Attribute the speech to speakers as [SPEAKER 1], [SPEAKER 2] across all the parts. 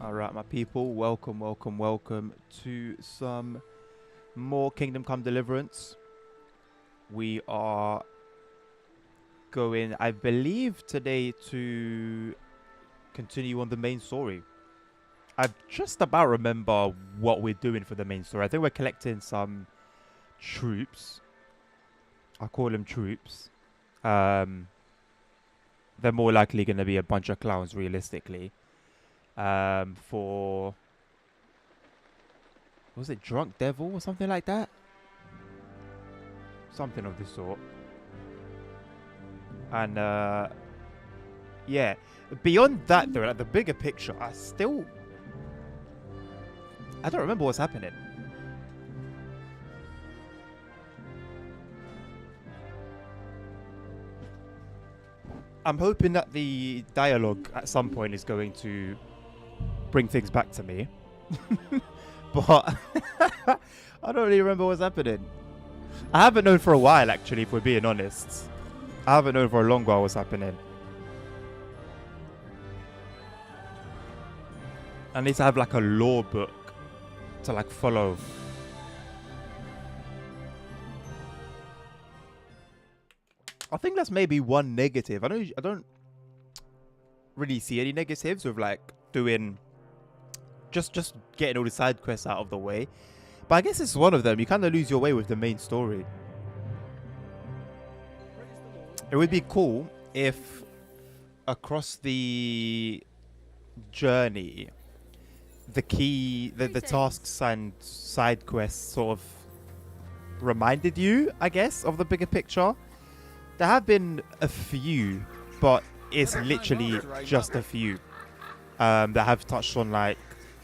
[SPEAKER 1] All right, my people, welcome to some more Kingdom Come Deliverance. We are going, I believe, today to continue on the main story. I just about remember what we're doing for the main story. I think we're collecting some troops. I call them troops. They're more likely going to be a bunch of clowns, realistically. For was it Drunk Devil or something like that? Something of this sort. And yeah, beyond that though, like the bigger picture, I don't remember what's happening. I'm hoping that the dialogue at some point is going to bring things back to me. But I don't really remember what's happening. I haven't known for a while, actually, if we're being honest. I haven't known for a long while what's happening. I need to have like a lore book to like follow. I think that's maybe one negative. I don't really see any negatives with like doing just getting all the side quests out of the way. But I guess it's one of them. You kind of lose your way with the main story. It would be cool if across the journey, the tasks and side quests sort of reminded you, I guess, of the bigger picture. There have been a few, but it's literally just a few that have touched on like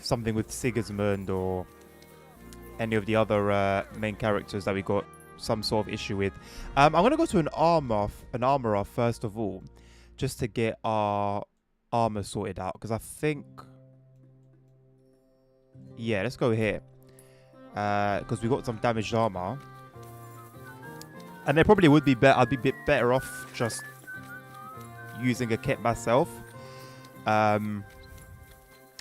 [SPEAKER 1] something with Sigismund or any of the other main characters that we got some sort of issue with. I'm gonna go to an armorer first of all, just to get our armor sorted out, because I think, yeah, let's go here, because we got some damaged armor, and it probably would be better. I'd be a bit better off just using a kit myself,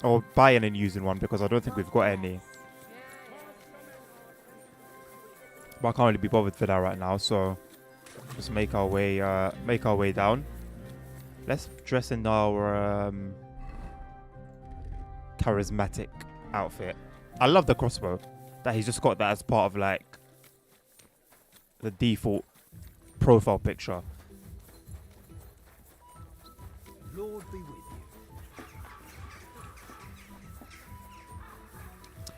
[SPEAKER 1] or buying and using one, because I don't think we've got any. But I can't really be bothered for that right now, so just make our way down. Let's dress in our charismatic outfit. I love the crossbow. That he's just got that as part of like the default profile picture.
[SPEAKER 2] Lord be with you.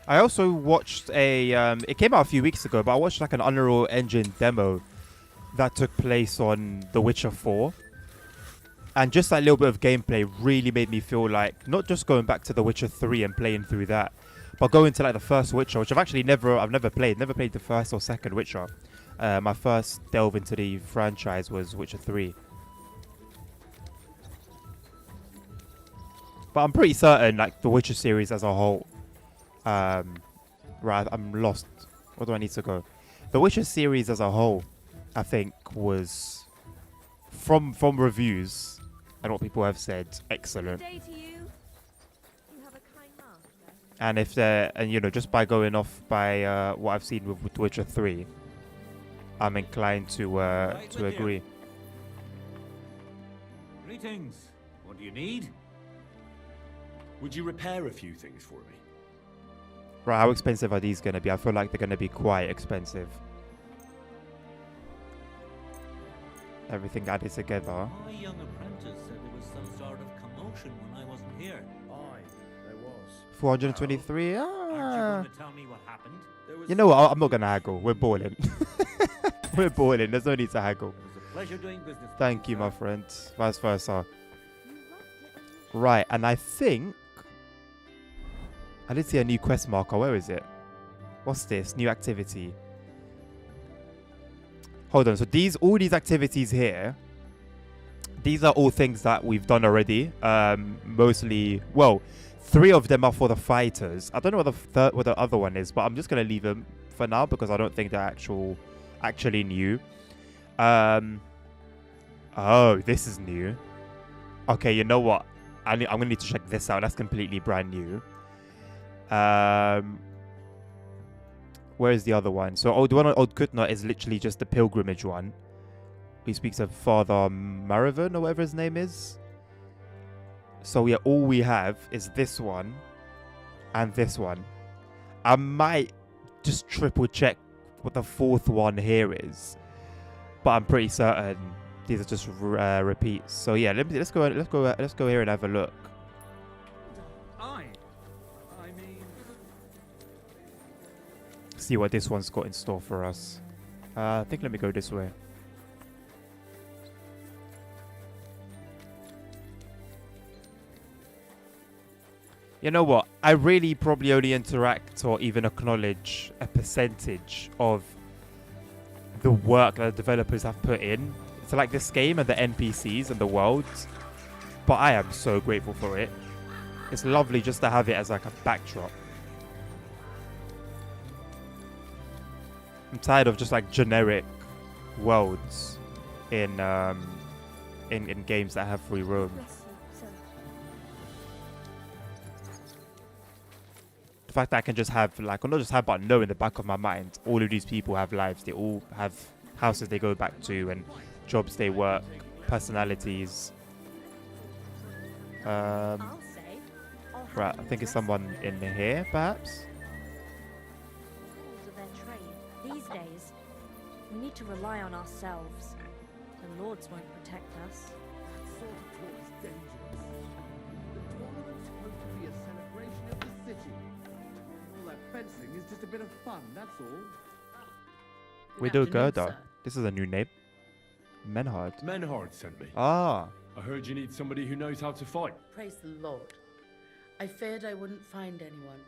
[SPEAKER 1] I also watched a it came out a few weeks ago, but I watched like an Unreal Engine demo that took place on The Witcher 4. And just that little bit of gameplay really made me feel like not just going back to The Witcher 3 and playing through that, but going to like the first Witcher, which I've never played the first or second Witcher. My first delve into the franchise was Witcher 3. But I'm pretty certain like the Witcher series as a whole, right, I'm lost. Where do I need to go? The Witcher series as a whole, I think, was from reviews and what people have said, excellent. And if they're, and you know, just by going off by what I've seen with Witcher 3, I'm inclined to agree.
[SPEAKER 2] Greetings. What do you need? Would you repair a few things for me?
[SPEAKER 1] Right, how expensive are these going to be? I feel like they're going to be quite expensive. Everything added together.
[SPEAKER 3] My young apprentice said there was some sort of commotion when I wasn't here.
[SPEAKER 2] Aye, there was.
[SPEAKER 1] 423?
[SPEAKER 3] Aren't you
[SPEAKER 1] Ah.
[SPEAKER 3] going to tell me what happened?
[SPEAKER 1] You know what? I'm not going to haggle. We're balling. We're balling. There's no need to haggle.
[SPEAKER 3] It was a pleasure doing business.
[SPEAKER 1] Thank you, my friend. Vice versa. Right, and I think I did see a new quest marker. Where is it? What's this? New activity. Hold on. So all these activities here, these are all things that we've done already. Mostly, well, 3 of them are for the fighters. I don't know what the other one is, but I'm just gonna leave them for now because I don't think they're actually new. Oh, this is new. Okay, you know what? I'm gonna need to check this out. That's completely brand new. Where is the other one? So the one on Old Kutna is literally just the pilgrimage one. He speaks of Father Maravan or whatever his name is. So yeah, all we have is this one and this one. I might just triple check what the fourth one here is, but I'm pretty certain these are just repeats. So yeah, let's go here and have a look.
[SPEAKER 3] I mean,
[SPEAKER 1] See what this one's got in store for us. I think let me go this way. You know what? I really probably only interact or even acknowledge a percentage of the work that the developers have put in to like this game and the NPCs and the worlds. But I am so grateful for it. It's lovely just to have it as like a backdrop. I'm tired of just like generic worlds in games that have free roam. The fact that I can just have like, or not just have, but know in the back of my mind, all of these people have lives. They all have houses they go back to and jobs they work, personalities. Right, I think it's someone in here, perhaps.
[SPEAKER 4] These days, we need to rely on ourselves. The lords won't protect us.
[SPEAKER 5] That sort of talk is dangerous. The tournament's supposed to be a celebration of the city. All that fencing is just a bit of fun, that's all.
[SPEAKER 1] Widow Gerda. This is a new name. Menhard.
[SPEAKER 2] Menhard sent me.
[SPEAKER 1] Ah.
[SPEAKER 2] I heard you need somebody who knows how to fight.
[SPEAKER 6] Praise the Lord. I feared I wouldn't find anyone,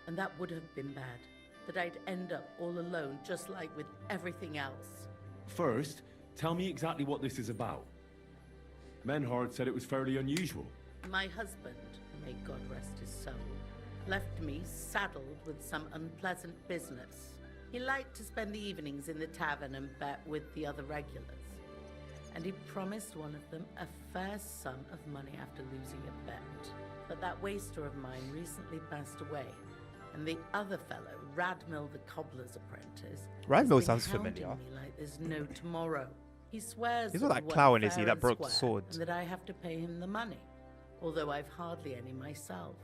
[SPEAKER 6] and that would have been bad. That I'd end up all alone, just like with everything else.
[SPEAKER 2] First, tell me exactly what this is about. Menhard said it was fairly unusual.
[SPEAKER 6] My husband, may God rest his soul, left me saddled with some unpleasant business. He liked to spend the evenings in the tavern and bet with the other regulars. And he promised one of them a fair sum of money after losing a bet. But that waster of mine recently passed away, and the other fellow, Radmill the cobbler's apprentice,
[SPEAKER 1] Radmill
[SPEAKER 6] has been
[SPEAKER 1] sounds
[SPEAKER 6] hounding
[SPEAKER 1] familiar.
[SPEAKER 6] me like there's no tomorrow. He swears
[SPEAKER 1] He's not
[SPEAKER 6] we
[SPEAKER 1] that
[SPEAKER 6] work
[SPEAKER 1] clown, is he,
[SPEAKER 6] fair
[SPEAKER 1] that
[SPEAKER 6] and
[SPEAKER 1] broke the
[SPEAKER 6] square,
[SPEAKER 1] sword?
[SPEAKER 6] and that I have to pay him the money, although I've hardly any myself.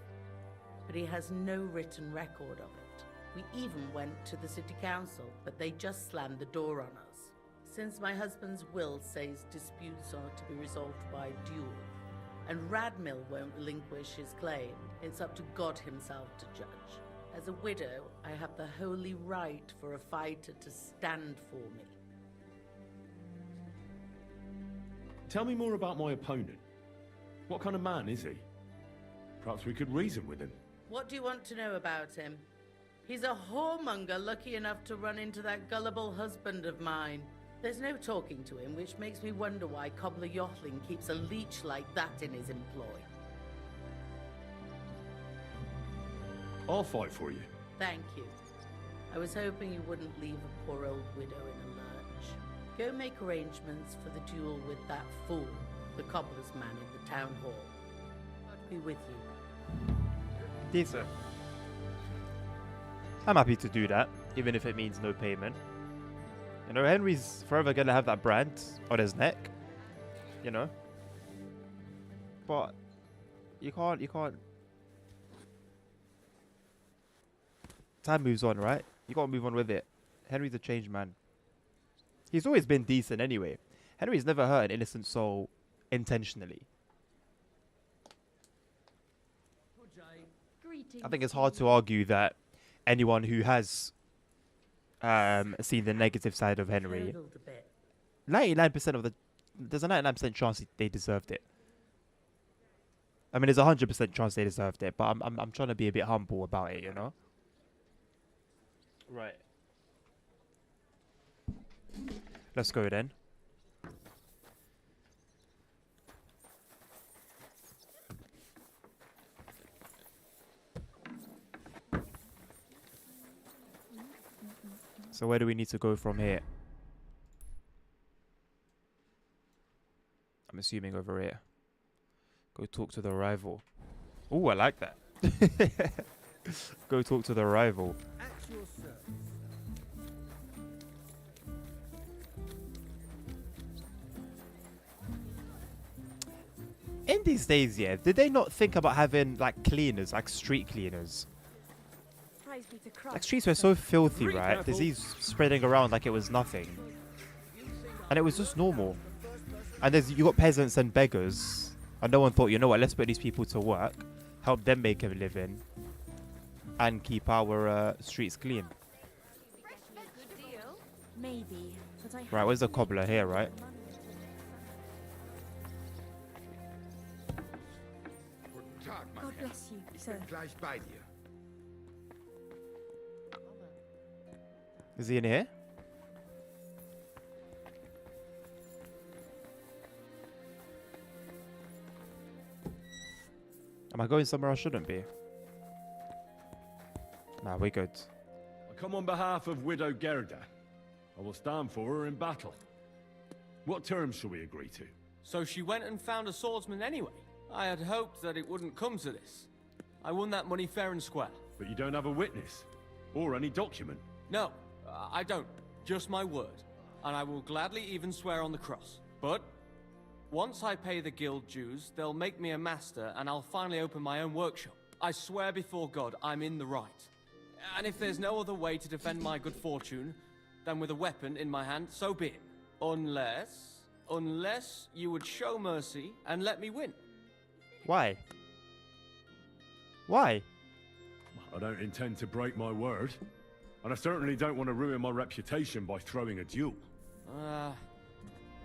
[SPEAKER 6] But he has no written record of it. We even went to the city council, but they just slammed the door on us. Since my husband's will says disputes are to be resolved by duel, and Radmill won't relinquish his claim, it's up to God himself to judge. As a widow, I have the holy right for a fighter to stand for me.
[SPEAKER 2] Tell me more about my opponent. What kind of man is he? Perhaps we could reason with him.
[SPEAKER 6] What do you want to know about him? He's a whoremonger lucky enough to run into that gullible husband of mine. There's no talking to him, which makes me wonder why Cobbler Yothling keeps a leech like that in his employ.
[SPEAKER 2] I'll fight for you.
[SPEAKER 6] Thank you. I was hoping you wouldn't leave a poor old widow in a lurch. Go make arrangements for the duel with that fool, the cobbler's man in the town hall. I'll be with you.
[SPEAKER 1] Decent. I'm happy to do that, even if it means no payment. You know, Henry's forever gonna have that brand on his neck. You know. But you can't. Time moves on, right? You gotta move on with it. Henry's a changed man. He's always been decent anyway. Henry's never hurt an innocent soul intentionally. I think it's hard to argue that anyone who has seen the negative side of Henry,
[SPEAKER 6] Curdled a bit.
[SPEAKER 1] 99% of there's a 99% chance they deserved it. I mean, there's a 100% chance they deserved it, but I'm trying to be a bit humble about it, you know. Right. Let's go then. So where do we need to go from here? I'm assuming over here. Go talk to the rival. Ooh, I like that. Go talk to the rival.
[SPEAKER 5] At your service.
[SPEAKER 1] In these days, yeah, did they not think about having like cleaners, like street cleaners?
[SPEAKER 4] Praise be to Christ.
[SPEAKER 1] Like streets were so filthy,
[SPEAKER 2] Really
[SPEAKER 1] right?
[SPEAKER 2] careful.
[SPEAKER 1] Disease spreading around like it was nothing, and it was just normal. And you got peasants and beggars, and no one thought, you know what? Let's put these people to work, help them make a living, and keep our streets clean.
[SPEAKER 4] Maybe, but I
[SPEAKER 1] Right, where's the cobbler here, right?
[SPEAKER 7] Guten Tag, mein
[SPEAKER 4] God
[SPEAKER 7] Herr.
[SPEAKER 4] bless you,
[SPEAKER 7] Ich
[SPEAKER 4] sir.
[SPEAKER 7] bin gleich bei dir.
[SPEAKER 1] Is he in here? Am I going somewhere I shouldn't be? Nah, we're good.
[SPEAKER 2] I come on behalf of Widow Gerda. I will stand for her in battle. What terms shall we agree to?
[SPEAKER 3] So she went and found a swordsman anyway. I had hoped that it wouldn't come to this. I won that money fair and square.
[SPEAKER 2] But you don't have a witness or any document.
[SPEAKER 3] No, I don't. Just my word. And I will gladly even swear on the cross. But once I pay the guild dues, they'll make me a master and I'll finally open my own workshop. I swear before God I'm in the right. And if there's no other way to defend my good fortune than with a weapon in my hand, so be it. Unless you would show mercy and let me win.
[SPEAKER 1] Why? Why?
[SPEAKER 2] I don't intend to break my word. And I certainly don't want to ruin my reputation by throwing a duel.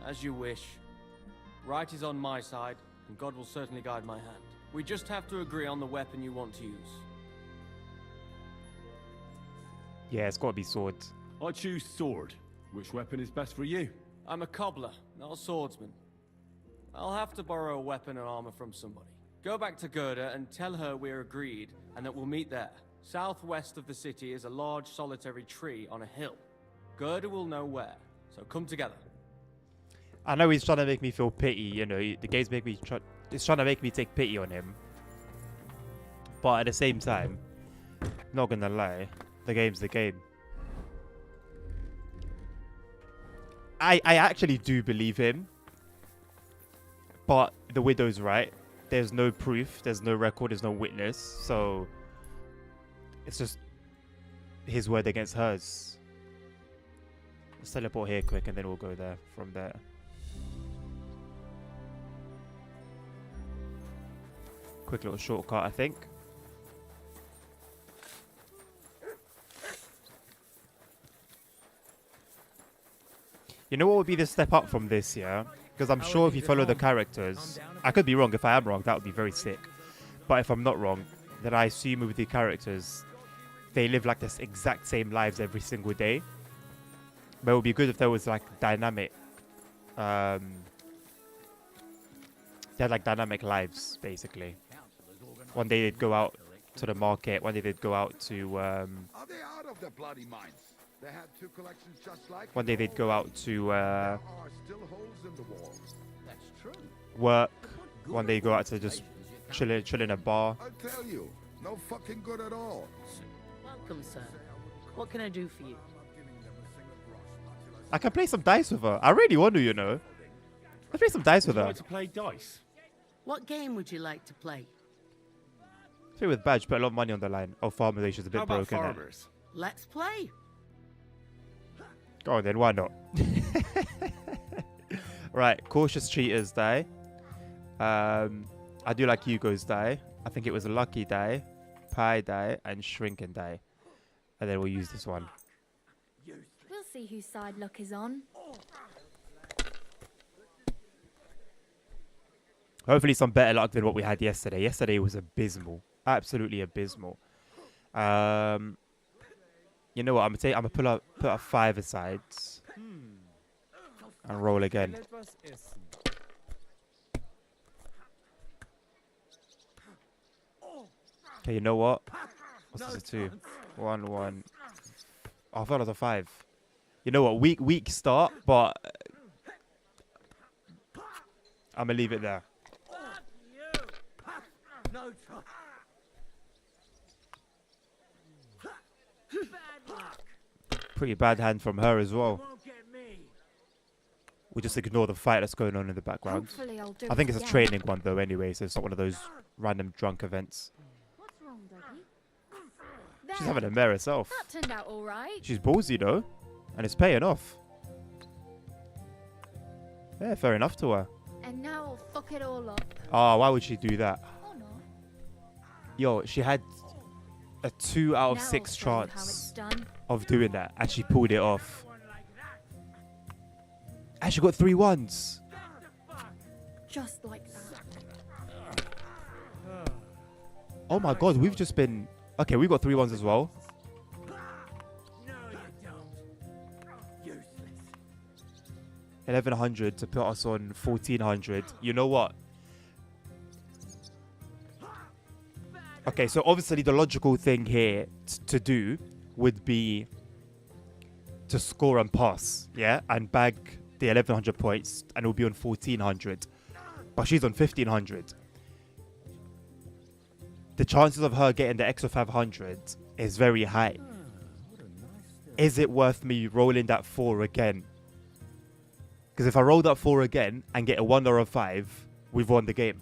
[SPEAKER 3] As you wish. Right is on my side, and God will certainly guide my hand. We just have to agree on the weapon you want to use.
[SPEAKER 1] Yeah, it's got to be swords.
[SPEAKER 2] I choose sword. Which weapon is best for you?
[SPEAKER 3] I'm a cobbler, not a swordsman. I'll have to borrow a weapon and armor from somebody. Go back to Gerda and tell her we're agreed and that we'll meet there. Southwest of the city is a large solitary tree on a hill. Gerda will know where, so come together.
[SPEAKER 1] I know he's trying to make me feel pity, you know, the game's it's trying to make me take pity on him. But at the same time, not gonna lie, the game's the game. I actually do believe him. But the widow's right. There's no proof, there's no record, there's no witness, so it's just his word against hers. Let's teleport here quick and then we'll go there from there. Quick little shortcut, I think. You know what would be the step up from this, yeah? Because I'm sure if you follow the characters, I could be wrong. If I am wrong, that would be very sick. But if I'm not wrong, then I assume with the characters, they live like this exact same lives every single day. But it would be good if there was like dynamic, they had like dynamic lives, basically. One day they'd go out to the market, one day they'd go out to,
[SPEAKER 7] Are they out of the bloody mines? They had two collections just like
[SPEAKER 1] one day they'd go out to
[SPEAKER 7] There are still holes in the walls.
[SPEAKER 5] That's true.
[SPEAKER 1] work, one day go out to just chill in a bar.
[SPEAKER 7] I tell you, no fucking good at all.
[SPEAKER 6] Welcome, sir. What can I do for you?
[SPEAKER 1] I can play some dice with her. I really want to, you know. Let's play some dice with
[SPEAKER 2] Would you
[SPEAKER 1] her.
[SPEAKER 2] like to play dice?
[SPEAKER 6] What game would you like to play?
[SPEAKER 1] Play with badge, put a lot of money on the line. Oh, farmization's a bit
[SPEAKER 2] How about
[SPEAKER 1] broken.
[SPEAKER 2] farmers?
[SPEAKER 6] Let's play.
[SPEAKER 1] Go on then, why not? Right, cautious cheaters die. I do like Hugo's die. I think it was a lucky die, pie die, and shrinking die. And then we'll use this one.
[SPEAKER 4] We'll see whose side luck is on.
[SPEAKER 1] Hopefully some better luck than what we had yesterday. Yesterday was abysmal. Absolutely abysmal. You know what? I'm gonna put a 5 aside and roll again. Okay, you know what? What's this? A 2, 1, 1. Oh, I thought it was a 5. You know what? Weak start, but I'm gonna leave it there.
[SPEAKER 5] No time. Bad luck.
[SPEAKER 1] Pretty bad hand from her as well.
[SPEAKER 5] Won't get me.
[SPEAKER 1] We just ignore the fight that's going on in the background.
[SPEAKER 4] Hopefully I'll do
[SPEAKER 1] I think
[SPEAKER 4] it
[SPEAKER 1] it's a
[SPEAKER 4] again.
[SPEAKER 1] training one though anyway, so it's not one of those random drunk events.
[SPEAKER 4] What's wrong, Dougie?
[SPEAKER 1] She's
[SPEAKER 4] There.
[SPEAKER 1] having a mare herself.
[SPEAKER 4] That turned out all right.
[SPEAKER 1] She's ballsy though, and it's paying off. Yeah, fair enough to her.
[SPEAKER 4] And now I'll fuck it all up.
[SPEAKER 1] Oh, why would she do that?
[SPEAKER 4] Oh no.
[SPEAKER 1] Yo, she had a 2 out of
[SPEAKER 4] Now
[SPEAKER 1] 6
[SPEAKER 4] I'll show you how it's
[SPEAKER 1] chance
[SPEAKER 4] done.
[SPEAKER 1] of doing that, and she pulled it off. And she got 3 1s.
[SPEAKER 4] Just like that.
[SPEAKER 1] Oh my god, we've just been... Okay, we've got 3 1s as well.
[SPEAKER 5] No, you don't. Useless.
[SPEAKER 1] 1100 to put us on 1400. You know what? Okay, so obviously the logical thing here to do would be to score and pass, yeah? And bag the 1100 points, and it will be on 1400. But she's on 1500. The chances of her getting the extra 500 is very high. Is it worth me rolling that 4 again? Because if I roll that 4 again and get a 1 or a 5, we've won the game.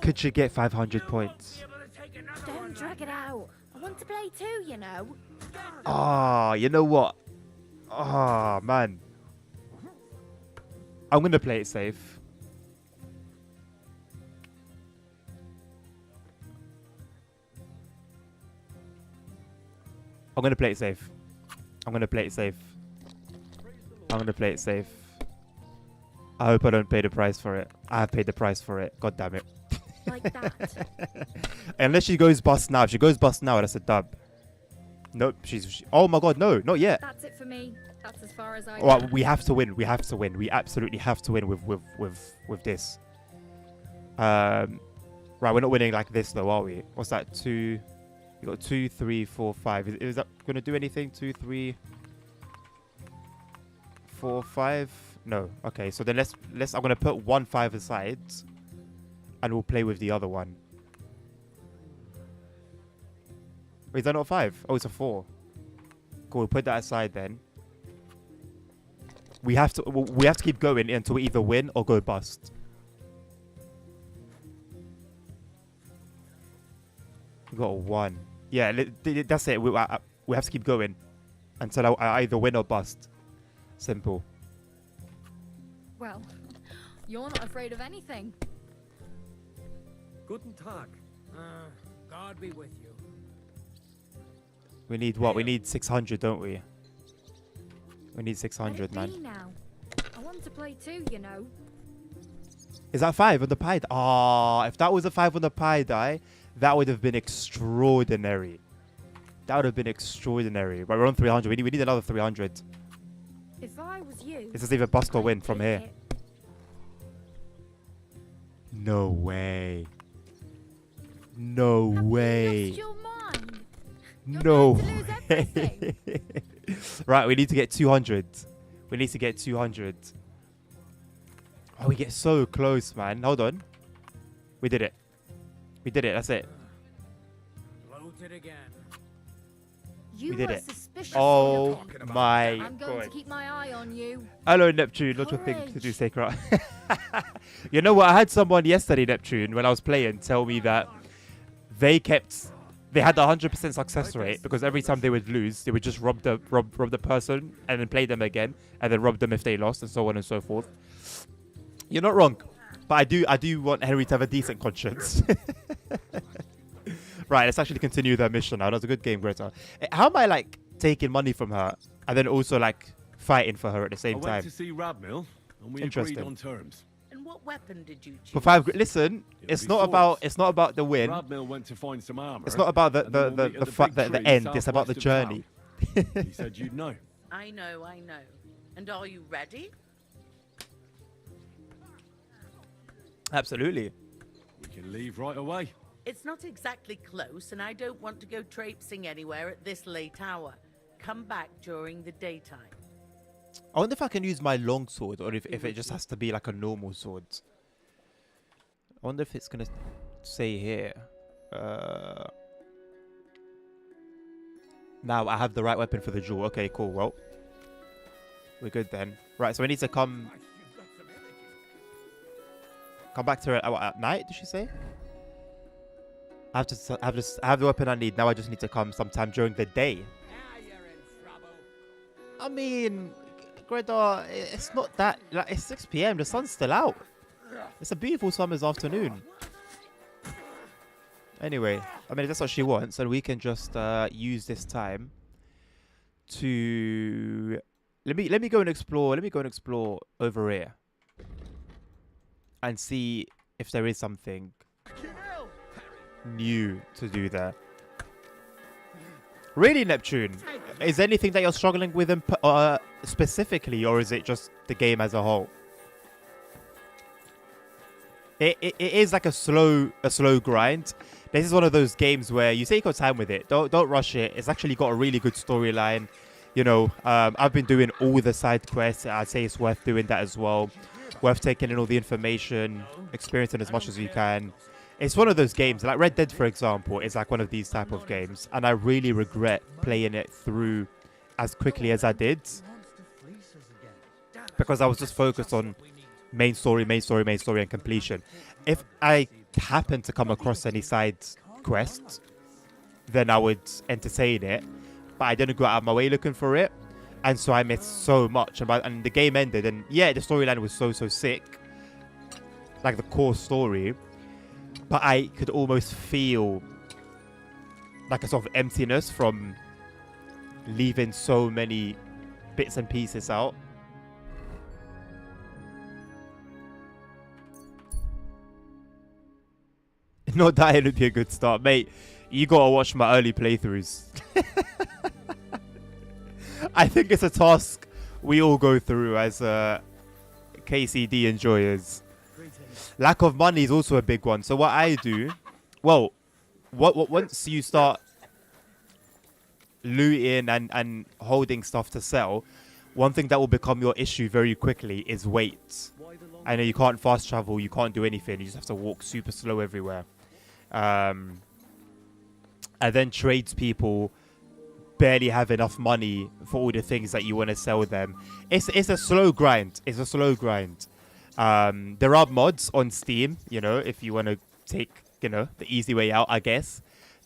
[SPEAKER 1] Could she get 500 points?
[SPEAKER 4] Don't drag it out. I want to play too, you know.
[SPEAKER 1] Ah, you know what? Ah, man. I'm going to play it safe. I'm going to play it safe. I'm going to play it safe. I'm going to play it safe. I hope I don't pay the price for it. I have paid the price for it. God damn it.
[SPEAKER 4] Like that.
[SPEAKER 1] Unless she goes bust now. If she goes bust now, that's a dub. Nope. Oh my god, no. Not yet.
[SPEAKER 4] That's it for me. That's as far as I
[SPEAKER 1] Well,
[SPEAKER 4] go.
[SPEAKER 1] we have to win. We have to win. We absolutely have to win with this. Right, we're not winning like this though, are we? What's that? 2. We got 2, 3, 4, 5. Is that gonna do anything? 2, 3, 4, 5. No. Okay. So then let's. I'm gonna put 1 5 aside, and we'll play with the other one. Wait, is that not a 5? Oh, it's a 4. Cool. We'll put that aside then. We have to keep going until we either win or go bust. We got a 1. Yeah, that's it. We have to keep going until I either win or bust. Simple.
[SPEAKER 4] Well, you're not afraid of anything.
[SPEAKER 5] Guten Tag. God be with you.
[SPEAKER 1] We need what? We need 600, don't we? We need 600,
[SPEAKER 4] Let it
[SPEAKER 1] man.
[SPEAKER 4] be now. I want to play too, you know.
[SPEAKER 1] Is that 5 on the pie? Ah, if that was a 5 on the pie die, that would have been extraordinary. That would have been extraordinary. But we're on 300. We need another 300.
[SPEAKER 4] If I was you,
[SPEAKER 1] This is either bust or
[SPEAKER 4] I'd
[SPEAKER 1] win from
[SPEAKER 4] take
[SPEAKER 1] here.
[SPEAKER 4] it.
[SPEAKER 1] No way. No
[SPEAKER 4] Have
[SPEAKER 1] way.
[SPEAKER 4] you lost your mind? You're
[SPEAKER 1] No
[SPEAKER 4] going to lose everything.
[SPEAKER 1] way. Right, we need to get 200. We need to get 200. Oh, we get so close, man. Hold on. We did it. We did it. That's it.
[SPEAKER 5] Floated again.
[SPEAKER 4] You
[SPEAKER 1] We did
[SPEAKER 4] were
[SPEAKER 1] it.
[SPEAKER 4] suspicious.
[SPEAKER 1] Oh my
[SPEAKER 4] I'm going to
[SPEAKER 1] god.
[SPEAKER 4] keep my eye on you.
[SPEAKER 1] Hello, Neptune. Not your thing to do,
[SPEAKER 4] Courage.
[SPEAKER 1] Sacred. You know what? I had someone yesterday, Neptune, when I was playing, tell me that they had a 100% success rate because every time they would lose, they would just rob the person and then play them again and then rob them if they lost and so on and so forth. You're not wrong, but I do want Henry to have a decent conscience. Right, let's actually continue the mission now. That was a good game, Greta. How am I like taking money from her and then also like fighting for her at the
[SPEAKER 2] I
[SPEAKER 1] same
[SPEAKER 2] went
[SPEAKER 1] time?
[SPEAKER 2] to see Radmill, and we
[SPEAKER 1] Interesting.
[SPEAKER 2] agreed on terms.
[SPEAKER 6] And what weapon did you choose?
[SPEAKER 1] For 5 listen,
[SPEAKER 2] It'll
[SPEAKER 1] it's
[SPEAKER 2] be
[SPEAKER 1] not about the win.
[SPEAKER 2] Radmill went to find some armor.
[SPEAKER 1] It's not about
[SPEAKER 2] and then we'll meet at
[SPEAKER 1] the
[SPEAKER 2] big tree
[SPEAKER 1] end. It's about the
[SPEAKER 2] southwest of
[SPEAKER 1] journey.
[SPEAKER 2] town. He said you'd know.
[SPEAKER 6] I know. And are you ready?
[SPEAKER 1] Absolutely.
[SPEAKER 2] We can leave right away.
[SPEAKER 6] It's not exactly close, and I don't want to go traipsing anywhere at this late hour. Come back during the daytime.
[SPEAKER 1] I wonder if I can use my long sword or if it just has to be like a normal sword. I wonder if it's gonna say here. Now I have the right weapon for the duel. Okay, cool. Well, we're good then. Right, so we need to come back to her at night. Did she say? I have the weapon I need. Now I just need to come sometime during the day. I mean, Greta, it's not that. Like, it's 6 p.m. The sun's still out. It's a beautiful summer's afternoon. Anyway, I mean, if that's what she wants, and we can just use this time to let me go and explore. Let me go and explore over here and see if there is something new to do there. Really, Neptune? Is there anything that you're struggling with specifically, or is it just the game as a whole? It is like a slow grind. This is one of those games where you take your time with it. Don't rush it. It's actually got a really good storyline. You know, I've been doing all the side quests. I'd say it's worth doing that as well. Worth taking in all the information, experiencing as much as you can. It's one of those games, like Red Dead, for example, is like one of these type of games. And I really regret playing it through as quickly as I did. Because I was just focused on main story, and completion. If I happen to come across any side quests, then I would entertain it. But I didn't go out of my way looking for it. And so I missed so much. And the game ended. And yeah, the storyline was so sick. Like the core story. But I could almost feel like a sort of emptiness from leaving so many bits and pieces out. Not dying would be a good start. Mate, you gotta watch my early playthroughs. I think it's a task we all go through as KCD enjoyers. Lack of money is also a big one. So what I do, well, once you start looting and holding stuff to sell, one thing that will become your issue very quickly is weight. I know you can't fast travel, you can't do anything, you just have to walk super slow everywhere. And then tradespeople barely have enough money for all the things that you want to sell them. It's a slow grind. It's a slow grind. There are mods on Steam, you know, if you want to take, you know, the easy way out, I guess,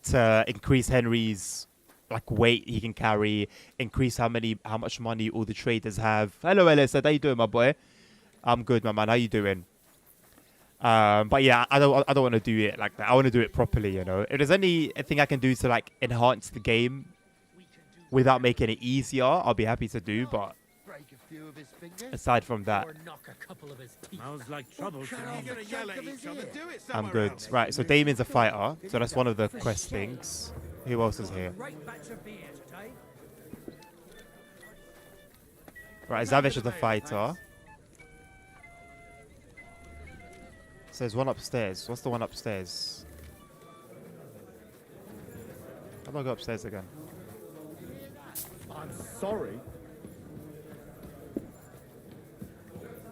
[SPEAKER 1] to increase Henry's like weight he can carry, increase how much money all the traders have. Hello, Ellis. How you doing, my boy? I'm good, my man. How you doing? But yeah, I don't want to do it like that. I want to do it properly, you know. If there's anything I can do to like enhance the game without making it easier, I'll be happy to do. But aside from that, I'm good. Right, so Damien's a fighter, so that's one of the quest things. Who else is here? Right, Zavish is a fighter. So there's one upstairs. What's the one upstairs? How do I go upstairs again?
[SPEAKER 5] I'm sorry.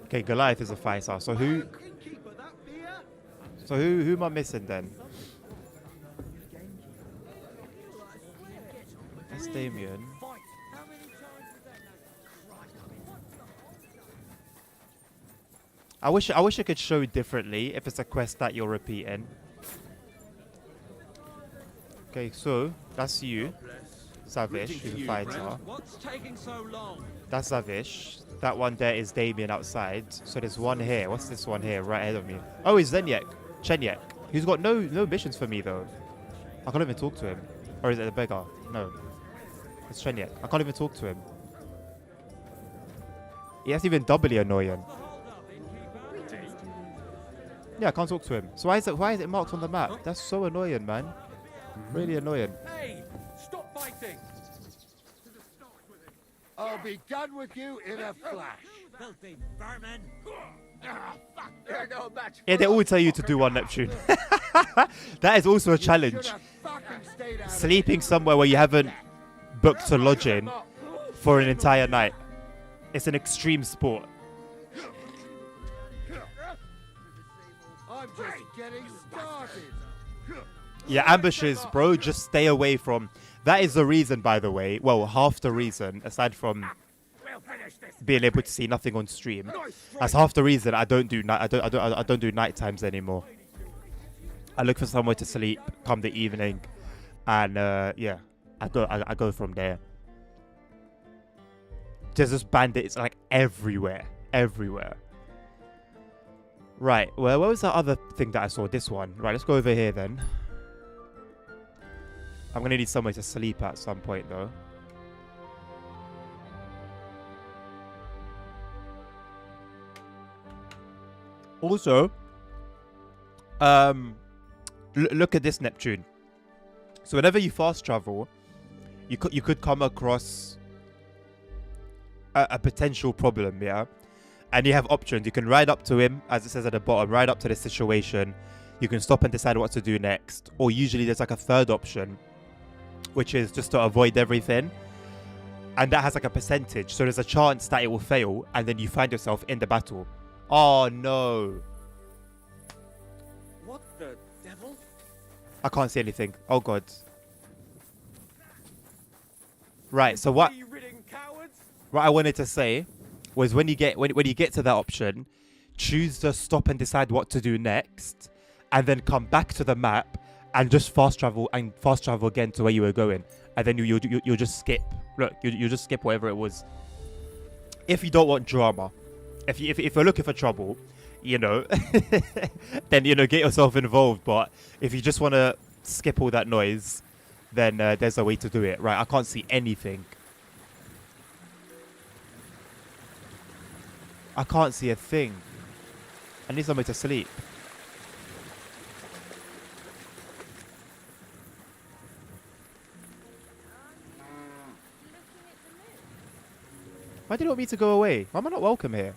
[SPEAKER 1] Okay, Goliath is a fighter. So who? So who am I missing then? That's Damien. I wish I could show differently if it's a quest that you're repeating. Okay, so that's you, Zavish, who's a fighter.
[SPEAKER 3] What's taking so long?
[SPEAKER 1] That's Zavish. That one there is Damien outside. So there's one here. What's this one here, right ahead of me? Oh, it's Chenyek, who's got no missions for me though. I can't even talk to him. Or is it the beggar? No, it's Chenyek. I can't even talk to him. Yeah, that's even doubly annoying. Yeah, I can't talk to him. So why is it marked on the map? That's so annoying, man. Really annoying.
[SPEAKER 3] Hey, stop fighting!
[SPEAKER 7] I'll be done with you in a flash.
[SPEAKER 8] Filthy vermin!
[SPEAKER 1] Yeah, they all tell you to do one Neptune. That is also a challenge. Sleeping somewhere where you haven't booked a lodging for an entire night. It's an extreme sport.
[SPEAKER 5] I'm just getting started.
[SPEAKER 1] Yeah, ambushes, bro. Just stay away from. That is the reason, by the way. Well, half the reason, aside from being able to see nothing on stream, that's half the reason I don't do night. I don't do night times anymore. I look for somewhere to sleep come the evening, and yeah, I go from there. There's just bandits like everywhere. Right, well, what was that other thing that I saw? This one. Right, let's go over here then. I'm gonna need somewhere to sleep at some point though. Also, look at this, Neptune. So whenever you fast travel, you could come across a potential problem, yeah? And you have options. You can ride up to him, as it says at the bottom, ride up to the situation. You can stop and decide what to do next. Or usually there's like a third option, which is just to avoid everything. And that has like a percentage. So there's a chance that it will fail, and then you find yourself in the battle. Oh no.
[SPEAKER 3] What the devil?
[SPEAKER 1] I can't see anything. Oh god. Right, so what I wanted to say was when you get to that option, choose to stop and decide what to do next, and then come back to the map and just fast travel again to where you were going, and then you'll just skip. Look, you just skip whatever it was. If you don't want drama, if you're looking for trouble, you know, then get yourself involved. But if you just want to skip all that noise, then there's a way to do it. Right, I can't see anything. I can't see a thing. I need somewhere to sleep. Why do you want me to go away? Why am I not welcome here?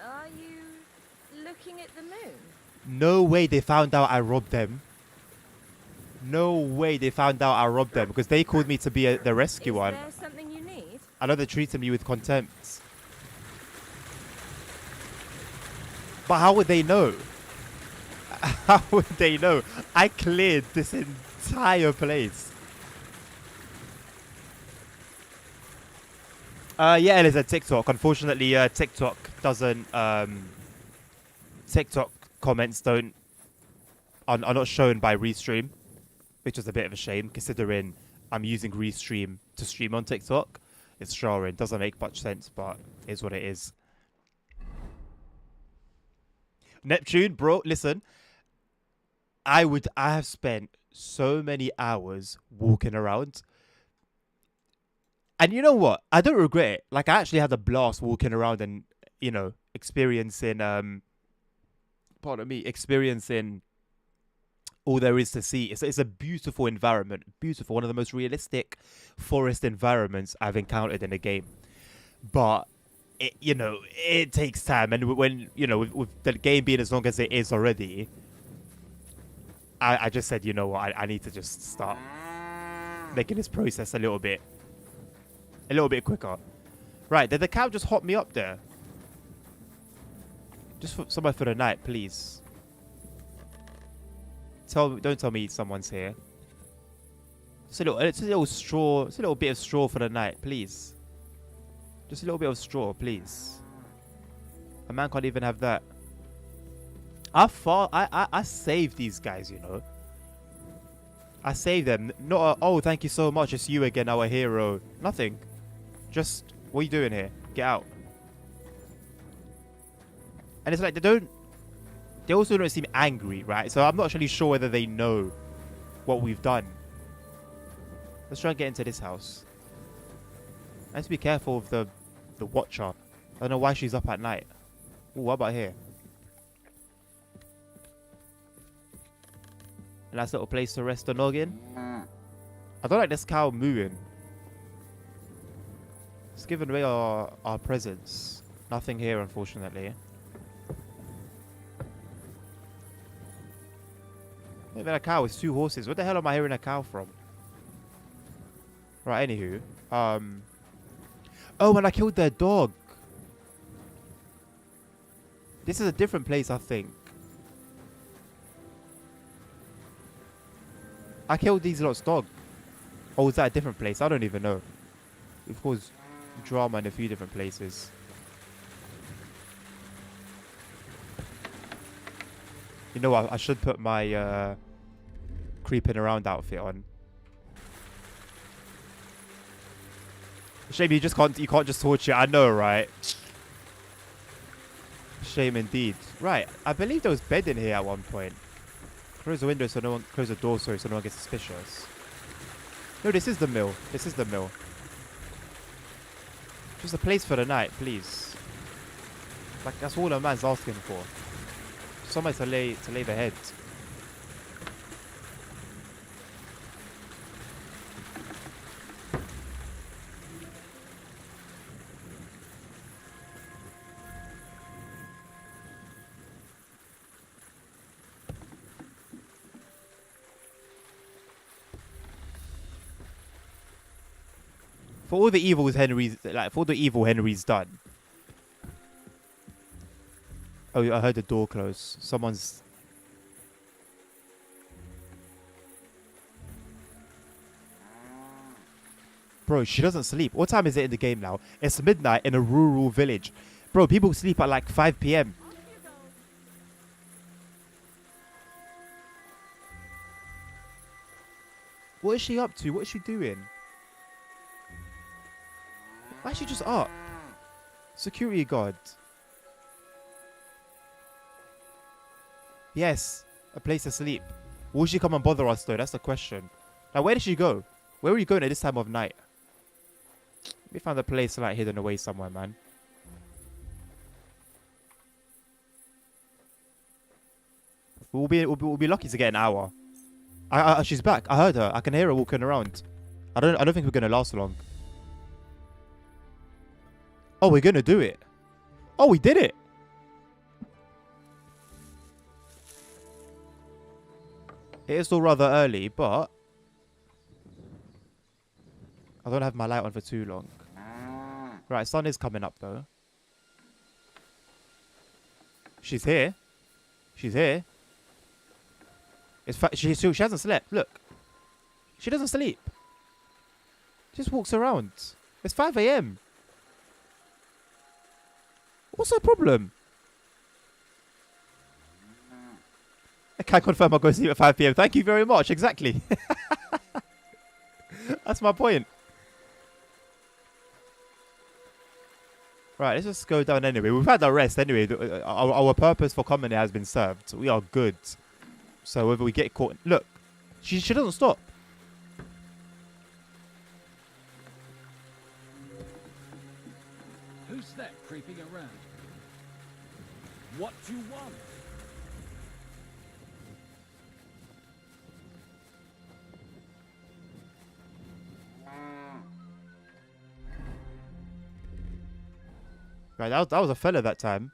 [SPEAKER 4] Are you looking at the moon?
[SPEAKER 1] No way they found out I robbed them. No way they found out I robbed them, because they called me to be the rescue one.
[SPEAKER 4] Is there something you need?
[SPEAKER 1] I know they're treating me with contempt. But how would they know? How would they know? I cleared this entire place. Yeah, it is a TikTok. Unfortunately, TikTok doesn't. TikTok comments are not shown by Restream, which is a bit of a shame considering I'm using Restream to stream on TikTok. It's showing. Doesn't make much sense, but is what it is. Neptune, bro, listen. I have spent so many hours walking around. And you know what? I don't regret it. Like, I actually had a blast walking around and, experiencing, experiencing all there is to see. It's a beautiful environment. Beautiful. One of the most realistic forest environments I've encountered in a game. But, it takes time. And when, with the game being as long as it is already, I just said, you know what? I need to just start making this process a little bit quicker. Right, did the cow just hop me up there? Just somewhere for the night, please. Don't tell me someone's here. It's a little straw. It's a little bit of straw for the night, please. Just a little bit of straw, please. A man can't even have that. I saved these guys, I saved them. Not oh, thank you so much. It's you again, our hero. Nothing. Just, what are you doing here? Get out. And it's like, they also don't seem angry, right? So I'm not actually sure whether they know what we've done. Let's try and get into this house. I have to be careful of the watcher. I don't know why she's up at night. Ooh, what about here? A nice little place to rest the noggin. I don't like this cow mooing. It's given away our presence. Nothing here, unfortunately. Even a cow with 2 horses. Where the hell am I hearing a cow from? Right, anywho. Oh, and I killed their dog. This is a different place, I think. I killed these lot's dog. Oh, was that a different place? I don't even know. It caused drama in a few different places. You know what? I should put my creeping around outfit on. Shame you can't just torture. I know, right? Shame indeed. Right, I believe there was bed in here at one point. Close the window so no one, close the door so no one gets suspicious. No, this is the mill. This is the mill. Just a place for the night, please. Like, that's all a man's asking for. Somewhere to lay the head. For all the evils for all the evil Henry's done. Oh, I heard the door close. Someone's... Bro, she doesn't sleep. What time is it in the game now? It's midnight in a rural village. Bro, people sleep at like 5 p.m. What is she up to? What is she doing? Why is she just up? Security guard. Yes, a place to sleep. Will she come and bother us though? That's the question. Now, where did she go? Where were you going at this time of night? We found a place like hidden away somewhere, man. We'll be lucky to get an hour. She's back. I heard her. I can hear her walking around. I don't think we're gonna last long. Oh, we're gonna do it. Oh, we did it. It is still rather early, but I don't have my light on for too long. Right, sun is coming up though. She's here. She's here. She hasn't slept. Look. She doesn't sleep. She just walks around. It's 5 a.m. What's her problem? I can confirm I'll go sleep at 5 p.m. Thank you very much. Exactly. That's my point. Right, let's just go down anyway. We've had our rest anyway. Our purpose for coming here has been served. We are good. So whether we get caught... Look, she doesn't stop.
[SPEAKER 8] Who's that creeping around? What do you want?
[SPEAKER 1] Right, that was a fella that time.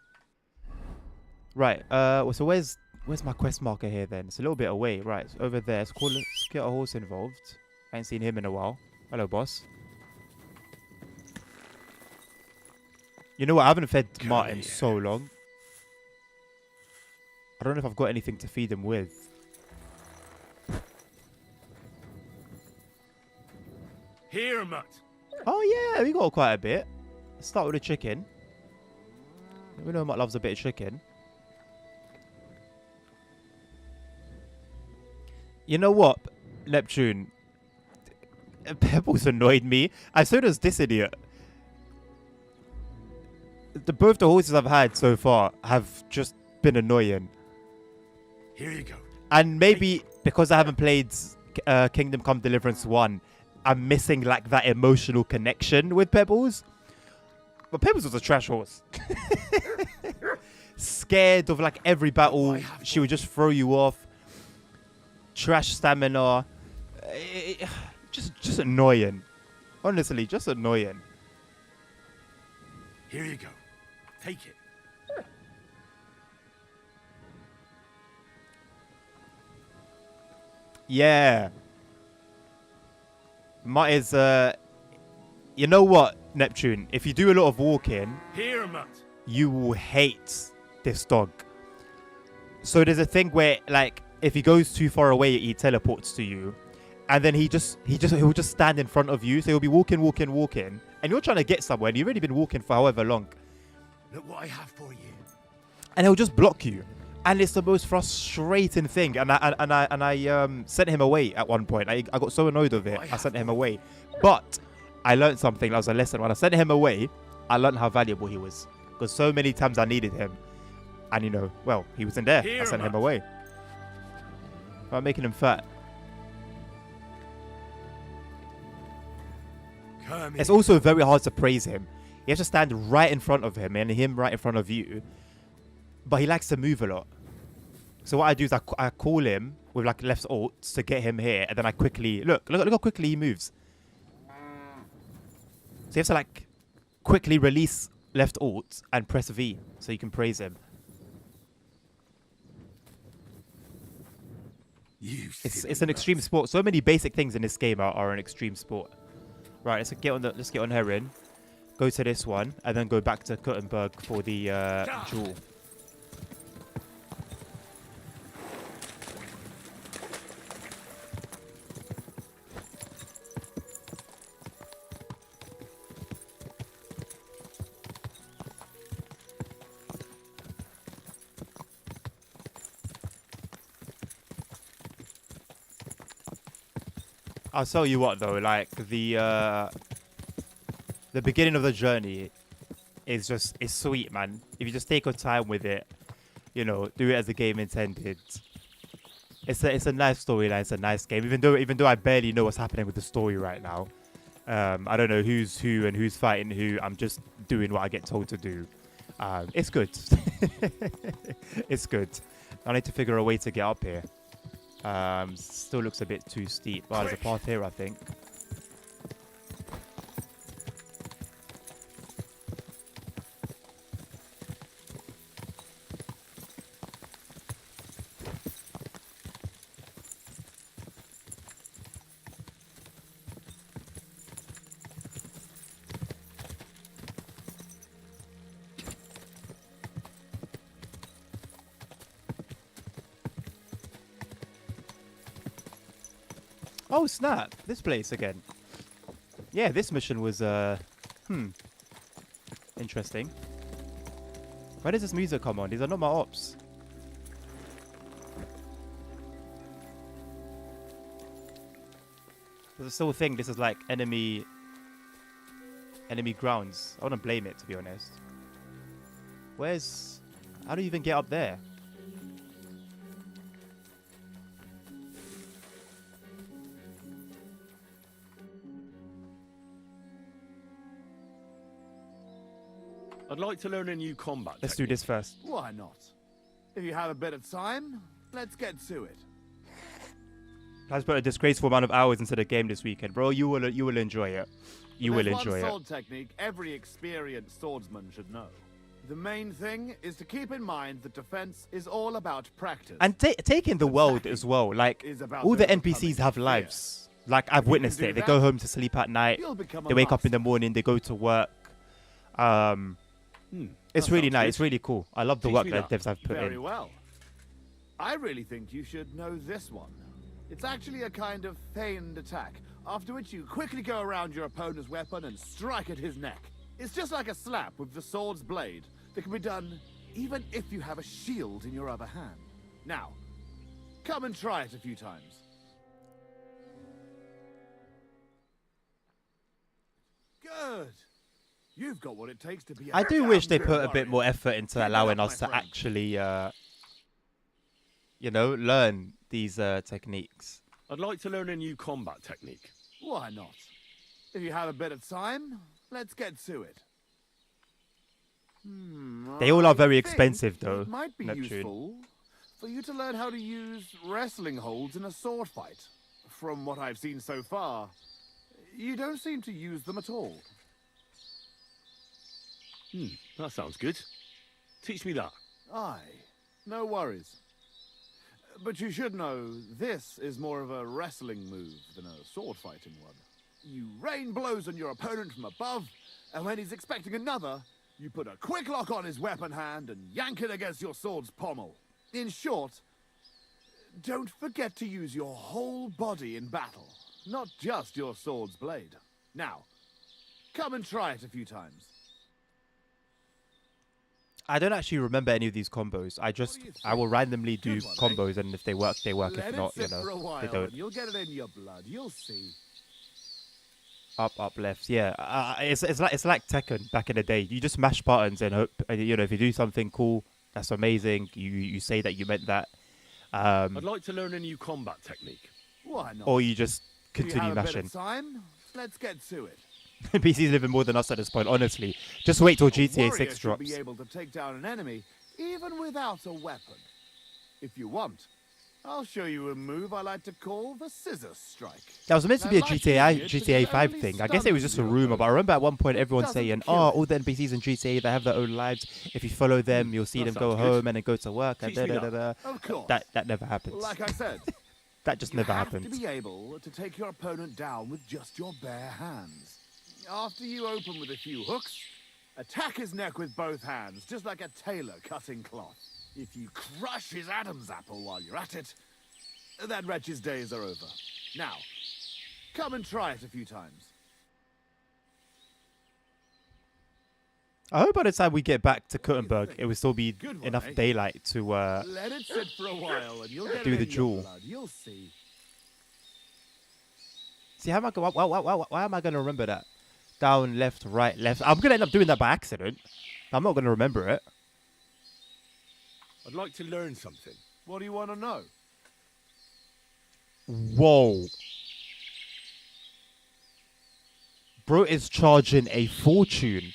[SPEAKER 1] Right, so where's my quest marker here then? It's a little bit away. Right, it's over there. Let's get a horse involved. I ain't seen him in a while. Hello, boss. You know what? I haven't fed Martin so long. I don't know if I've got anything to feed him with.
[SPEAKER 2] Here, mutt.
[SPEAKER 1] Oh, yeah, we got quite a bit. Let's start with the chicken. We know Mutt loves a bit of chicken. You know what, Neptune? Pebbles annoyed me. And so does this idiot. Both the horses I've had so far have just been annoying.
[SPEAKER 2] Here you go.
[SPEAKER 1] And maybe because I haven't played Kingdom Come Deliverance 1, I'm missing like that emotional connection with Pebbles. But Pebbles was a trash horse. Scared of like every battle. She would just throw you off. Trash stamina. Just annoying. Honestly, just annoying.
[SPEAKER 2] Here you go. Take it.
[SPEAKER 1] Yeah. Mutt is, you know what, Neptune? If you do a lot of walking,
[SPEAKER 2] Here, Mutt.
[SPEAKER 1] you will hate this dog. So there's a thing where, like, if he goes too far away, he teleports to you, and then he'll just stand in front of you. So he'll be walking, and you're trying to get somewhere, and you've already been walking for however long,
[SPEAKER 2] Look what I have for you.
[SPEAKER 1] and he'll just block you. And it's the most frustrating thing. And I sent him away at one point. I got so annoyed with it, I sent him away. But I learned something. That was a lesson. When I sent him away, I learned how valuable he was, because so many times I needed him. And, you know, well, he wasn't there. I sent him away. I'm making him fat. It's also very hard to praise him. You have to stand right in front of him and him right in front of you. But he likes to move a lot. So what I do is I call him with like left alt to get him here. And then I quickly... Look how quickly he moves. So you have to like quickly release left alt and press V so you can praise him. It's an extreme sport. So many basic things in this game are an extreme sport. Right, let's get on Heron. Go to this one and then go back to Kuttenberg for the jewel. I'll tell you what though, like the beginning of the journey is sweet, man. If you just take your time with it, you know, do it as the game intended. It's a nice storyline. It's a nice game, even though I barely know what's happening with the story right now. I don't know who's who and who's fighting who. I'm just doing what I get told to do. It's good. It's good. I need to figure a way to get up here. Still looks a bit too steep. Oh, there's a path here, I think. Oh snap! This place again. Yeah, this mission was interesting. Why does this music come on? These are not my ops. There's still a thing. This is like enemy grounds. I wouldn't blame it, to be honest. How do you even get up there?
[SPEAKER 2] I'd like to learn a new combat
[SPEAKER 1] Let's do this first.
[SPEAKER 5] Why not? If you have a bit of time, let's get to it.
[SPEAKER 1] Let's put a disgraceful amount of hours into the game this weekend, bro. You will enjoy it. You will enjoy
[SPEAKER 5] There's
[SPEAKER 1] it.
[SPEAKER 5] one sword technique every experienced swordsman should know. The main thing is to keep in mind that defense is all about practice.
[SPEAKER 1] And taking the world as well. Like,
[SPEAKER 5] is about
[SPEAKER 1] all the
[SPEAKER 5] overcoming
[SPEAKER 1] NPCs have
[SPEAKER 5] fear.
[SPEAKER 1] lives. Like, I've
[SPEAKER 5] If you
[SPEAKER 1] witnessed
[SPEAKER 5] can
[SPEAKER 1] it.
[SPEAKER 5] do
[SPEAKER 1] They go
[SPEAKER 5] that,
[SPEAKER 1] home to sleep at night.
[SPEAKER 5] you'll become a
[SPEAKER 1] They wake up in the
[SPEAKER 5] master.
[SPEAKER 1] morning. They go to work. It's
[SPEAKER 2] that
[SPEAKER 1] really
[SPEAKER 2] sounds
[SPEAKER 1] nice.
[SPEAKER 2] good.
[SPEAKER 1] It's really cool. I love the
[SPEAKER 2] Teach
[SPEAKER 1] work
[SPEAKER 2] me
[SPEAKER 1] that
[SPEAKER 2] that.
[SPEAKER 1] devs have put
[SPEAKER 5] Very
[SPEAKER 1] in.
[SPEAKER 5] well. I really think you should know this one. It's actually a kind of feigned attack, after which you quickly go around your opponent's weapon and strike at his neck. It's just like a slap with the sword's blade that can be done even if you have a shield in your other hand. Now, come and try it a few times. Good. You've got what it takes to be a
[SPEAKER 1] I do wish they
[SPEAKER 5] damn
[SPEAKER 1] put
[SPEAKER 5] good
[SPEAKER 1] a bit
[SPEAKER 5] warrior.
[SPEAKER 1] more effort into
[SPEAKER 5] Keep it
[SPEAKER 1] allowing
[SPEAKER 5] up,
[SPEAKER 1] us
[SPEAKER 5] my
[SPEAKER 1] to
[SPEAKER 5] friend.
[SPEAKER 1] actually, you know, learn these techniques.
[SPEAKER 2] I'd like to learn a new combat technique.
[SPEAKER 5] Why not? If you have a bit of time, let's get to it.
[SPEAKER 1] They all are very
[SPEAKER 5] I
[SPEAKER 1] expensive,
[SPEAKER 5] think
[SPEAKER 1] though,
[SPEAKER 5] It might be
[SPEAKER 1] Neptune.
[SPEAKER 5] useful for you to learn how to use wrestling holds in a sword fight. From what I've seen so far, you don't seem to use them at all.
[SPEAKER 2] That sounds good. Teach me that.
[SPEAKER 5] Aye, no worries. But you should know, this is more of a wrestling move than a sword fighting one. You rain blows on your opponent from above, and when he's expecting another, you put a quick lock on his weapon hand and yank it against your sword's pommel. In short, don't forget to use your whole body in battle, not just your sword's blade. Now, come and try it a few times.
[SPEAKER 1] I don't actually remember any of these combos. I will randomly do
[SPEAKER 5] Good one,
[SPEAKER 1] combos, and if they work, they work.
[SPEAKER 5] Let
[SPEAKER 1] If
[SPEAKER 5] it
[SPEAKER 1] not,
[SPEAKER 5] sit for a while,
[SPEAKER 1] they don't.
[SPEAKER 5] and you'll get it in your blood. You'll see.
[SPEAKER 1] Up, left. Yeah, it's like Tekken back in the day. You just mash buttons and hope. If you do something cool, that's amazing. You say that you meant that.
[SPEAKER 2] I'd like to learn a new combat technique.
[SPEAKER 5] Why not?
[SPEAKER 1] Or you just
[SPEAKER 5] Do you
[SPEAKER 1] continue
[SPEAKER 5] have a bit
[SPEAKER 1] mashing.
[SPEAKER 5] of time? Let's get to it.
[SPEAKER 1] PC's living more than us at this point, honestly. Just wait till
[SPEAKER 5] A
[SPEAKER 1] GTA
[SPEAKER 5] warrior
[SPEAKER 1] 6
[SPEAKER 5] should
[SPEAKER 1] drops.
[SPEAKER 5] be able to take down an enemy even without a weapon. If you want, I'll show you a move I like to call the scissor strike.
[SPEAKER 1] That was meant to
[SPEAKER 5] I
[SPEAKER 1] be a
[SPEAKER 5] like
[SPEAKER 1] GTA
[SPEAKER 5] it, but it
[SPEAKER 1] 5
[SPEAKER 5] only
[SPEAKER 1] thing. I guess it was just a
[SPEAKER 5] stuns
[SPEAKER 1] rumor,
[SPEAKER 5] your
[SPEAKER 1] but I remember at one point
[SPEAKER 5] It
[SPEAKER 1] everyone
[SPEAKER 5] doesn't
[SPEAKER 1] saying,
[SPEAKER 5] kill
[SPEAKER 1] "Oh,
[SPEAKER 5] it."
[SPEAKER 1] all the NPCs in GTA, they have their own lives. If you follow them, you'll see
[SPEAKER 2] that
[SPEAKER 1] them go
[SPEAKER 2] sounds good.
[SPEAKER 1] home and then go to work." And
[SPEAKER 2] Teach me
[SPEAKER 1] da, da, da, da.
[SPEAKER 5] Of course.
[SPEAKER 1] That never happens.
[SPEAKER 5] Like I said,
[SPEAKER 1] That just
[SPEAKER 5] you
[SPEAKER 1] never
[SPEAKER 5] have
[SPEAKER 1] happens.
[SPEAKER 5] to be able to take your opponent down with just your bare hands. After you open with a few hooks, attack his neck with both hands, just like a tailor cutting cloth. If you crush his Adam's apple while you're at it, that wretch's days are over. Now, come and try it a few times.
[SPEAKER 1] I hope by the time we get back to Kuttenberg, it will still be
[SPEAKER 5] Good one,
[SPEAKER 1] enough
[SPEAKER 5] eh?
[SPEAKER 1] daylight to
[SPEAKER 5] Let it sit for a while and you'll get
[SPEAKER 1] Do
[SPEAKER 5] it
[SPEAKER 1] the
[SPEAKER 5] in your
[SPEAKER 1] jewel.
[SPEAKER 5] blood. You'll see.
[SPEAKER 1] see. How am I? Why am I going to remember that? Down, left, right, left. I'm going to end up doing that by accident. I'm not going to remember it.
[SPEAKER 2] I'd like to learn something.
[SPEAKER 5] What do you want to know?
[SPEAKER 1] Whoa. Bro is charging a fortune.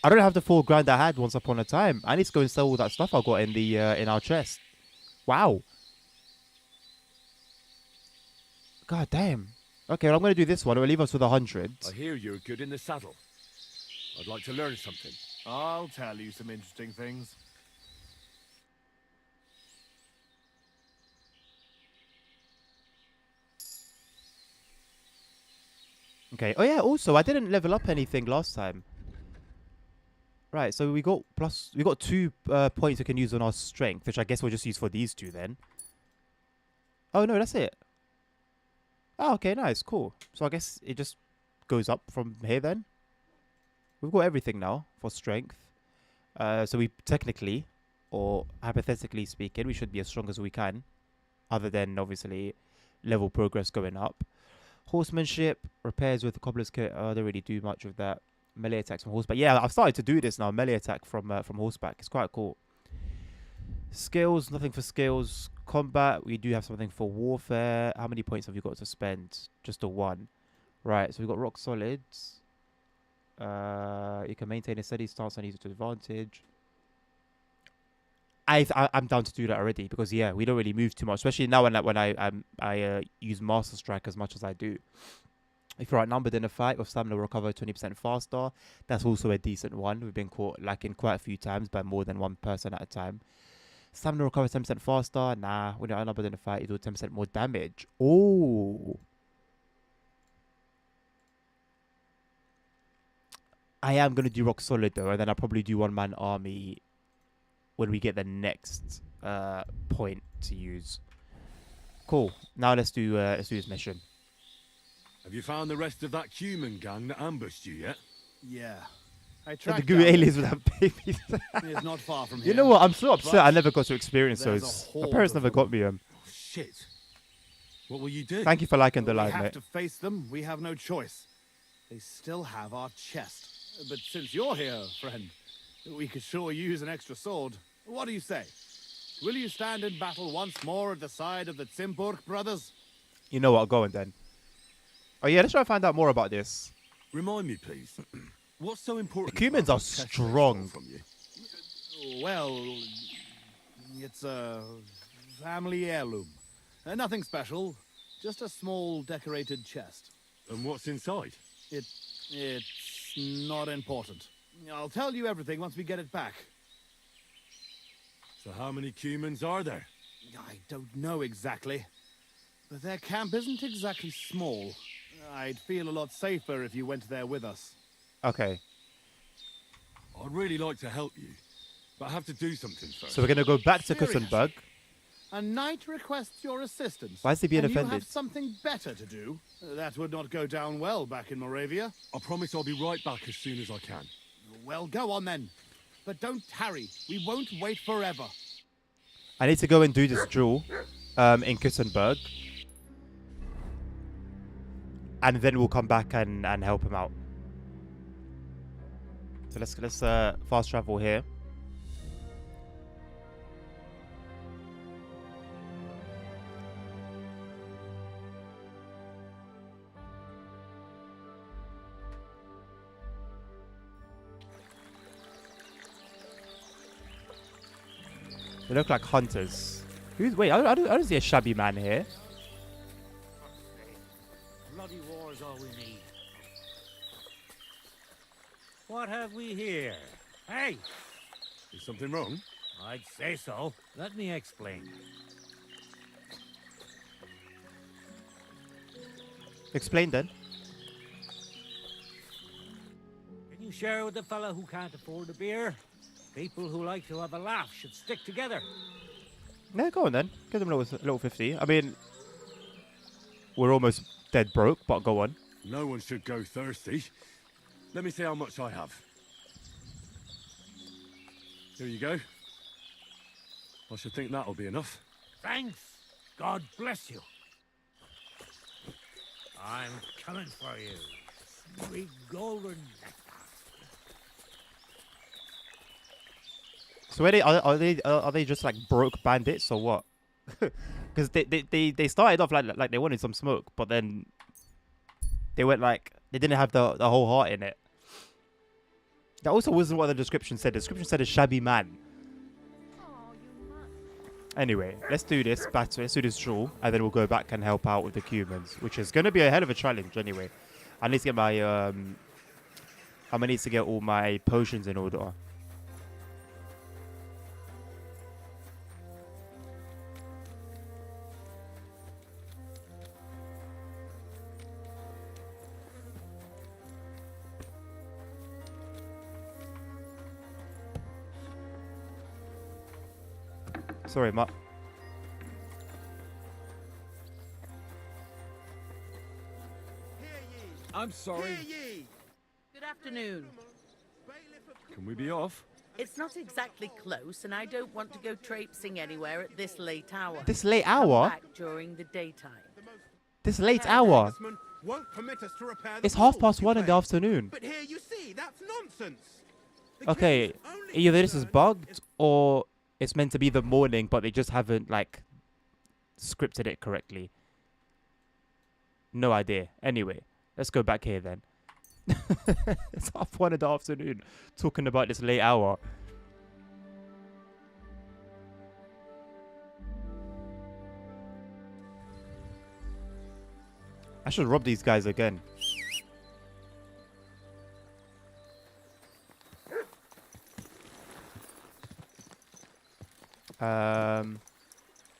[SPEAKER 1] I don't have the $4,000 I had once upon a time. I need to go and sell all that stuff I got in the in our chest. Wow. God damn. Okay, well, I'm going to do this one. It will leave us with 100.
[SPEAKER 2] I hear you're good in the saddle. I'd like to learn something.
[SPEAKER 5] I'll tell you some interesting things.
[SPEAKER 1] Okay. Oh yeah. Also, I didn't level up anything last time. Right. So we got 2 points we can use on our strength, which I guess we'll just use for these 2 then. Oh no, that's it. Oh, okay, nice, cool. So I guess it just goes up from here then. We've got everything now for strength. So we technically, or hypothetically speaking, we should be as strong as we can. Other than, obviously, level progress going up. Horsemanship, repairs with the cobbler's kit. I don't really do much of that. Melee attacks from horseback. Yeah, I've started to do this now. Melee attack from horseback. It's quite cool. Skills, nothing for skills. Combat, we do have something for warfare. How many points have you got to spend? Just a 1. Right, so we've got rock solids. You can maintain a steady stance and use it to advantage. I'm down to do that already because yeah, we don't really move too much, especially now when I use Master Strike as much as I do. If you're outnumbered in a fight, with stamina will recover 20% faster. That's also a decent one. We've been caught lacking quite a few times by more than one person at a time. Stamina recovers 10% faster. Nah, when you're outnumbered in a fight, you do 10% more damage. Oh. I am going to do rock solid though, and then I'll probably do one-man army when we get the next point to use. Cool. Now let's do this mission.
[SPEAKER 2] Have you found the rest of that human gang that ambushed you yet?
[SPEAKER 5] Yeah. I
[SPEAKER 1] So the
[SPEAKER 5] tracked
[SPEAKER 1] goo
[SPEAKER 5] down
[SPEAKER 1] aliens
[SPEAKER 5] their
[SPEAKER 1] with that babies.
[SPEAKER 5] camp. It's not far from here.
[SPEAKER 1] You know what? I'm so upset
[SPEAKER 5] But
[SPEAKER 1] I never got to experience
[SPEAKER 5] there's
[SPEAKER 1] those.
[SPEAKER 5] a
[SPEAKER 1] My
[SPEAKER 5] horde
[SPEAKER 1] parents
[SPEAKER 5] of
[SPEAKER 1] never
[SPEAKER 5] them.
[SPEAKER 1] got me them.
[SPEAKER 2] Oh, shit. What will you do?
[SPEAKER 1] Thank you for liking the
[SPEAKER 5] We
[SPEAKER 1] live,
[SPEAKER 5] have
[SPEAKER 1] mate.
[SPEAKER 5] to face them. We have no choice. They still have our chest. But since you're here, friend, we could sure use an extra sword. What do you say? Will you stand in battle once more at the side of the Zimburg brothers?
[SPEAKER 1] You know what? Go on then. Oh yeah, let's try and find out more about this.
[SPEAKER 2] Remind me, please. What's so important?
[SPEAKER 1] The Cumans
[SPEAKER 2] about
[SPEAKER 1] are
[SPEAKER 2] the test they
[SPEAKER 1] strong.
[SPEAKER 2] stole from you?
[SPEAKER 5] Well, it's a family heirloom. Nothing special, just a small decorated chest.
[SPEAKER 2] And what's inside?
[SPEAKER 5] It's not important. I'll tell you everything once we get it back.
[SPEAKER 2] So how many Cumans are there?
[SPEAKER 5] I don't know exactly, but their camp isn't exactly small. I'd feel a lot safer if you went there with us.
[SPEAKER 1] Okay.
[SPEAKER 2] I'd really like to help you, but I have to do something first.
[SPEAKER 1] So we're going to go back to
[SPEAKER 5] Seriously?
[SPEAKER 1] Kusenberg.
[SPEAKER 5] A knight requests your assistance.
[SPEAKER 1] Why is he being
[SPEAKER 5] and
[SPEAKER 1] offended?
[SPEAKER 5] You have something better to do. That would not go down well back in Moravia.
[SPEAKER 2] I promise I'll be right back as soon as I can.
[SPEAKER 5] Well, go on then. But don't tarry. We won't wait forever.
[SPEAKER 1] I need to go and do this duel in Kusenberg. And then we'll come back and help him out. So let's fast travel here. They look like hunters. Wait, I don't see a shabby man here.
[SPEAKER 9] Bloody war is all we need. What have we here? Hey!
[SPEAKER 2] Is something wrong?
[SPEAKER 9] I'd say so. Let me explain.
[SPEAKER 1] Explain then.
[SPEAKER 9] Can you share with the fella who can't afford a beer? People who like to have a laugh should stick together.
[SPEAKER 1] Yeah, go on then. Give them a little 50. I mean, we're almost dead broke, but go on.
[SPEAKER 2] No one should go thirsty. Let me see how much I have. Here you go. I should think that'll be enough.
[SPEAKER 9] Thanks. God bless you. I'm coming for you. Sweet golden nectar.
[SPEAKER 1] So are they just like broke bandits or what? Because they started off like they wanted some smoke, but then they went like they didn't have the whole heart in it. That also wasn't what the description said. The description said a shabby man. Anyway, let's do this. Let's do this duel, and then we'll go back and help out with the humans, which is gonna be a hell of a challenge. Anyway, I need to get my I'm gonna need to get all my potions in order. Sorry, Matt.
[SPEAKER 8] I'm sorry.
[SPEAKER 6] Good afternoon.
[SPEAKER 2] Can we be off?
[SPEAKER 6] It's not exactly close, and I don't want to go traipsing anywhere at this late hour.
[SPEAKER 1] This late
[SPEAKER 6] Come
[SPEAKER 1] hour?
[SPEAKER 6] back during the daytime.
[SPEAKER 1] This late hour?
[SPEAKER 10] Won't permit us to repair the
[SPEAKER 1] It's half
[SPEAKER 10] wall,
[SPEAKER 1] past
[SPEAKER 10] you
[SPEAKER 1] 1 in the
[SPEAKER 10] say.
[SPEAKER 1] afternoon.
[SPEAKER 10] But here you see, that's nonsense. The
[SPEAKER 1] Okay,
[SPEAKER 10] king's only
[SPEAKER 1] either this is
[SPEAKER 10] concern
[SPEAKER 1] bugged or it's meant to be the morning, but they just haven't like scripted it correctly. No idea. Anyway, let's go back here then. It's half 1 in the afternoon, talking about this late hour. I should rob these guys again.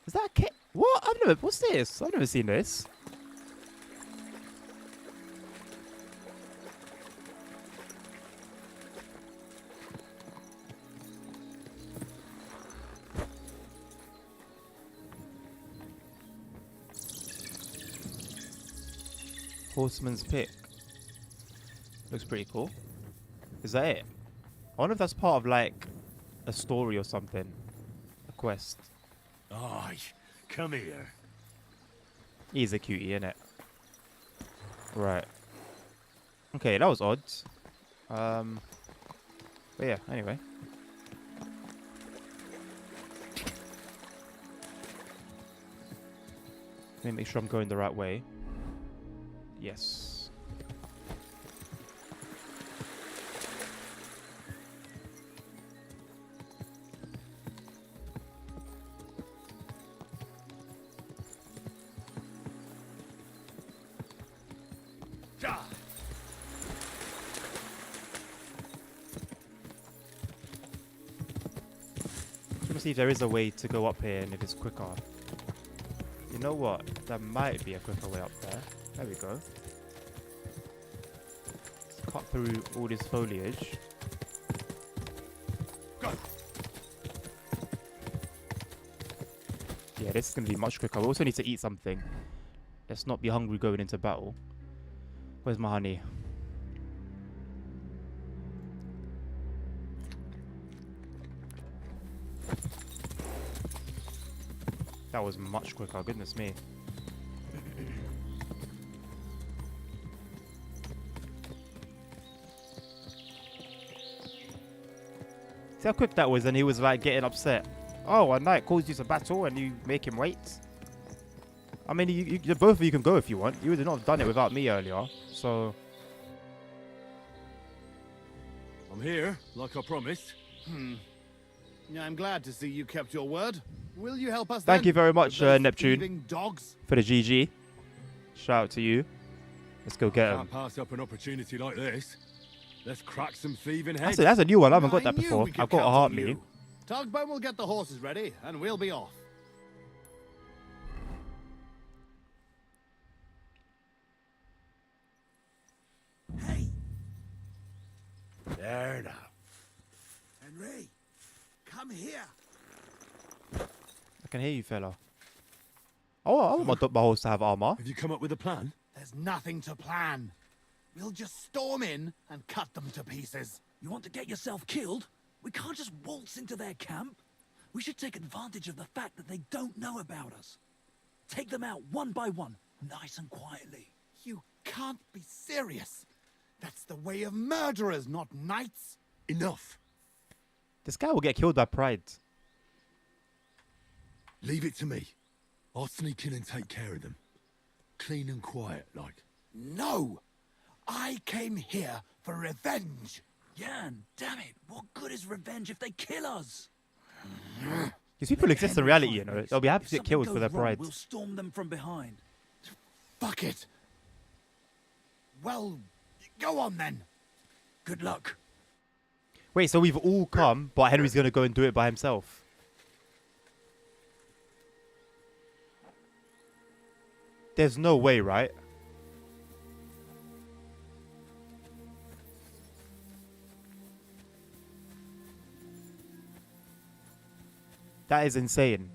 [SPEAKER 1] Is that a kit? What? What's this? I've never seen this. Horseman's pick. Looks pretty cool. Is that it? I wonder if that's part of like a story or something. A quest.
[SPEAKER 9] Aye, come here.
[SPEAKER 1] He's a cutie, innit? Right. Okay, that was odd. But yeah, anyway. Let me make sure I'm going the right way. Yes. Let me see if there is a way to go up here and if it's quicker. You know what? There might be a quicker way up there. There we go. cut through all this foliage.
[SPEAKER 2] Go.
[SPEAKER 1] Yeah, this is going to be much quicker. We also need to eat something. Let's not be hungry going into battle. Where's my honey? That was much quicker, goodness me. See how quick that was, and he was like getting upset. Oh, a knight calls you to battle and you make him wait? I mean, both of you can go if you want. You would not have done it without me earlier, so...
[SPEAKER 2] I'm here, like I promised.
[SPEAKER 5] Yeah, I'm glad to see you kept your word. Will you help us
[SPEAKER 1] Thank
[SPEAKER 5] then?
[SPEAKER 1] you very much,
[SPEAKER 5] With those
[SPEAKER 1] Neptune,
[SPEAKER 5] thieving dogs?
[SPEAKER 1] for the GG. Shout out to you. Let's go get him.
[SPEAKER 2] Can't pass up an opportunity like this. Let's crack some thieving heads.
[SPEAKER 1] That's a new one. I haven't got
[SPEAKER 5] I
[SPEAKER 1] that
[SPEAKER 5] knew
[SPEAKER 1] before.
[SPEAKER 5] we could
[SPEAKER 1] I've got a
[SPEAKER 5] count
[SPEAKER 1] heart
[SPEAKER 5] on
[SPEAKER 1] me.
[SPEAKER 5] you. Tugbone will get the horses ready, and we'll be off.
[SPEAKER 10] Hey,
[SPEAKER 2] There now.
[SPEAKER 10] Henry, come here.
[SPEAKER 1] I can hear you, fella. Oh, I want my horse to have armor.
[SPEAKER 2] Have you come up with a plan?
[SPEAKER 5] There's nothing to plan. We'll just storm in and cut them to pieces.
[SPEAKER 8] You want to get yourself killed? We can't just waltz into their camp. We should take advantage of the fact that they don't know about us. Take them out one by one, nice and quietly.
[SPEAKER 5] You can't be serious. That's the way of murderers, not knights.
[SPEAKER 2] Enough.
[SPEAKER 1] This guy will get killed by pride.
[SPEAKER 2] Leave it to me. I'll sneak in and take care of them. Clean and quiet, like.
[SPEAKER 5] No! I came here for revenge.
[SPEAKER 8] Jan, damn it, what good is revenge if they kill us?
[SPEAKER 1] These people exist in reality, you know. They'll be happy
[SPEAKER 8] If
[SPEAKER 1] to get
[SPEAKER 8] something
[SPEAKER 1] killed for
[SPEAKER 8] goes
[SPEAKER 1] their
[SPEAKER 8] wrong,
[SPEAKER 1] pride.
[SPEAKER 8] We'll storm them from behind.
[SPEAKER 5] Fuck it. Well, go on then.
[SPEAKER 8] Good luck.
[SPEAKER 1] Wait, so we've all come, but Henry's going to go and do it by himself. There's no way, right? That is insane.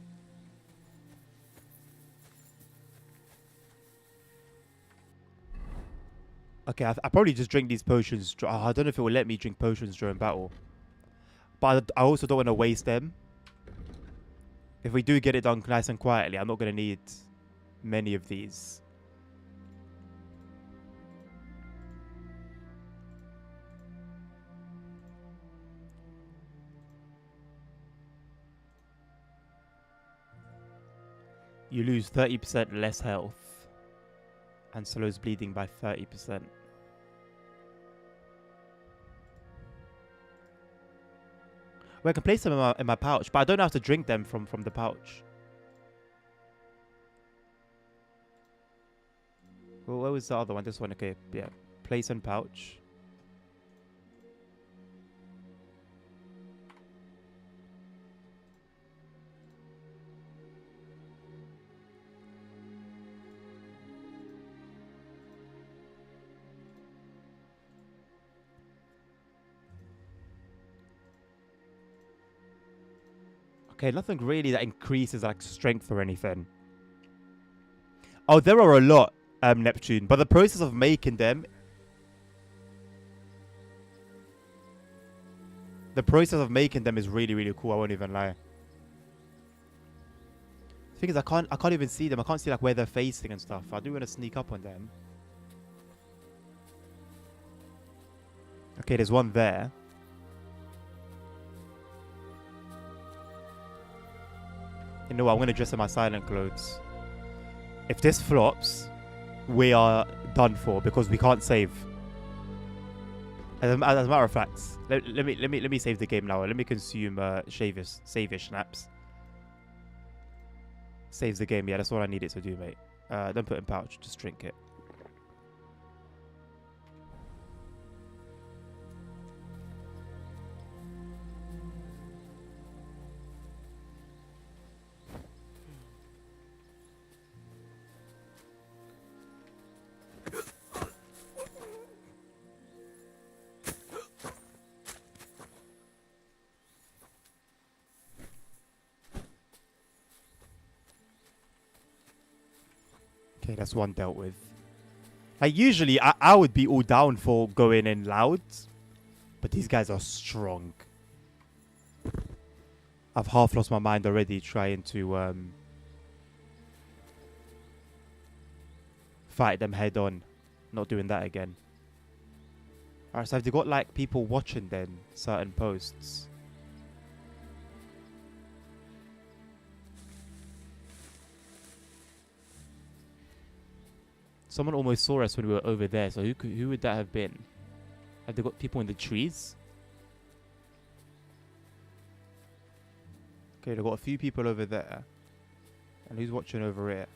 [SPEAKER 1] Okay, I probably just drink these potions. I don't know if it will let me drink potions during battle. But I also don't want to waste them. If we do get it done nice and quietly, I'm not going to need many of these. You lose 30% less health and slows bleeding by 30%. Well, I can place them in my pouch, but I don't have to drink them from the pouch. Well, where was the other one? This one, okay, yeah. Place and pouch. Okay, nothing really that increases like strength or anything. Oh, there are a lot, Neptune, but the process of making them... The process of making them is really, really cool, I won't even lie. The thing is, I can't even see them. I can't see like where they're facing and stuff. I do want to sneak up on them. Okay, there's one there. You know what, I'm going to dress in my silent clothes. If this flops, we are done for because we can't save. As a matter of fact, let me save the game now. Let me consume savish snaps. Saves the game, yeah, that's all I need it to do, mate. Don't put it in pouch, just drink it. Okay, that's one dealt with. Like, usually, I would be all down for going in loud. But these guys are strong. I've half lost my mind already trying to fight them head on. Not doing that again. Alright, so have they got like people watching then certain posts? Someone almost saw us when we were over there, so who would that have been? Have they got people in the trees? Okay, they've got a few people over there. And who's watching over here?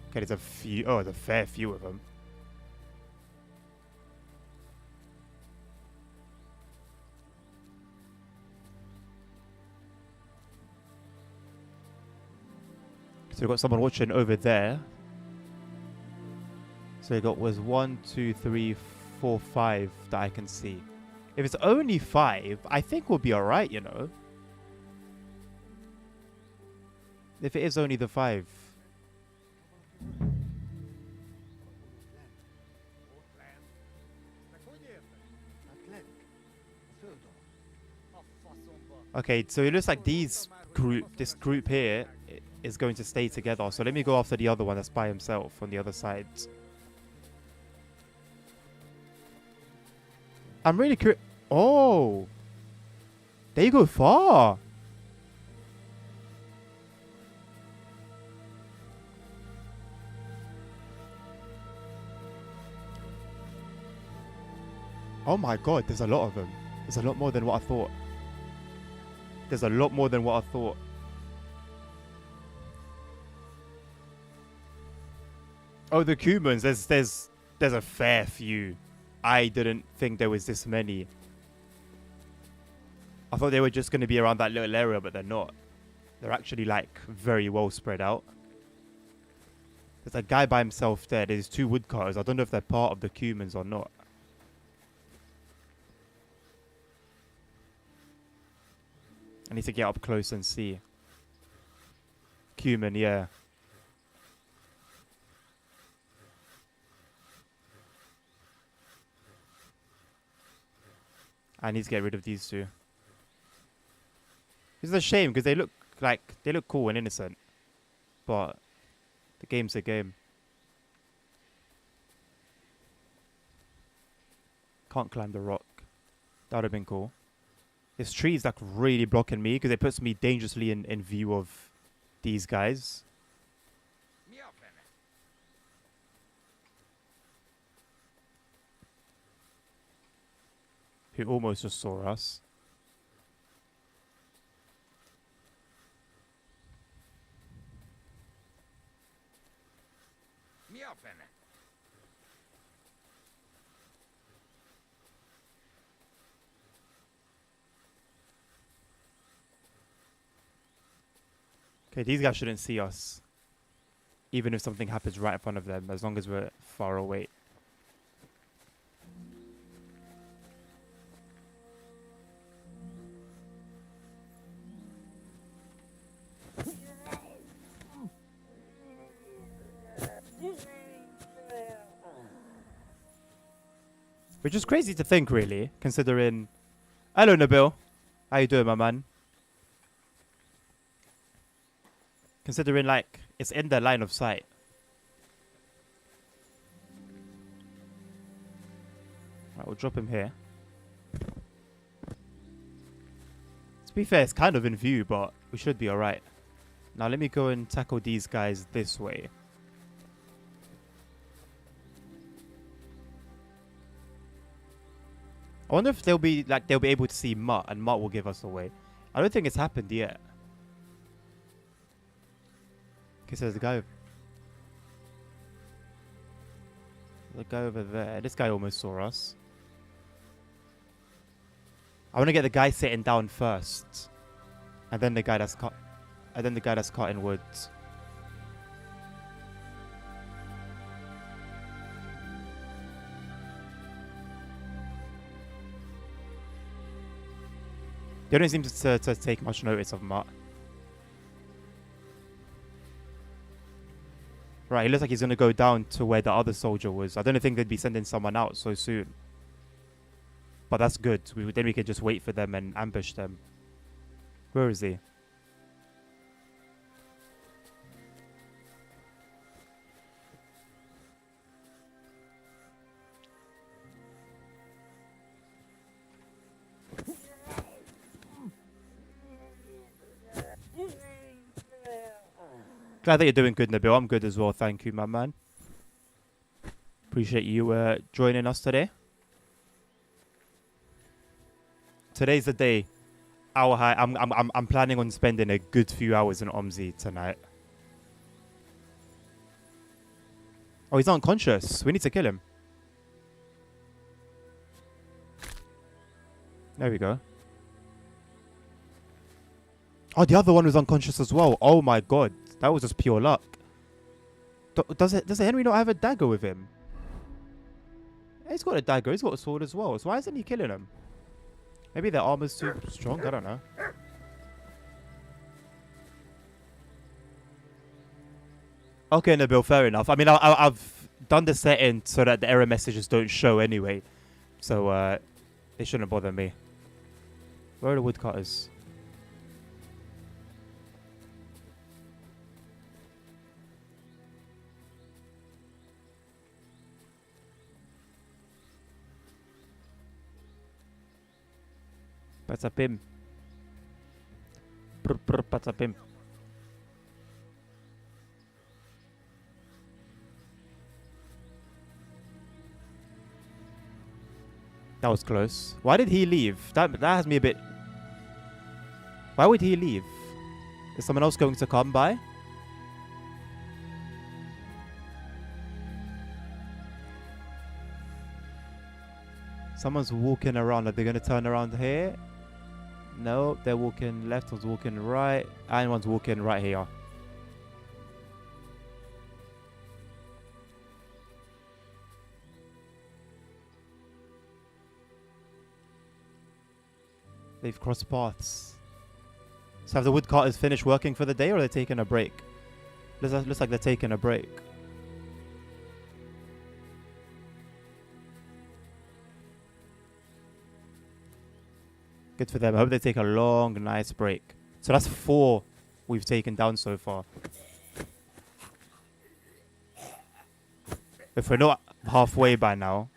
[SPEAKER 1] Okay, there's a few. Oh, there's a fair few of them. So we've got someone watching over there. So we got was 1, 2, 3, 4, 5 that I can see. If it's only 5, I think we'll be alright, you know. If it is only the 5. Okay, so it looks like this group here is going to stay together. So let me go after the other one that's by himself on the other side. I'm really curious. Oh, they go far. Oh my god, there's a lot of them. There's a lot more than what I thought. There's a lot more than what I thought. Oh, the Cumans, there's a fair few. I didn't think there was this many. I thought they were just going to be around that little area, but they're not. They're actually like very well spread out. There's a guy by himself there. There's 2 woodcutters. I don't know if they're part of the Cumans or not. I need to get up close and see. Cuman, yeah. I need to get rid of these 2. It's a shame because they look cool and innocent. But the game's a game. Can't climb the rock. That would have been cool. This tree is like really blocking me because it puts me dangerously in view of these guys. Who almost just saw us. Okay, these guys shouldn't see us. Even if something happens right in front of them, as long as we're far away. Which is crazy to think, really, considering... Hello, Nabil. How you doing, my man? Considering, like, it's in their line of sight. Right, we'll drop him here. To be fair, it's kind of in view, but we should be alright. Now, let me go and tackle these guys this way. I wonder if they'll be able to see Mutt, and Mutt will give us away. I don't think it's happened yet. Okay, so there's a guy. There's a guy over there. This guy almost saw us. I want to get the guy sitting down first, and then the guy that's cut, and then the guy that's cutting wood. They don't seem to take much notice of Mutt. Right, he looks like he's gonna go down to where the other soldier was. I don't think they'd be sending someone out so soon. But that's good. Then we can just wait for them and ambush them. Where is he? Glad that you're doing good, Nabil. I'm good as well. Thank you, my man. Appreciate you joining us today. Today's the day. Hour high. I'm planning on spending a good few hours in Omzi tonight. Oh, he's unconscious. We need to kill him. There we go. Oh, the other one was unconscious as well. Oh my god. That was just pure luck. Does Henry not have a dagger with him? He's got a dagger. He's got a sword as well. So why isn't he killing him? Maybe their armor's too strong. I don't know. Okay, Nabil, fair enough. I mean, I've done the setting so that the error messages don't show anyway. So, it shouldn't bother me. Where are the woodcutters? Patapim. Patapim. That was close. Why did he leave? That has me a bit... Why would he leave? Is someone else going to come by? Someone's walking around. Are they going to turn around here? No, they're walking left. One's walking right. And one's walking right here. They've crossed paths. So have the woodcutters finished working for the day, or are they taking a break? Looks like they're taking a break. Good for them. I hope they take a long, nice break. So that's 4 we've taken down so far. If we're not halfway by now,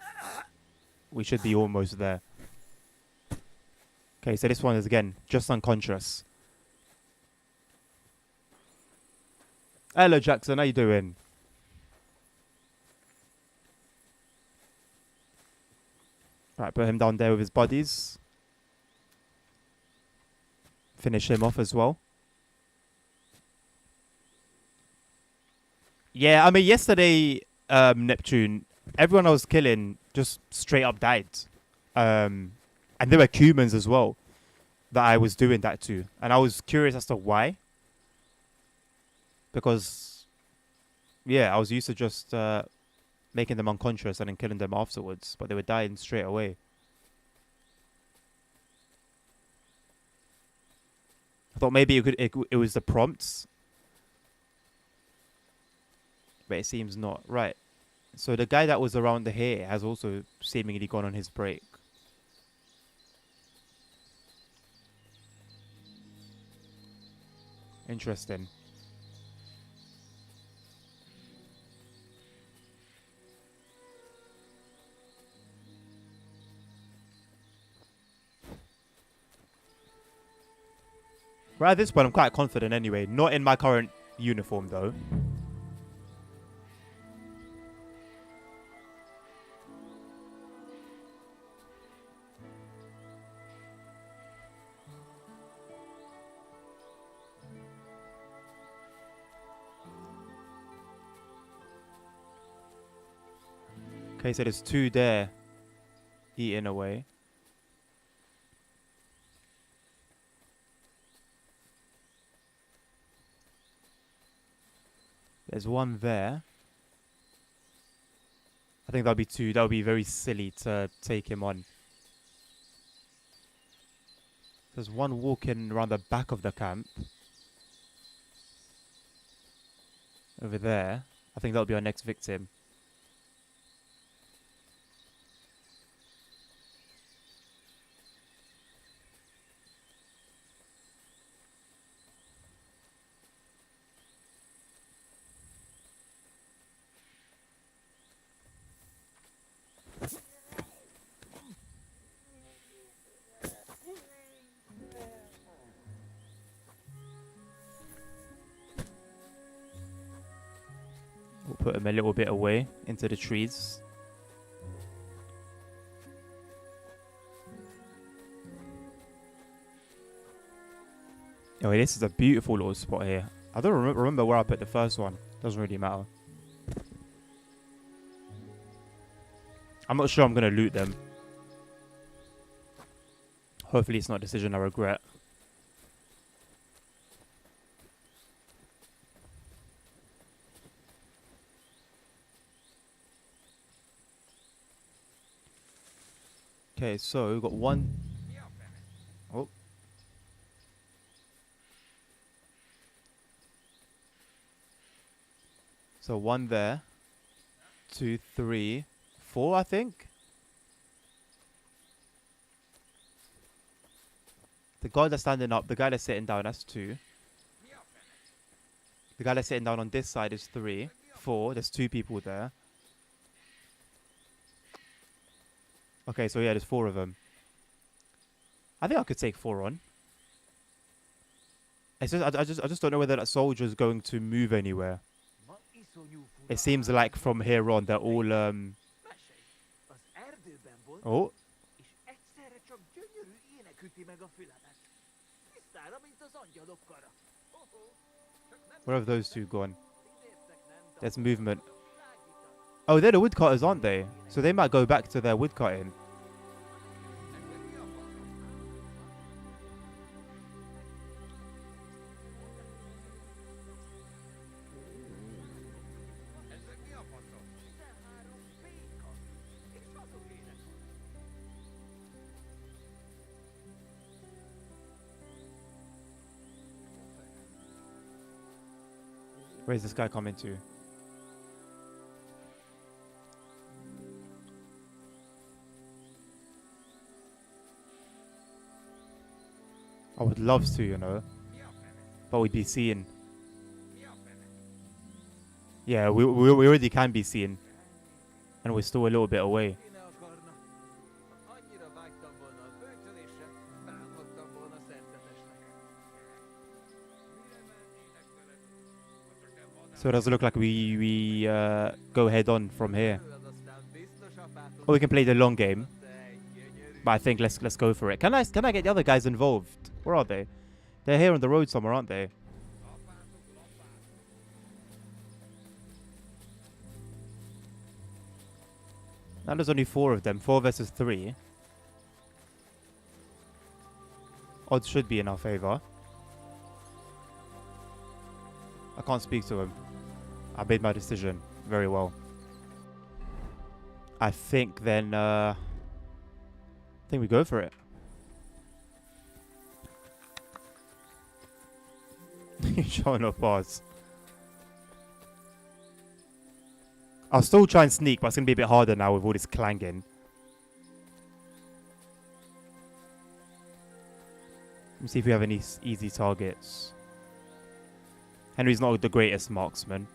[SPEAKER 1] we should be almost there. Okay, so this one is, again, just unconscious. Hello, Jackson. How you doing? Right, put him down there with his buddies. Finish him off as well. Yeah, I mean, yesterday, Neptune, everyone I was killing just straight up died. And there were humans as well that I was doing that to. And I was curious as to why. Because, yeah, I was used to just making them unconscious and then killing them afterwards. But they were dying straight away. I thought maybe it was the prompts. But it seems not. Right. So the guy that was around here has also seemingly gone on his break. Interesting. Right at this point, I'm quite confident anyway. Not in my current uniform, though. Okay, so there's 2 there eating away. There's 1 there. I think that'll be 2. That would be very silly to take him on. There's 1 walking around the back of the camp. Over there. I think that'll be our next victim. We'll put him a little bit away into the trees. Oh, this is a beautiful little spot here. I don't remember where I put the first one. Doesn't really matter. I'm not sure I'm going to loot them. Hopefully it's not a decision I regret. Okay, so we've got one. Oh. So one there. 2, 3, 4, I think. The guy that's standing up, the guy that's sitting down, that's 2. The guy that's sitting down on this side is 3, 4. There's 2 people there. Okay, so yeah, there's 4 of them. I think I could take 4 on. It's just, I just don't know whether that soldier is going to move anywhere. It seems like from here on they're all Oh. Where have those 2 gone? There's movement. Oh, they're the woodcutters, aren't they? So they might go back to their woodcutting. Where's this guy coming to? I would love to, you know. But we'd be seen. Yeah, we already can be seen. And we're still a little bit away. So it does look like we go head on from here. Or we can play the long game. But I think let's go for it. Can I get the other guys involved? Where are they? They're here on the road somewhere, aren't they? Now there's only 4 of them. 4 versus 3. Odds should be in our favor. I can't speak to him. I made my decision very well. I think then I think we go for it. He's showing up bars. I'll still try and sneak, but it's going to be a bit harder now with all this clanging. Let me see if we have any easy targets. Henry's not the greatest marksman.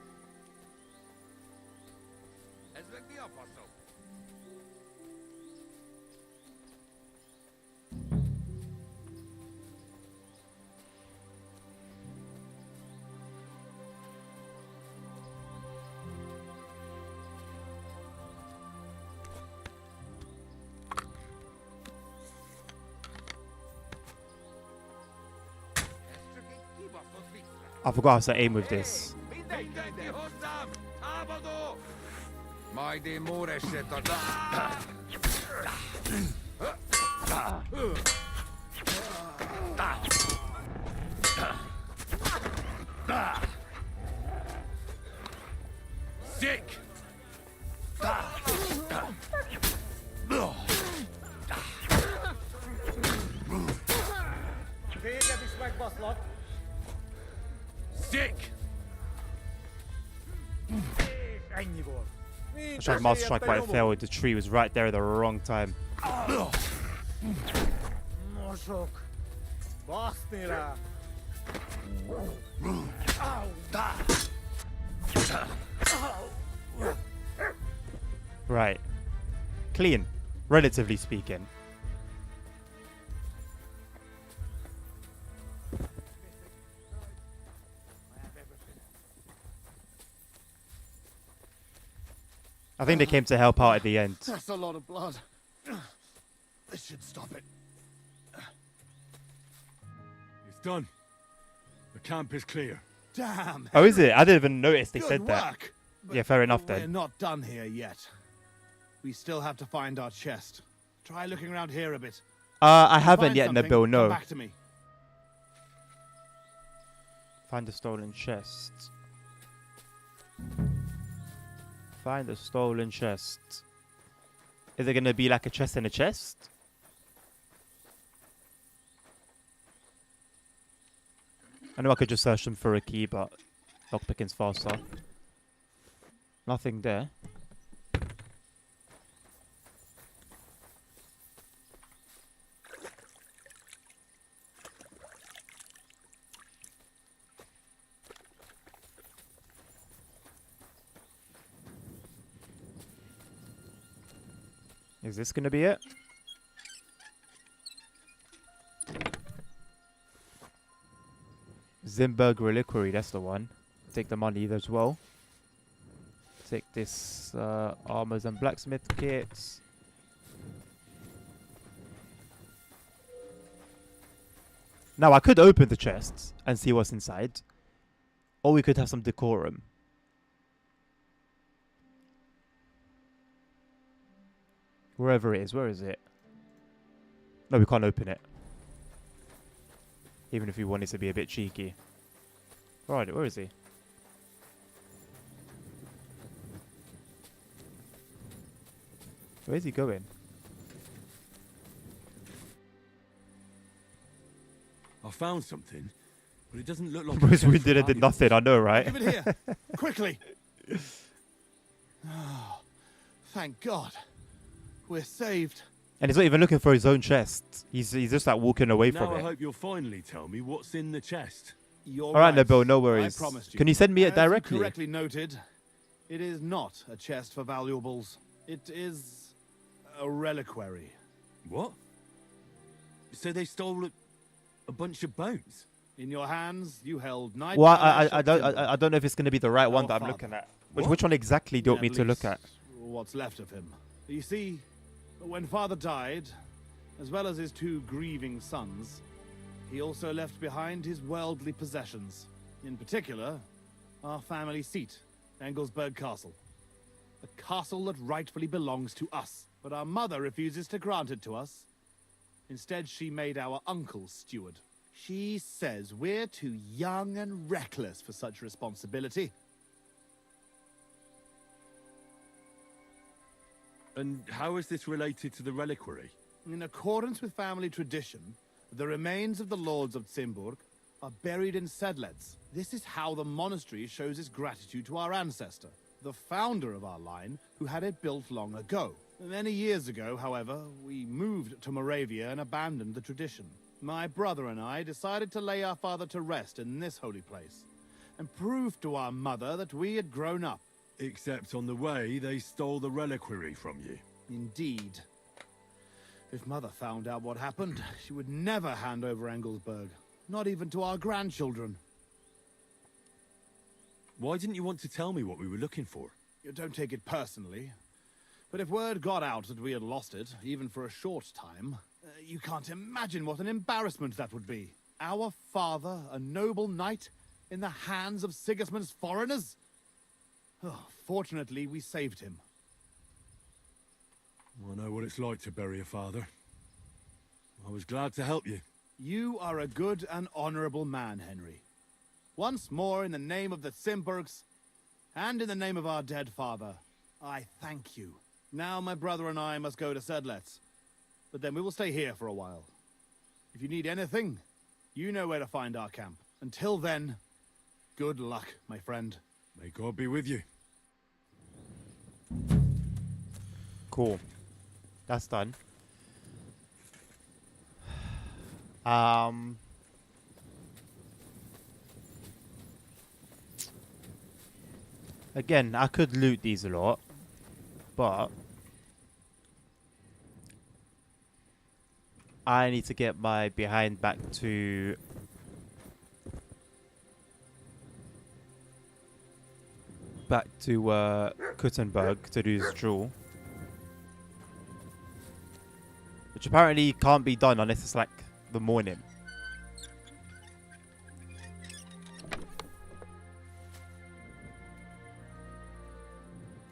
[SPEAKER 1] I forgot how to aim with this.
[SPEAKER 10] Sick! Sick!
[SPEAKER 1] I tried Master Strike, but it failed. The tree was right there at the wrong time. Right. Clean, relatively speaking. I think they came to help out at the end.
[SPEAKER 5] That's a lot of blood. This should stop it.
[SPEAKER 2] It's done. The camp is clear.
[SPEAKER 5] Damn.
[SPEAKER 1] Oh, is it? I didn't even notice they
[SPEAKER 5] Good
[SPEAKER 1] said that.
[SPEAKER 5] work.
[SPEAKER 1] Yeah, fair enough
[SPEAKER 5] We're
[SPEAKER 1] then.
[SPEAKER 5] not done here yet. We still have to find our chest. Try looking around here a bit.
[SPEAKER 1] I
[SPEAKER 5] If you
[SPEAKER 1] haven't
[SPEAKER 5] find
[SPEAKER 1] yet,
[SPEAKER 5] something,
[SPEAKER 1] Nabil,
[SPEAKER 5] come
[SPEAKER 1] no.
[SPEAKER 5] back to me.
[SPEAKER 1] Find the stolen chest. Find the stolen chest. Is it going to be like a chest in a chest? I know I could just search them for a key, but lockpicking's faster. Nothing there. Is this going to be it? Zimberg Reliquary, that's the one. Take the money as well. Take this armors and blacksmith kits. Now I could open the chests and see what's inside. Or we could have some decorum. Wherever it is, where is it? No, we can't open it. Even if we wanted to be a bit cheeky. Right, where is he? Where's he going?
[SPEAKER 2] I found something, but it doesn't look like.
[SPEAKER 1] Bruce we did nothing, I know, right?
[SPEAKER 5] Give it here. Quickly. Oh, thank God. We're saved.
[SPEAKER 1] And he's not even looking for his own chest. He's just like walking away
[SPEAKER 2] Now
[SPEAKER 1] from
[SPEAKER 2] I
[SPEAKER 1] it.
[SPEAKER 2] hope you'll finally tell me what's in the chest.
[SPEAKER 5] You're
[SPEAKER 1] Alright,
[SPEAKER 5] right.
[SPEAKER 1] Nabil, no worries.
[SPEAKER 5] I promised you.
[SPEAKER 1] Can you send me it
[SPEAKER 5] As
[SPEAKER 1] directly?
[SPEAKER 5] You correctly noted, it is not a chest for valuables. It is a reliquary.
[SPEAKER 2] What? So they stole a bunch of bones?
[SPEAKER 5] In your hands, you held knight.
[SPEAKER 1] Well,
[SPEAKER 5] Balash
[SPEAKER 1] I
[SPEAKER 5] of
[SPEAKER 1] don't
[SPEAKER 5] Timber.
[SPEAKER 1] I don't know if it's going to be the right one
[SPEAKER 5] Our
[SPEAKER 1] that I'm
[SPEAKER 5] father.
[SPEAKER 1] looking at.
[SPEAKER 2] What?
[SPEAKER 1] Which one exactly do you want me to look at?
[SPEAKER 5] What's left of him. You see, when father died, as well as his two grieving sons, he also left behind his worldly possessions. In particular, our family seat, Engelsberg Castle. A castle that rightfully belongs to us. But our mother refuses to grant it to us. Instead, she made our uncle steward. She says we're too young and reckless for such responsibility.
[SPEAKER 2] And how is this related to the reliquary?
[SPEAKER 5] In accordance with family tradition, the remains of the lords of Zimburg are buried in Sedlets. This is how the monastery shows its gratitude to our ancestor, the founder of our line, who had it built long ago. Many years ago, however, we moved to Moravia and abandoned the tradition. My brother and I decided to lay our father to rest in this holy place, and prove to our mother that we had grown up.
[SPEAKER 2] Except on the way, they stole the reliquary from you.
[SPEAKER 5] Indeed. If Mother found out what happened, she would never hand over Engelsberg. Not even to our grandchildren.
[SPEAKER 2] Why didn't you want to tell me what we were looking for?
[SPEAKER 5] You don't take it personally. But if word got out that we had lost it, even for a short time, you can't imagine what an embarrassment that would be. Our father, a noble knight, in the hands of Sigismund's foreigners? Oh, fortunately, we saved him.
[SPEAKER 2] I know what it's like to bury a father. I was glad to help you.
[SPEAKER 5] You are a good and honorable man, Henry. Once more, in the name of the Zimburgs, and in the name of our dead father, I thank you. Now my brother and I must go to Sedlets, but then we will stay here for a while. If you need anything, you know where to find our camp. Until then, good luck, my friend.
[SPEAKER 2] May God be with you.
[SPEAKER 1] Cool. That's done. Again, I could loot these a lot, but I need to get my behind back to Kuttenberg to do this jewel, which apparently can't be done unless it's like the morning.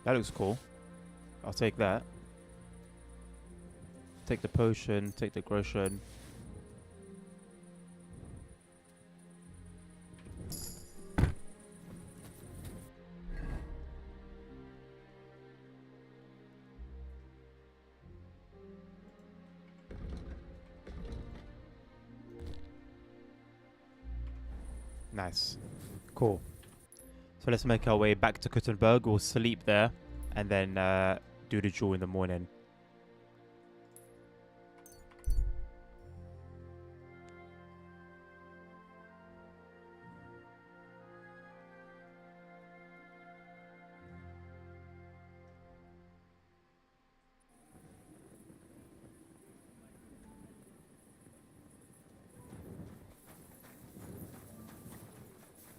[SPEAKER 1] That looks cool. I'll take that. Take the potion, take the groschen. Nice. Cool. So let's make our way back to Kuttenberg. We'll sleep there and then do the jewel in the morning.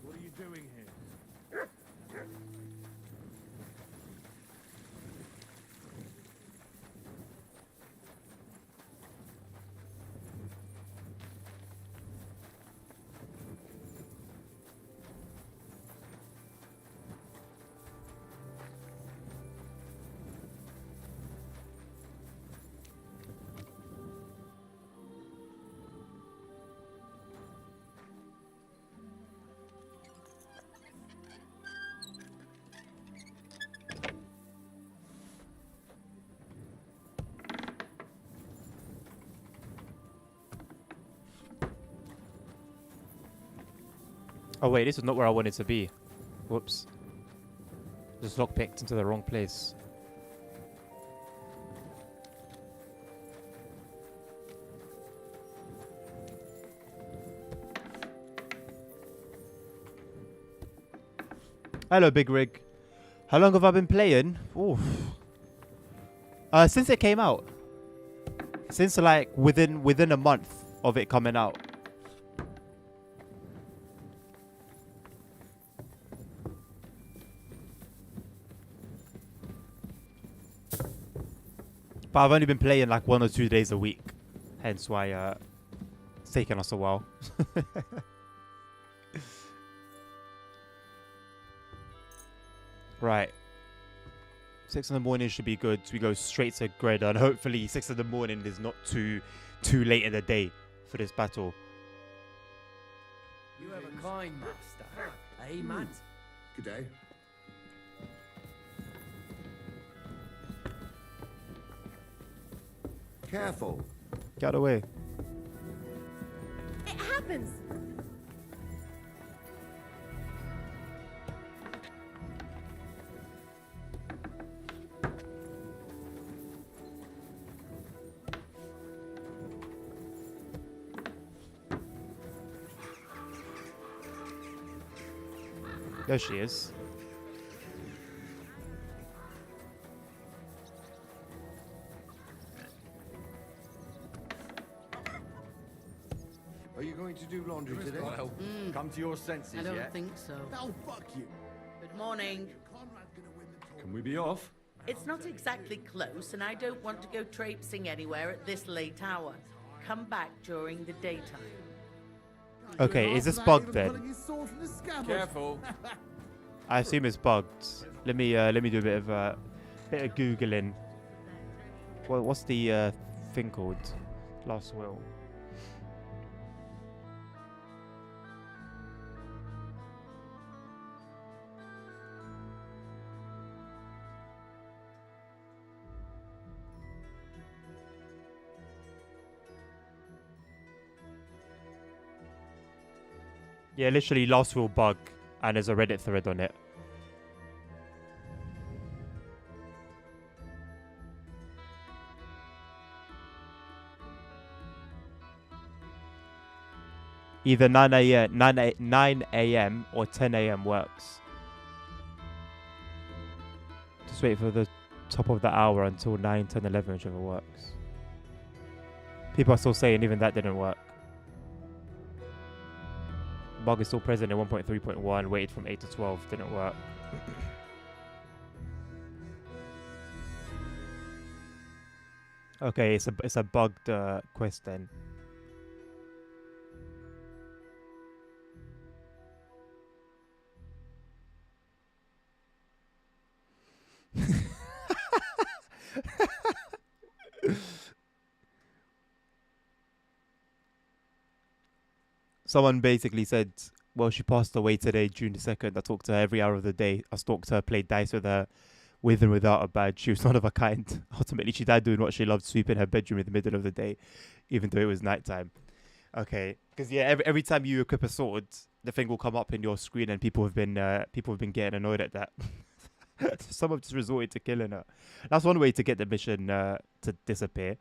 [SPEAKER 5] What are you doing here?
[SPEAKER 1] Oh wait, this is not where I wanted to be. Whoops. Just lockpicked into the wrong place. Hello, Big Rig. How long have I been playing? Oof. Since it came out. Since like within a month of it coming out. But I've only been playing like 1 or 2 days a week. Hence why it's taken us a while. Right. 6 in the morning should be good. We go straight to Greta, and hopefully 6 in the morning is not too late in the day for this battle.
[SPEAKER 10] You have a kind master. Hey, man.
[SPEAKER 7] Good day. Careful.
[SPEAKER 1] Get away.
[SPEAKER 4] It happens!
[SPEAKER 1] There she is.
[SPEAKER 7] Are you going to do laundry today?
[SPEAKER 2] Well, come to your senses
[SPEAKER 6] I don't
[SPEAKER 2] yet?
[SPEAKER 6] think so.
[SPEAKER 5] Oh, fuck you.
[SPEAKER 6] Good morning.
[SPEAKER 5] Conrad's gonna win the tournament.
[SPEAKER 2] Can we be off?
[SPEAKER 6] It's not exactly close, and I don't want to go traipsing anywhere at this late hour. Come back during the daytime.
[SPEAKER 1] Okay, is this bugged then?
[SPEAKER 2] Careful.
[SPEAKER 1] I assume it's bugged. Let me do a bit of googling. What's the thing called? Last will. Yeah, literally last will bug, and there's a Reddit thread on it. Either 9 a.m. or 10 a.m. works. Just wait for the top of the hour until 9, 10, 11, whichever works. People are still saying even that didn't work. Bug is still present in 1.3.1. Waited from 8 to 12. Didn't work. Okay, it's a bugged quest then. Someone basically said, well, she passed away today, June the 2nd. I talked to her every hour of the day. I stalked her, played dice with her, with and without a badge. She was one of a kind. Ultimately, she died doing what she loved, sweeping her bedroom in the middle of the day, even though it was nighttime. Okay, because yeah, every time you equip a sword, the thing will come up in your screen, and people have been getting annoyed at that. Some have just resorted to killing her. That's one way to get the mission to disappear.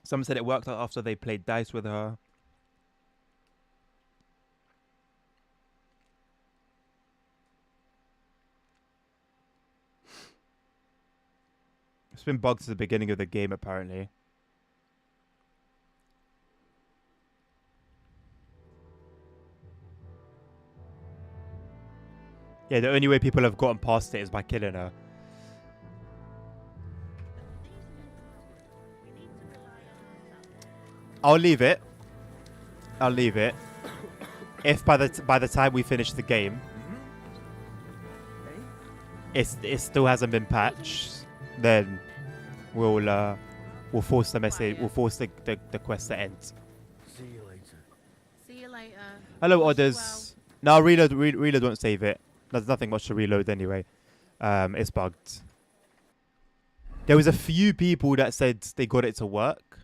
[SPEAKER 1] Some said it worked out after they played dice with her. It's been bugged at the beginning of the game, apparently. Yeah, the only way people have gotten past it is by killing her. I'll leave it. If by the time we finish the game, it still hasn't been patched, then we'll force the message. We'll force the quest to end.
[SPEAKER 10] See you later.
[SPEAKER 6] See you later.
[SPEAKER 1] Hello,
[SPEAKER 6] Wish you
[SPEAKER 1] others. No, reload won't save it. There's nothing much to reload anyway. It's bugged. There was a few people that said they got it to work,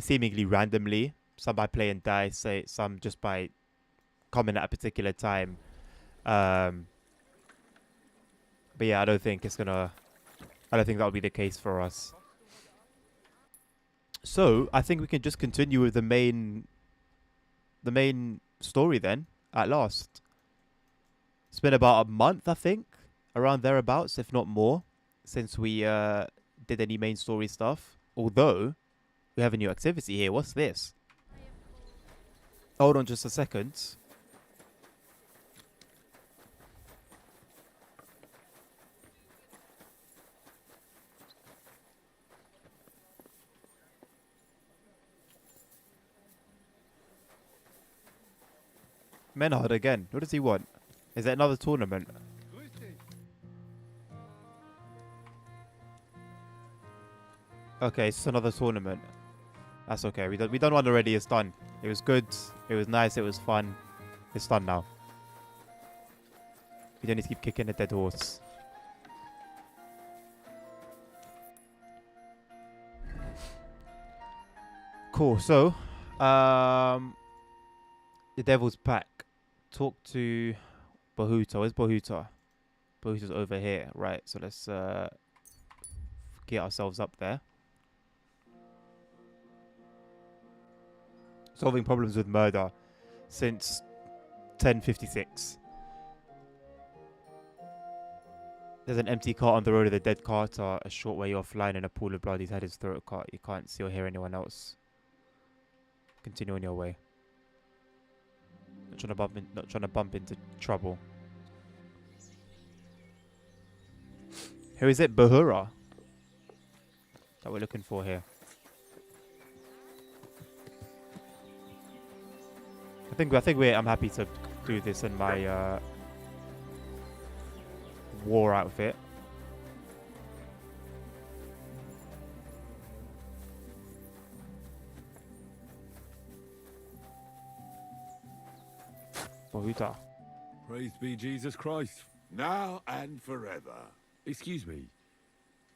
[SPEAKER 1] seemingly randomly. Some by playing dice, some just by coming at a particular time. But yeah, I don't think that'll be the case for us. So I think we can just continue with the main story then. At last, it's been about a month, I think, around thereabouts, if not more, since we did any main story stuff. Although we have a new activity here. What's this? Hold on just a second. Menard again. What does he want? Is it another tournament? Okay, it's another tournament. That's okay. We done one already. It's done. It was good. It was nice. It was fun. It's done now. We don't need to keep kicking a dead horse. Cool. So, the Devil's Pack. Talk to Bahuta. Where's Bahuta? Bahuta's over here. Right. So let's get ourselves up there. Solving problems with murder since 1056. There's an empty cart on the road of the dead carter, a short way off, lying in a pool of blood. He's had his throat cut. You can't see or hear anyone else. Continue on your way. Not trying to bump into trouble. Who is it? Bahura that we're looking for here. I'm happy to do this in my war outfit. Bahuta.
[SPEAKER 2] Praise be Jesus Christ.
[SPEAKER 7] Now and forever.
[SPEAKER 2] Excuse me.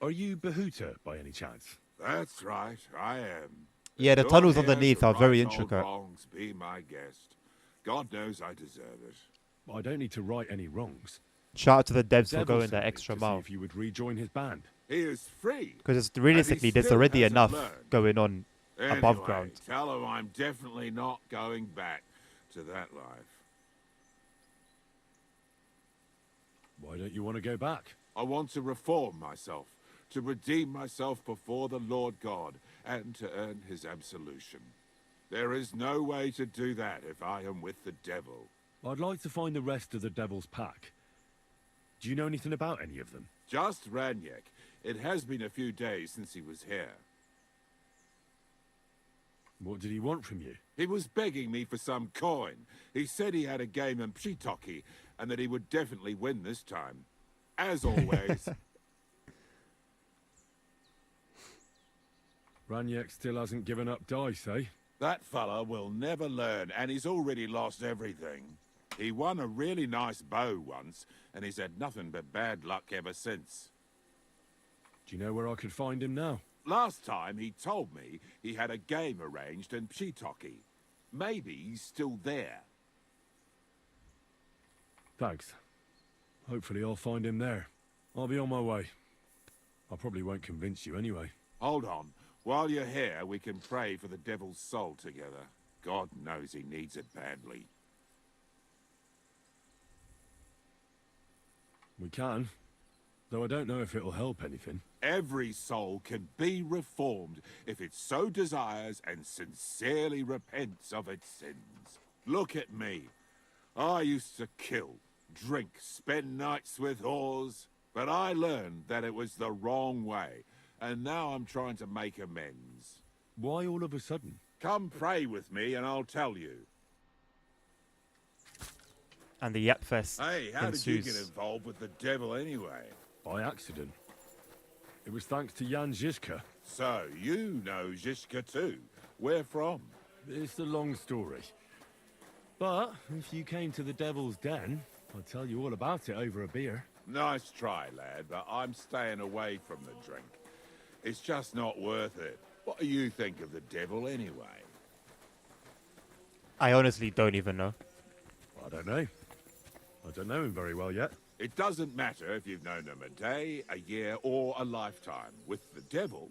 [SPEAKER 2] Are you Bahuta by any chance?
[SPEAKER 7] That's right, I am.
[SPEAKER 1] Yeah, the
[SPEAKER 7] You're
[SPEAKER 1] tunnels
[SPEAKER 7] here
[SPEAKER 1] underneath
[SPEAKER 7] to
[SPEAKER 1] are very
[SPEAKER 7] right old
[SPEAKER 1] intricate.
[SPEAKER 7] wrongs. Be my guest. God knows I deserve it.
[SPEAKER 2] I don't need to right any wrongs.
[SPEAKER 1] Shout out to the devs for
[SPEAKER 2] Devil
[SPEAKER 1] going
[SPEAKER 2] sent
[SPEAKER 1] that
[SPEAKER 2] me
[SPEAKER 1] extra
[SPEAKER 2] to see
[SPEAKER 1] mile.
[SPEAKER 2] if you would rejoin his band.
[SPEAKER 5] He is free.
[SPEAKER 1] Because realistically, there's
[SPEAKER 5] still
[SPEAKER 1] already
[SPEAKER 5] hasn't
[SPEAKER 1] enough
[SPEAKER 5] learned.
[SPEAKER 1] going on above
[SPEAKER 5] Anyway,
[SPEAKER 1] ground.
[SPEAKER 5] tell him I'm definitely not going back to that life.
[SPEAKER 2] Why don't you want to go back?
[SPEAKER 5] I want to reform myself, to redeem myself before the Lord God, and to earn his absolution. There is no way to do that if I am with the devil.
[SPEAKER 2] I'd like to find the rest of the Devil's Pack. Do you know anything about any of them?
[SPEAKER 5] Just Ranyek. It has been a few days since he was here.
[SPEAKER 2] What did he want from you?
[SPEAKER 5] He was begging me for some coin. He said he had a game in Pshitoki, and that he would definitely win this time. As always.
[SPEAKER 2] Ranyek still hasn't given up dice, eh?
[SPEAKER 5] That fella will never learn, and he's already lost everything. He won a really nice bow once, and he's had nothing but bad luck ever since.
[SPEAKER 2] Do you know where I could find him now?
[SPEAKER 5] Last time he told me he had a game arranged in Pshitoki. Maybe he's still there.
[SPEAKER 2] Thanks. Hopefully I'll find him there. I'll be on my way. I probably won't convince you anyway.
[SPEAKER 5] Hold on. While you're here, we can pray for the devil's soul together. God knows he needs it badly.
[SPEAKER 2] We can. Though I don't know if it'll help anything.
[SPEAKER 5] Every soul can be reformed if it so desires and sincerely repents of its sins. Look at me. I used to kill, drink, spend nights with whores, but I learned that it was the wrong way, and now I'm trying to make amends.
[SPEAKER 2] Why all of a sudden?
[SPEAKER 5] Come pray with me and I'll tell you.
[SPEAKER 1] And the Yap Fest
[SPEAKER 5] Hey, how did you get
[SPEAKER 1] ensues.
[SPEAKER 5] involved with the devil anyway?
[SPEAKER 2] By accident. It was thanks to Jan Žižka.
[SPEAKER 5] So, you know Žižka too. Where from?
[SPEAKER 2] It's a long story. But if you came to the Devil's Den, I'd tell you all about it over a beer.
[SPEAKER 5] Nice try, lad, but I'm staying away from the drink. It's just not worth it. What do you think of the devil anyway?
[SPEAKER 1] I honestly don't even know.
[SPEAKER 2] I don't know. I don't know him very well yet.
[SPEAKER 5] It doesn't matter if you've known him a day, a year, or a lifetime. With the devil,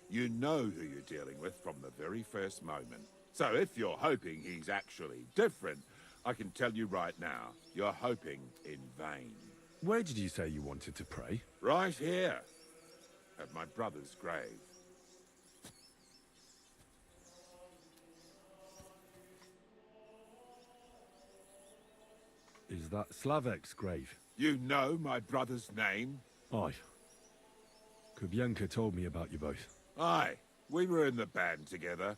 [SPEAKER 5] you know who you're dealing with from the very first moment. So if you're hoping he's actually different, I can tell you right now, you're hoping in vain.
[SPEAKER 2] Where did you say you wanted to pray?
[SPEAKER 5] Right here, at my brother's grave.
[SPEAKER 2] Is that Slavek's grave?
[SPEAKER 5] You know my brother's name?
[SPEAKER 2] Aye. Kubyanka told me about you both.
[SPEAKER 5] Aye, we were in the band together,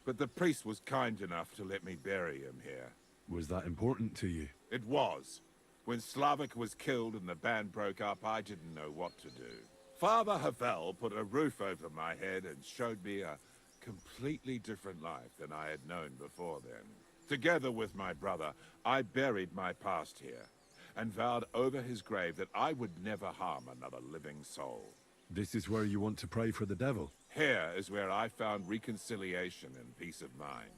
[SPEAKER 5] but the priest was kind enough to let me bury him here.
[SPEAKER 2] Was that important to you?
[SPEAKER 5] It was. When Slavik was killed and the band broke up, I didn't know what to do. Father Havel put a roof over my head and showed me a completely different life than I had known before then. Together with my brother, I buried my past here, and vowed over his grave that I would never harm another living soul.
[SPEAKER 2] This is where you want to pray for the devil?
[SPEAKER 5] Here is where I found reconciliation and peace of mind.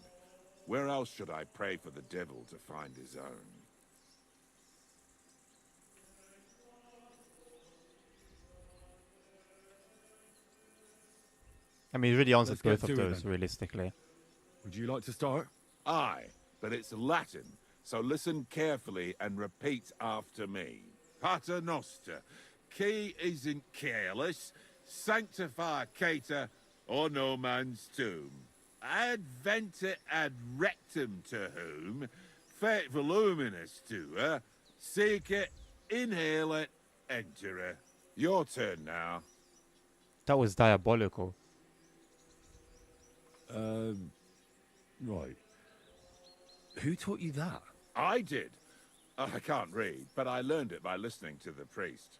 [SPEAKER 5] Where else should I pray for the devil to find his own?
[SPEAKER 1] I mean, he really answered
[SPEAKER 2] Let's get
[SPEAKER 1] both of
[SPEAKER 2] to it
[SPEAKER 1] those,
[SPEAKER 2] then.
[SPEAKER 1] realistically.
[SPEAKER 2] Would you like to start?
[SPEAKER 5] Aye, but it's Latin, so listen carefully and repeat after me. Pater noster, qui is in careless, sanctify cater, or no man's tomb. Adventure ad rectum to whom, fet voluminous to her, seek it, inhale it, enter her. Your turn now.
[SPEAKER 1] That was diabolical.
[SPEAKER 2] Right. Who taught you that?
[SPEAKER 5] I did. I can't read, but I learned it by listening to the priest.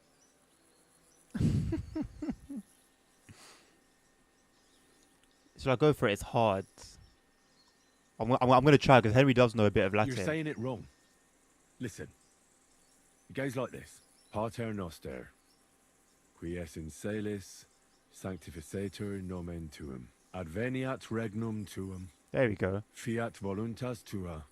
[SPEAKER 1] Should I go for it? It's hard. I'm going to try because Henry does know a bit of Latin.
[SPEAKER 2] You're saying it wrong. Listen. It goes like this. Pater noster, qui es in celis, sanctificetur nomen tuum. Adveniat regnum tuum.
[SPEAKER 1] There we go.
[SPEAKER 2] Fiat voluntas tua.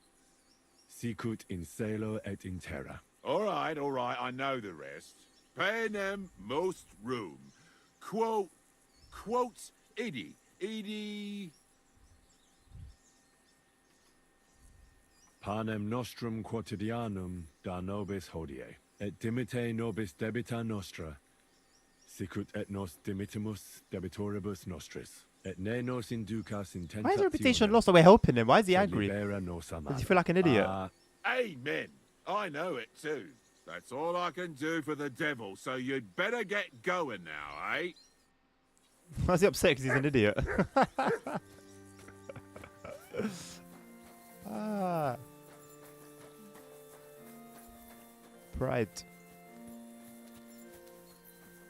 [SPEAKER 2] Sicut in cielo et in terra.
[SPEAKER 7] All right, I know the rest. Paying them most room. Quote, Idi.
[SPEAKER 2] Panem nostrum quotidianum da nobis hodie, et dimite nobis debita nostra, sicut et nos dimittimus debitoribus nostris, et ne nos inducas in tentationem.
[SPEAKER 1] Why is his reputation lost? We're helping him. Why is he angry?
[SPEAKER 2] libera nos
[SPEAKER 1] Does he
[SPEAKER 2] amare.
[SPEAKER 1] feel like an idiot?
[SPEAKER 7] Amen. I know it too. That's all I can do for the devil, so you'd better get going now, eh?
[SPEAKER 1] Why is he upset because he's an idiot? Ah. Pride.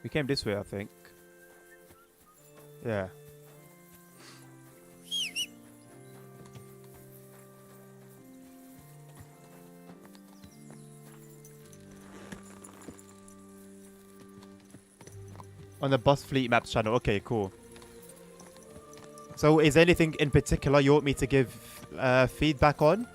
[SPEAKER 1] We came this way, I think. Yeah. On the Bus Fleet Maps channel. Okay, cool. So, is there anything in particular you want me to give feedback on?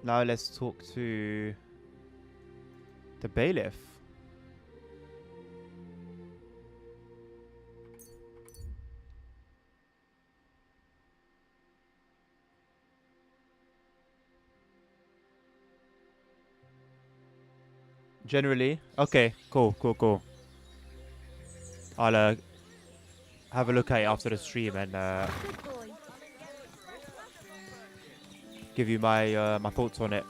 [SPEAKER 1] Now let's talk to the bailiff. Generally, okay, cool. I'll have a look at it after the stream and give you my my thoughts on it.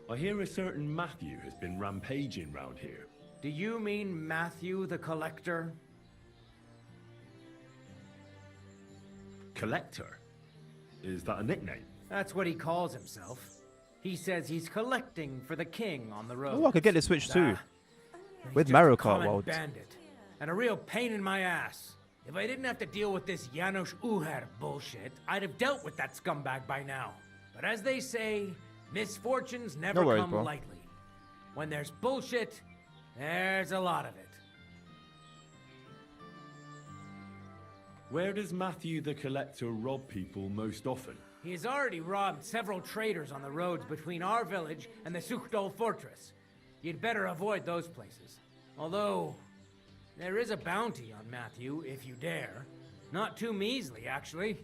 [SPEAKER 2] I hear a certain Matthew has been rampaging round here.
[SPEAKER 10] Do you mean Matthew the Collector?
[SPEAKER 2] Collector? Is that a nickname?
[SPEAKER 10] That's what he calls himself. He says he's collecting for the king on the road.
[SPEAKER 1] Oh, I could get the Switch too.
[SPEAKER 10] He's
[SPEAKER 1] With
[SPEAKER 10] just
[SPEAKER 1] Mario
[SPEAKER 10] a
[SPEAKER 1] Kart
[SPEAKER 10] common
[SPEAKER 1] World.
[SPEAKER 10] bandit. And a real pain in my ass. If I didn't have to deal with this Janos Uher bullshit, I'd have dealt with that scumbag by now. But as they say, misfortunes never
[SPEAKER 1] No worries,
[SPEAKER 10] come
[SPEAKER 1] bro.
[SPEAKER 10] lightly. When there's bullshit, there's a lot of it.
[SPEAKER 2] Where does Matthew the Collector rob people most often?
[SPEAKER 10] He has already robbed several traders on the roads between our village and the Sukhdol fortress. You'd better avoid those places. Although, there is a bounty on Matthew, if you dare. Not too measly, actually.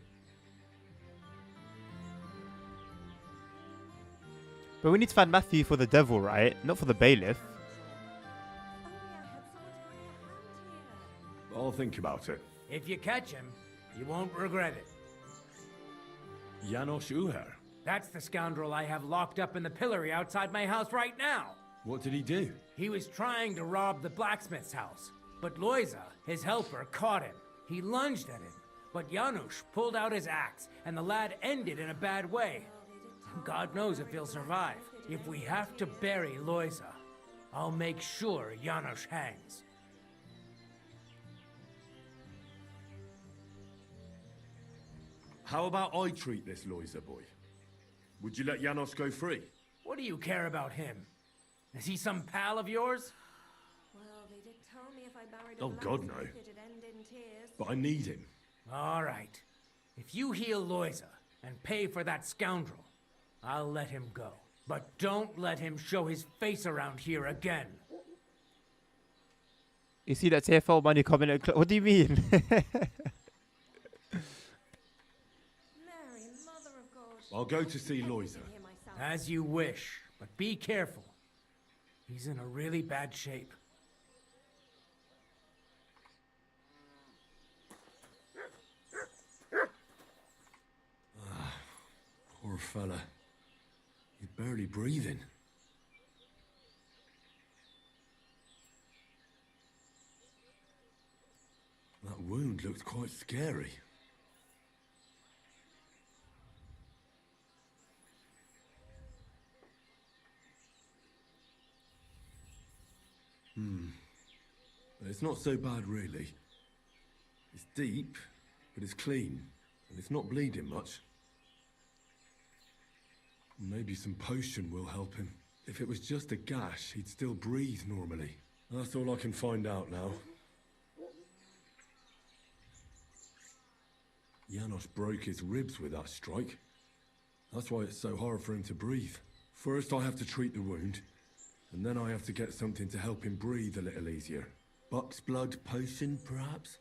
[SPEAKER 1] But we need to find Matthew for the devil, right? Not for the bailiff.
[SPEAKER 2] I'll think about it.
[SPEAKER 10] If you catch him, you won't regret it.
[SPEAKER 2] Janos Uher?
[SPEAKER 10] That's the scoundrel I have locked up in the pillory outside my house right now.
[SPEAKER 2] What did he do?
[SPEAKER 10] He was trying to rob the blacksmith's house, but Loiza, his helper, caught him. He lunged at him, but Janusz pulled out his axe, and the lad ended in a bad way. God knows if he'll survive. If we have to bury Loiza, I'll make sure Janusz hangs.
[SPEAKER 2] How about I treat this Loiza boy? Would you let Janos go free?
[SPEAKER 10] What do you care about him? Is he some pal of yours?
[SPEAKER 11] Well, they did tell me if I married
[SPEAKER 2] Oh, God, no.
[SPEAKER 11] it'd end in tears.
[SPEAKER 2] But I need him.
[SPEAKER 10] All right. If you heal Loiza and pay for that scoundrel, I'll let him go. But don't let him show his face around here again.
[SPEAKER 1] You see that TFL money coming in? What do you mean?
[SPEAKER 11] Mary, Mother of God.
[SPEAKER 2] I'll go to see Loiza.
[SPEAKER 11] Hear myself.
[SPEAKER 10] As you wish, but be careful. He's in a really bad shape.
[SPEAKER 2] Poor fella. He's barely breathing. That wound looked quite scary. It's not so bad, really. It's deep, but it's clean, and it's not bleeding much. Maybe some potion will help him. If it was just a gash, he'd still breathe normally. That's all I can find out now. Janos broke his ribs with that strike. That's why it's so hard for him to breathe. First I have to treat the wound, and then I have to get something to help him breathe a little easier. Buck's blood potion, perhaps?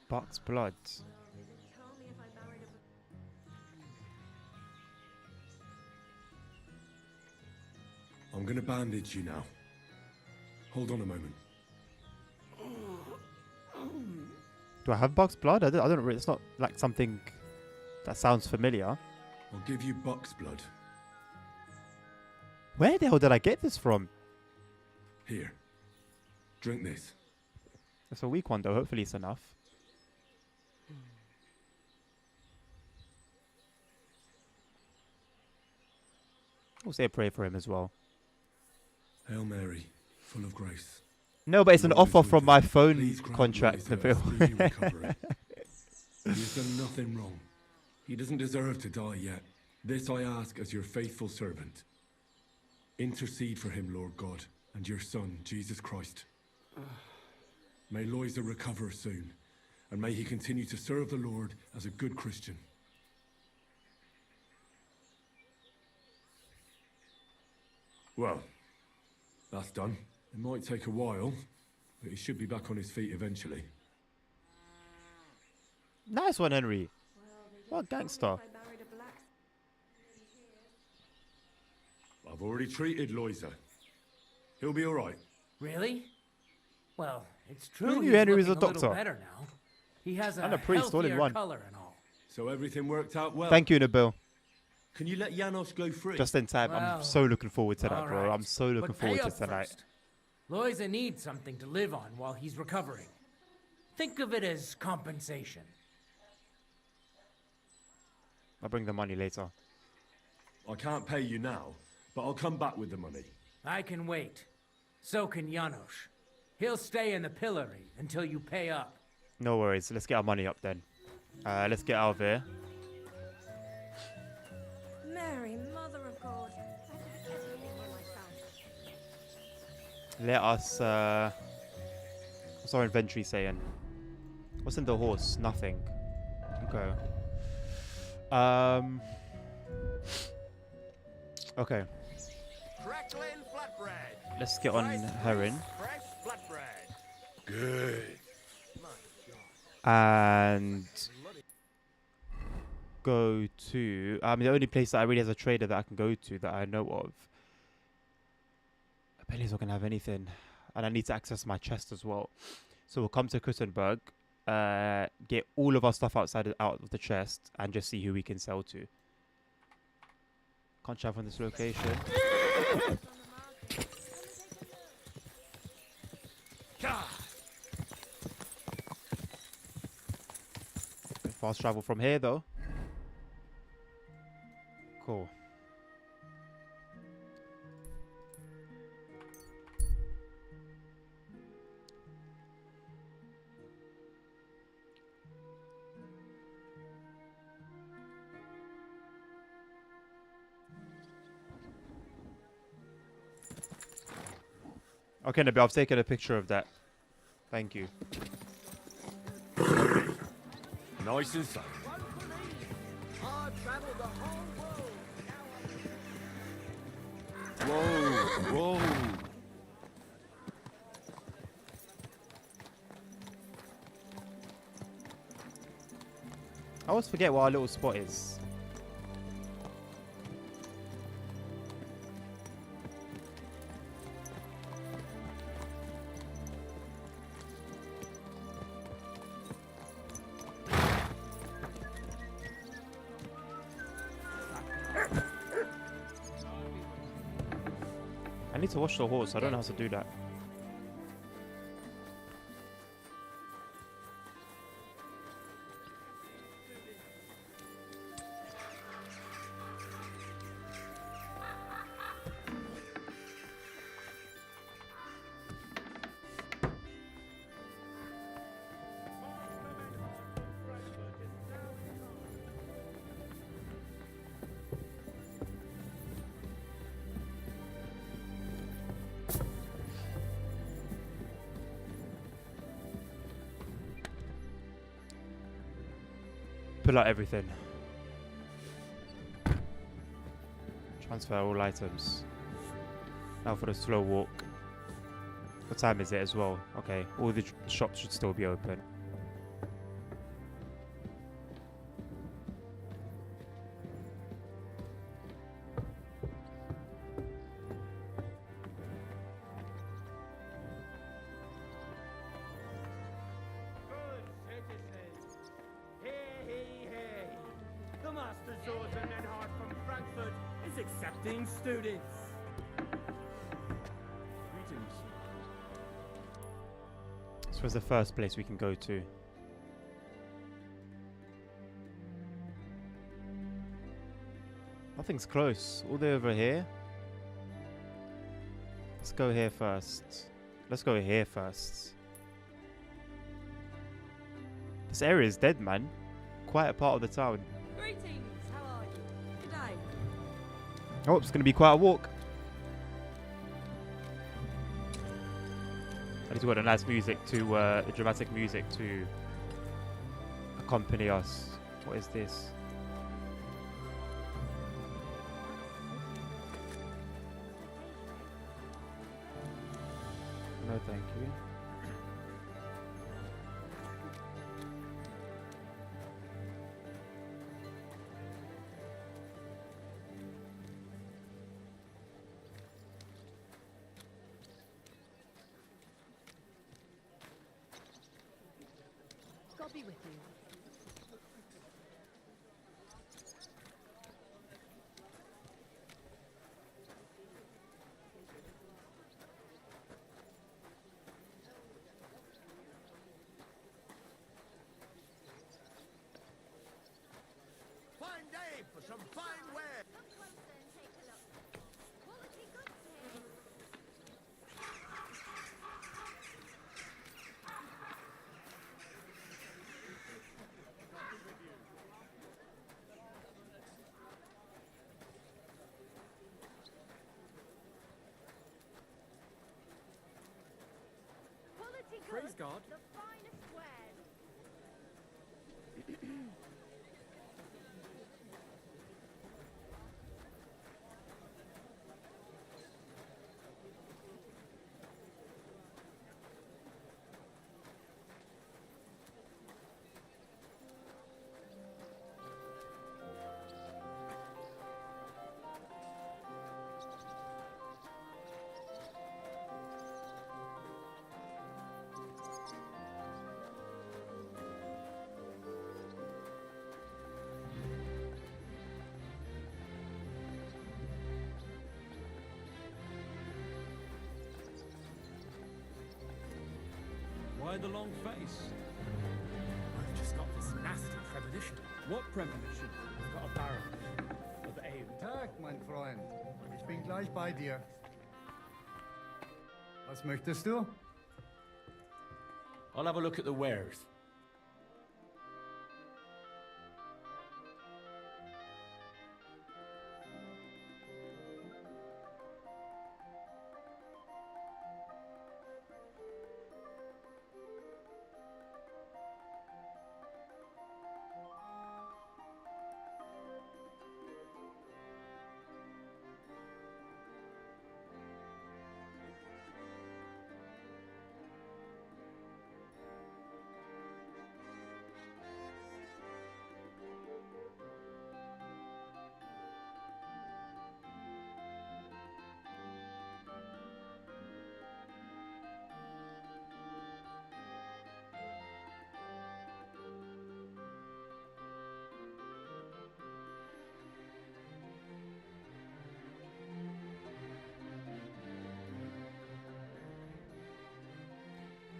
[SPEAKER 1] Buck's blood.
[SPEAKER 11] Tell me if I buried a...
[SPEAKER 2] I'm gonna bandage you now. Hold on a moment.
[SPEAKER 1] Do I have Buck's blood? I don't really, it's not like something that sounds familiar.
[SPEAKER 2] I'll give you Buck's blood.
[SPEAKER 1] Where the hell did I get this from?
[SPEAKER 2] Here. Drink this.
[SPEAKER 1] It's a weak one though, hopefully it's enough. We'll say a prayer for him as well.
[SPEAKER 2] Hail Mary, full of grace.
[SPEAKER 1] No, but it's an
[SPEAKER 2] Lord is
[SPEAKER 1] offer
[SPEAKER 2] with
[SPEAKER 1] from
[SPEAKER 2] thee.
[SPEAKER 1] my phone
[SPEAKER 2] Please grant
[SPEAKER 1] contract,
[SPEAKER 2] Loiser a
[SPEAKER 1] Nabil.
[SPEAKER 2] speedy recovery. He has done nothing wrong. He doesn't deserve to die yet. This I ask as your faithful servant. Intercede for him, Lord God, and your Son, Jesus Christ. May Loiser recover soon, and may he continue to serve the Lord as a good Christian. Well, that's done. It might take a while, but he should be back on his feet eventually.
[SPEAKER 1] Nice one, Henry. What
[SPEAKER 11] Tell me
[SPEAKER 1] gangster.
[SPEAKER 11] if I buried a black...
[SPEAKER 2] I've already treated Loiser. He'll be all right.
[SPEAKER 10] Really? Well, it's true.
[SPEAKER 1] Who knew
[SPEAKER 10] he's
[SPEAKER 1] Henry was
[SPEAKER 10] looking
[SPEAKER 1] a
[SPEAKER 10] little
[SPEAKER 1] doctor?
[SPEAKER 10] better now. He has
[SPEAKER 1] And
[SPEAKER 10] a
[SPEAKER 1] a priest all in
[SPEAKER 10] healthier
[SPEAKER 1] one.
[SPEAKER 10] color and all.
[SPEAKER 2] So everything worked out well.
[SPEAKER 1] Thank you, Nabil.
[SPEAKER 2] Can you let Janos go free?
[SPEAKER 1] Just in time.
[SPEAKER 10] Well,
[SPEAKER 1] I'm so looking forward to that,
[SPEAKER 10] all
[SPEAKER 1] bro.
[SPEAKER 10] right.
[SPEAKER 1] I'm so looking
[SPEAKER 10] But pay
[SPEAKER 1] forward to
[SPEAKER 10] up
[SPEAKER 1] tonight.
[SPEAKER 10] first. Loiza needs something to live on while he's recovering. Think of it as compensation.
[SPEAKER 1] I'll bring the money later.
[SPEAKER 2] I can't pay you now, but I'll come back with the money.
[SPEAKER 10] I can wait. So can Janos. He'll stay in the pillory until you pay up.
[SPEAKER 1] No worries. Let's get our money up then. Let's get out of here.
[SPEAKER 11] Mary, Mother of God. I've had everything for myself.
[SPEAKER 1] Let us... what's our inventory saying? What's in the horse? Nothing. Okay. Okay.
[SPEAKER 7] Crackling flatbread.
[SPEAKER 1] Let's get on Heron.
[SPEAKER 7] Fresh flatbread. Good.
[SPEAKER 1] And... go to... the only place that I really has a trader that I can go to that I know of. Apparently he's not going to have anything. And I need to access my chest as well. So we'll come to Kuttenberg. Get all of our stuff out of the chest. And just see who we can sell to. Can't travel from this location. Fast travel from here though. Cool. Okay, Nabil, I've taken a picture of that. Thank you.
[SPEAKER 2] Nice and safe. Whoa, whoa.
[SPEAKER 1] I always forget what our little spot is. I need to wash the horse. I don't know how to do that. pull out everything. Transfer all items. Now for the slow walk. What time is it as well? Okay, all the shops should still be open.
[SPEAKER 10] Accepting students.
[SPEAKER 1] This was the first place we can go to. Nothing's close. All the way over here. Let's go here first. Let's go here first. This area is dead, man. Quite a part of the town.
[SPEAKER 11] Greetings, how are you? Good day.
[SPEAKER 1] Oh, it's going to be quite a walk. At least we've got a nice music to, the dramatic music to accompany us. What is this? No, thank you.
[SPEAKER 11] God be with you.
[SPEAKER 5] Fine day for some fine wear.
[SPEAKER 10] Praise God.
[SPEAKER 11] The finest wares.
[SPEAKER 8] Why the long face?
[SPEAKER 10] I've just got this nasty premonition.
[SPEAKER 8] What premonition?
[SPEAKER 10] I've got a barrel of ale.
[SPEAKER 12] Tag, mein Freund. Ich bin gleich bei dir. Was möchtest du?
[SPEAKER 10] I'll have a look at the wares.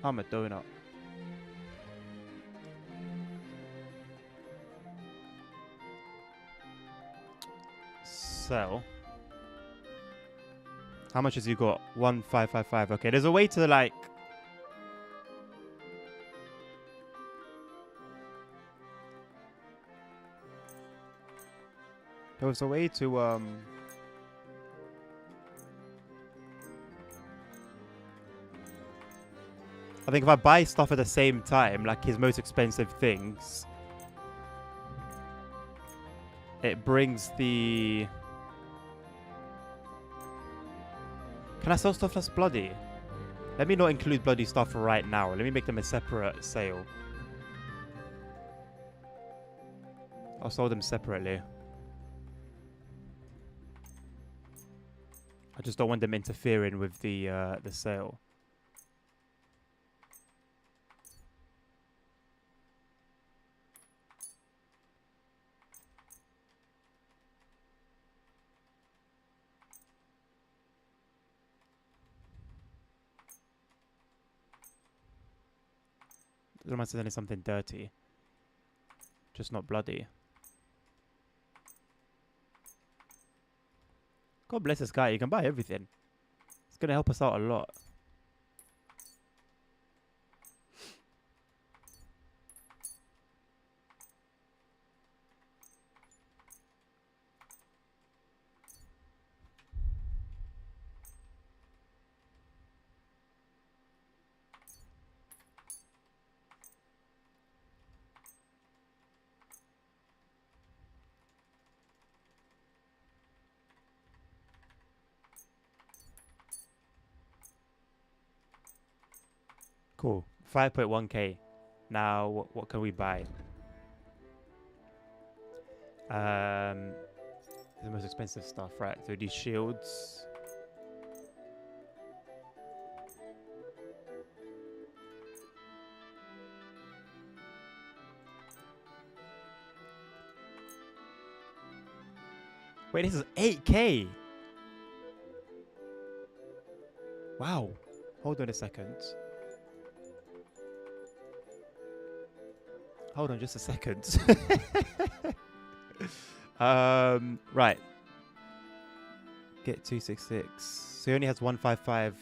[SPEAKER 1] I'm a donut. So, how much has he got? 1555. Okay, there's a way to like. There was a way to I think if I buy stuff at the same time, like his most expensive things, it brings the... Can I sell stuff that's bloody? Let me not include bloody stuff right now. Let me make them a separate sale. I'll sell them separately. I just don't want them interfering with the sale. Doesn't matter if it's something dirty. Just not bloody. God bless this guy. You can buy everything. It's going to help us out a lot. Cool. 5.1k. Now, what can we buy? The most expensive stuff, right? So these shields. Wait, this is 8k. Wow. Hold on a second. Hold on just a second. Right. Get 266. So he only has 155.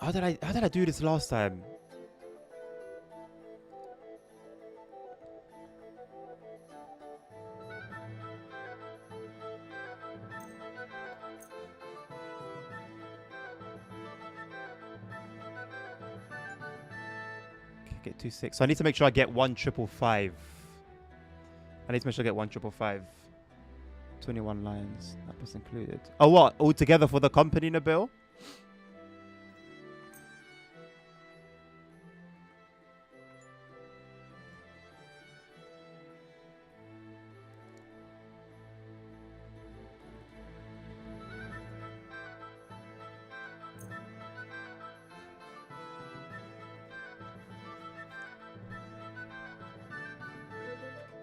[SPEAKER 1] How did I do this last time? Get 26. So I need to make sure I get 1,555. I need to make sure I get 1,555. 21 lines. That was included. Oh, what? All together for the company, Nabil?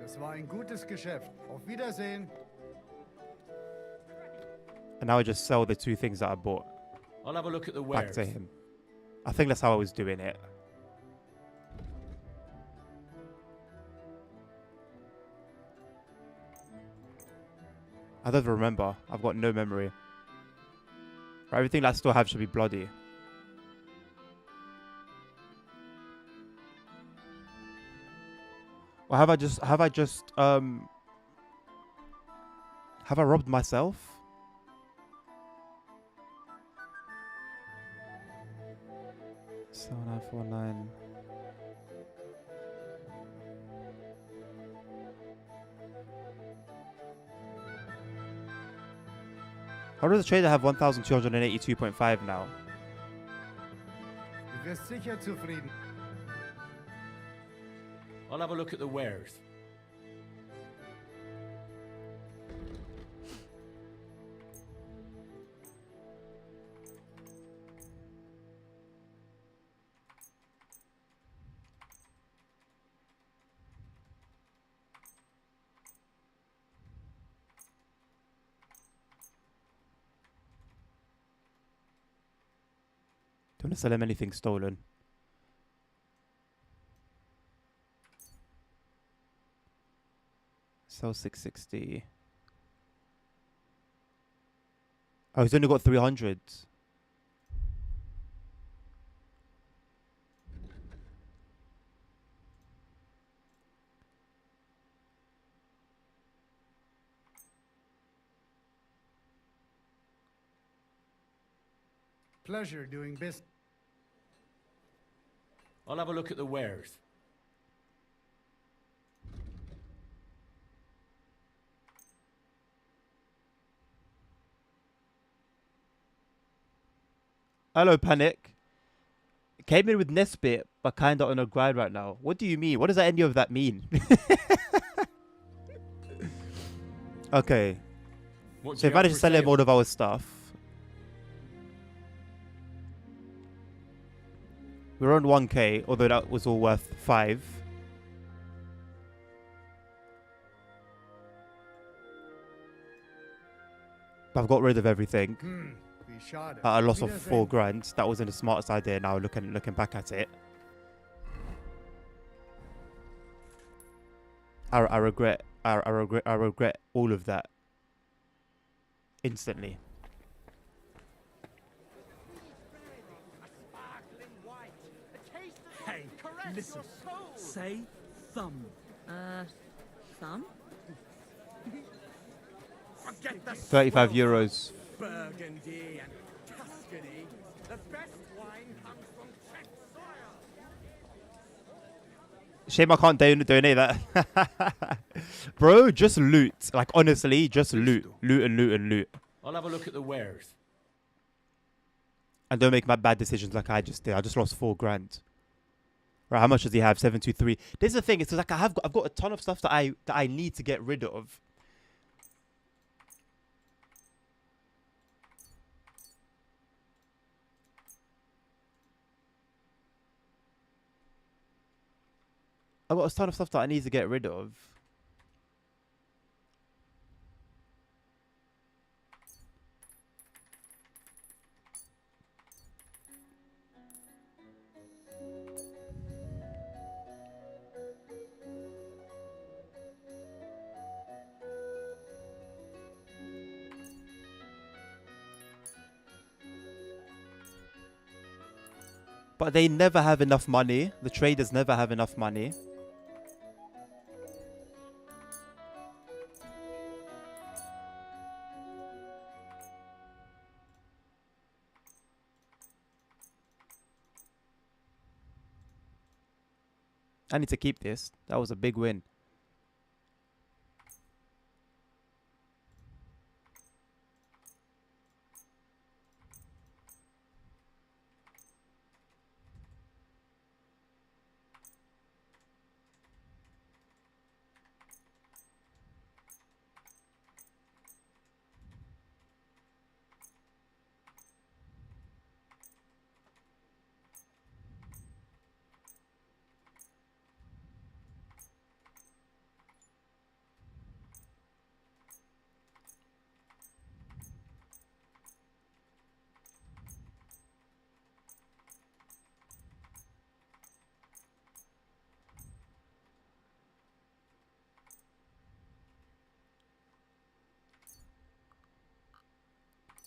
[SPEAKER 12] Das war ein gutes Geschäft. Auf Wiedersehen.
[SPEAKER 1] And now I just sell the two things that I bought
[SPEAKER 3] I'll have a look at the
[SPEAKER 1] back
[SPEAKER 3] wares.
[SPEAKER 1] to him. I think that's how I was doing it. I don't remember. I've got no memory. Everything that I still have should be bloody. Or have I robbed myself? So 949. How does the trader have 1,282.5 now?
[SPEAKER 12] Du wirst sicher zufrieden.
[SPEAKER 3] I'll have a look at the wares.
[SPEAKER 1] Don't want to sell him anything stolen. Sell 660. Oh, he's only got 300.
[SPEAKER 12] Pleasure doing business.
[SPEAKER 3] I'll have a look at the wares.
[SPEAKER 1] Hello, Panic. Came in with Nesbit, but kind of on a grind right now. What do you mean? What does any of that mean? Okay. So we managed to sell him all of our stuff. We're on 1k, although that was all worth 5. But I've got rid of everything. At a loss of 4 grand. That wasn't the smartest idea now looking back at it. I regret all of that instantly.
[SPEAKER 8] Hey, listen. Say thumb.
[SPEAKER 4] Thumb?
[SPEAKER 1] 35 euros.
[SPEAKER 8] Burgundy and Tuscany. The best wine comes from Czech soil.
[SPEAKER 1] Shame I can't donate that. Bro, just loot. Like, honestly, just loot. Loot and loot and loot.
[SPEAKER 3] I'll have a look at the wares.
[SPEAKER 1] And don't make bad decisions like I just did. I just lost 4 grand. Right, how much does he have? 723. This is the thing. It's like I've got a ton of stuff that I need to get rid of. I've got a ton of stuff that I need to get rid of. But they never have enough money. The traders never have enough money. I need to keep this. That was a big win.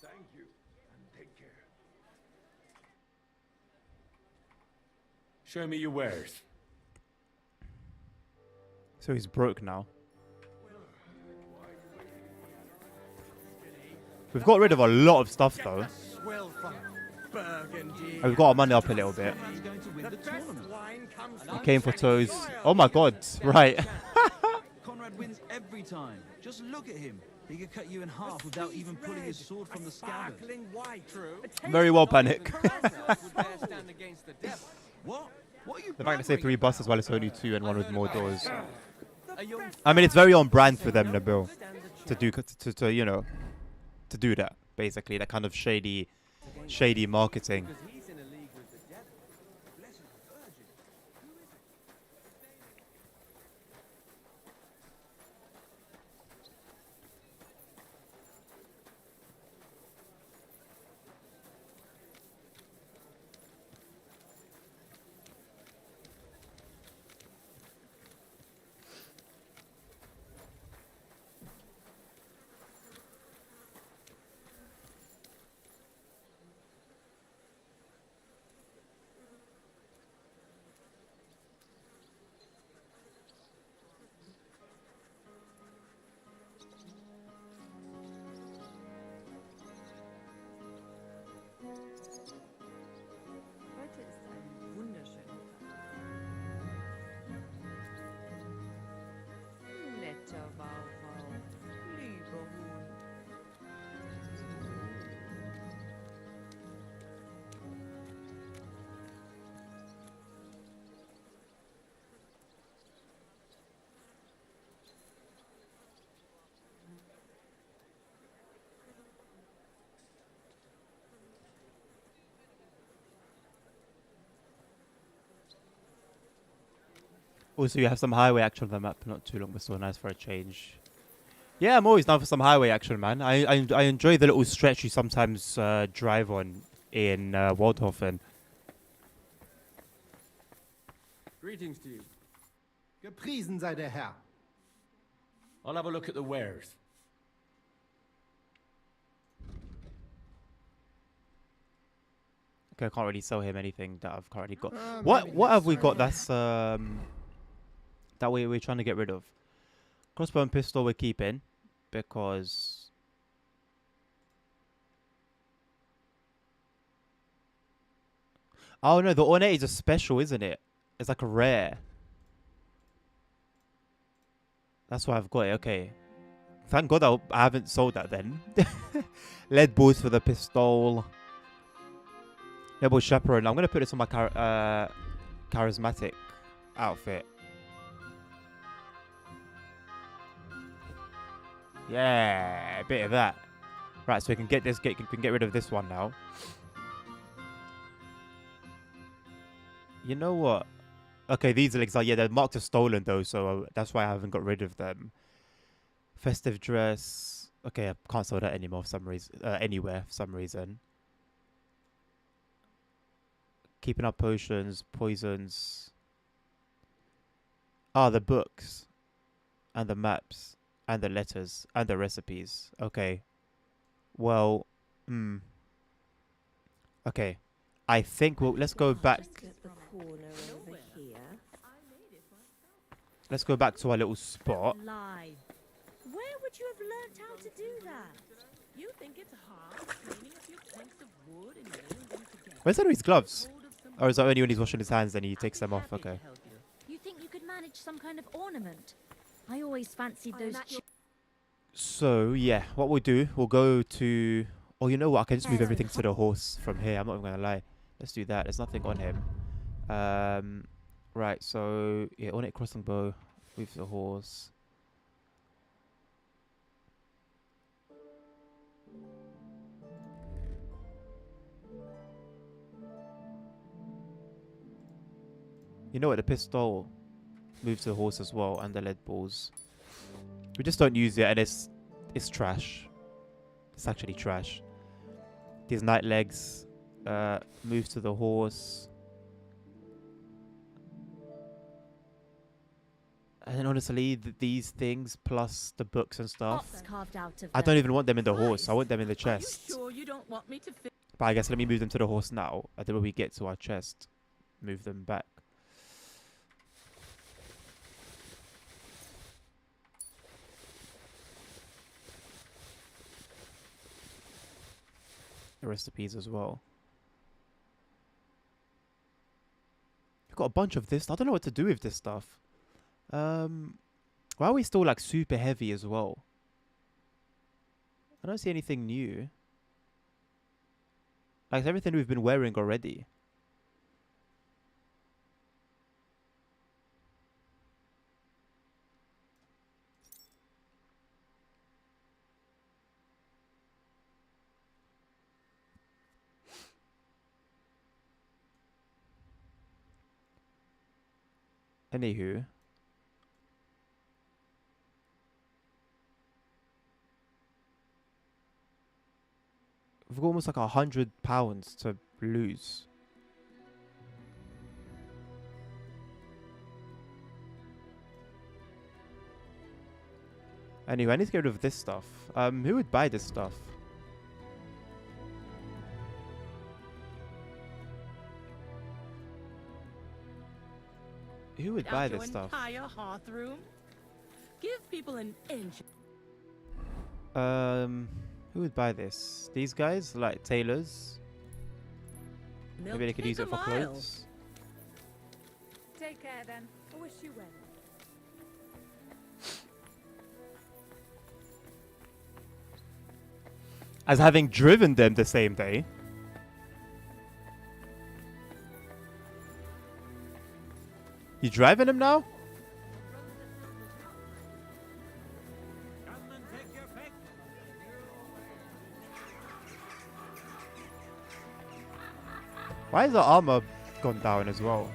[SPEAKER 2] Thank you, and take care.
[SPEAKER 3] Show me your wares.
[SPEAKER 1] So he's broke now. We've got rid of a lot of stuff though. And we've got our money up a little bit. He came for toes. Oh my god, right.
[SPEAKER 13] Conrad wins every time. Just look at him. He could cut you in half without even pulling his sword from the scabbard.
[SPEAKER 1] Very well, Panic.
[SPEAKER 13] What? What are you
[SPEAKER 1] The fact they say 3 buses while it's only 2 and 1 with more doors. I mean, it's very on brand for them, Nabil, to you know, to do that. Basically, that kind of shady marketing. Also, you have some highway action on the map. Not too long, but still nice for a change. Yeah, I'm always down for some highway action, man. I enjoy the little stretch you sometimes drive on in Waldhofen.
[SPEAKER 3] Greetings to you.
[SPEAKER 12] Gepriesen sei der Herr.
[SPEAKER 10] I'll have a look at the wares.
[SPEAKER 1] Okay, I can't really sell him anything that I've currently got. What have we got that's that we're trying to get rid of? Crossbow and pistol we're keeping because oh no, the ornate is a special, isn't it? It's like a rare. That's why I've got it. Okay, thank God I haven't sold that then. Lead balls for the pistol. Noble chaperone. I'm gonna put this on my charismatic outfit. Yeah, a bit of that. Right, so we can get this. We can get rid of this one now. You know what? Okay, these legs are they're marked as stolen though, so that's why I haven't got rid of them. Festive dress. Okay, I can't sell that anymore for some reason. Anywhere for some reason. Keeping up potions, poisons. Ah, the books. And the maps. And the letters. And the recipes. Okay. Well, okay. I think let's go back. Let's go back to our little spot.
[SPEAKER 4] Where would you have learnt how to do that?
[SPEAKER 6] You think it's hard cleaning a few planks of wood and nailing them together?
[SPEAKER 1] Where's Henry's gloves? Or is that only when he's washing his hands and he takes them off? Okay.
[SPEAKER 4] You think you could manage some kind of ornament? I always fancied those.
[SPEAKER 1] So yeah, what we'll do, we'll go to. Oh, you know what? I can just move everything to the horse from here. I'm not even gonna lie. Let's do that. There's nothing on him. Right. So yeah, ornate crossing bow with the horse. You know what? The pistol moves the horse as well, and the lead balls. We just don't use it, and it's trash. It's actually trash. These night legs move to the horse. And honestly, these things plus the books and stuff, I don't even want them in the horse. I want them in the chest.
[SPEAKER 6] Sure you don't want me to
[SPEAKER 1] But I guess let me move them to the horse now. And then when we get to our chest, move them back. The recipes as well. We've got a bunch of this. I don't know what to do with this stuff. Why are we still like super heavy as well? I don't see anything new. Like everything we've been wearing already. Anywho. We've got almost like £100 to lose. Anyway, I need to get rid of this stuff. Who would buy this stuff? Who would buy this stuff?
[SPEAKER 6] Entire hearthroom? Give people an inch.
[SPEAKER 1] Who would buy this? These guys, like tailors. Maybe they could use it for clothes.
[SPEAKER 11] Take care then. I wish you well.
[SPEAKER 1] As having driven them the same day. You driving them now? Why is the armor gone down as well?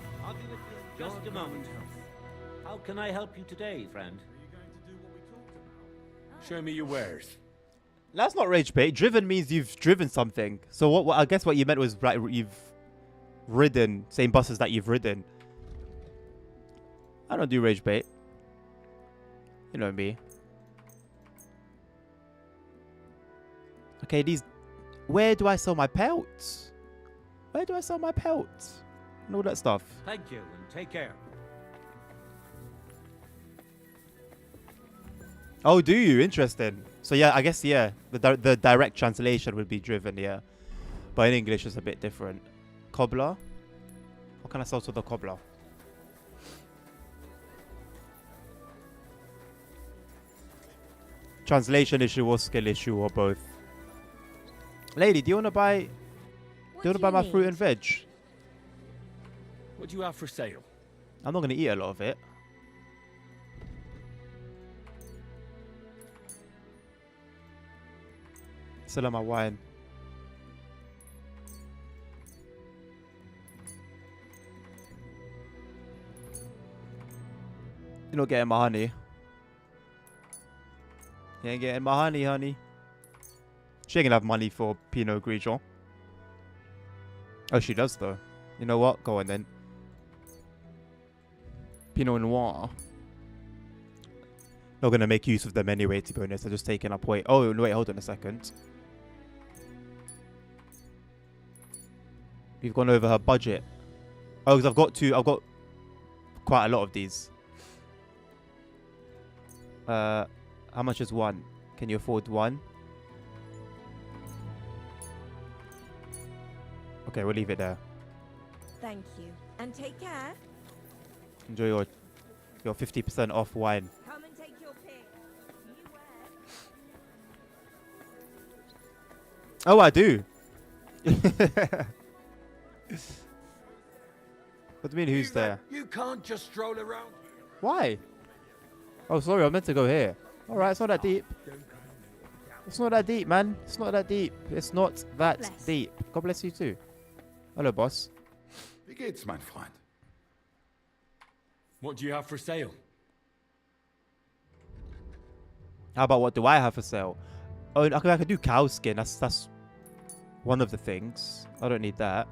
[SPEAKER 9] Just a moment. can I help you today, friend?
[SPEAKER 2] Show me your wares.
[SPEAKER 1] That's not rage bait. Driven means you've driven something. So what I guess what you meant was right, you've ridden same buses that you've ridden. I don't do rage bait. You know me. Okay, these. Where do I sell my pelts? Where do I sell my pelts? And all that stuff.
[SPEAKER 9] Thank you, and take care.
[SPEAKER 1] Oh, do you? Interesting. So yeah, I guess yeah, the direct translation would be driven, yeah. But in English it's a bit different. Cobbler. What can I sell to the cobbler? Translation issue or skill issue or both. Lady, do you wanna buy? Do you wanna buy my fruit and veg?
[SPEAKER 2] What do you have for sale?
[SPEAKER 1] I'm not gonna eat a lot of it. Sell my wine. You're not getting my honey. You ain't getting my honey, honey. She ain't gonna have money for Pinot Grigio. Oh, she does though. You know what? Go on then. Pinot Noir. Not gonna make use of them anyway, to be honest. They're just taking up weight. Oh, no, wait, hold on a second. We've gone over her budget. Oh, because I've got quite a lot of these. How much is one? Can you afford one? Okay, we'll leave it there.
[SPEAKER 11] Thank you. And take care.
[SPEAKER 1] Enjoy your 50% off wine.
[SPEAKER 11] Come and take your pick.
[SPEAKER 1] Oh, I do. What do you mean, who's there?
[SPEAKER 2] You can't just stroll around.
[SPEAKER 1] Why? Oh, sorry, I meant to go here. Alright, it's not that deep. It's not that deep, man. It's not that deep. It's not that deep. God bless you too. Hello, boss.
[SPEAKER 7] Wie geht's, mein Freund?
[SPEAKER 2] What do you have for sale?
[SPEAKER 1] How about what do I have for sale? Oh, I could do cow skin. That's one of the things. I don't need that.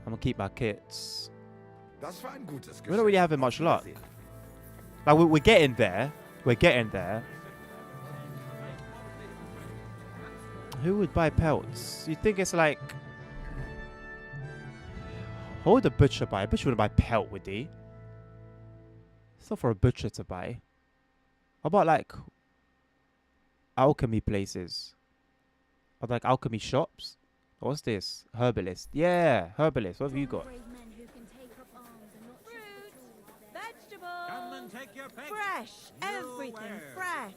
[SPEAKER 1] I'm gonna keep my kits.
[SPEAKER 7] Das war ein gutes
[SPEAKER 1] We're not really having much luck. Like we're getting there. We're getting there. Who would buy pelts? You think it's like... What would a butcher buy? A butcher wouldn't buy pelt, would he? It's not for a butcher to buy. How about like alchemy places? Or like alchemy shops? What's this? Herbalist. Yeah, herbalist. What have you got?
[SPEAKER 11] Vegetables.
[SPEAKER 9] Come and take your pick.
[SPEAKER 11] Fresh. Everything fresh.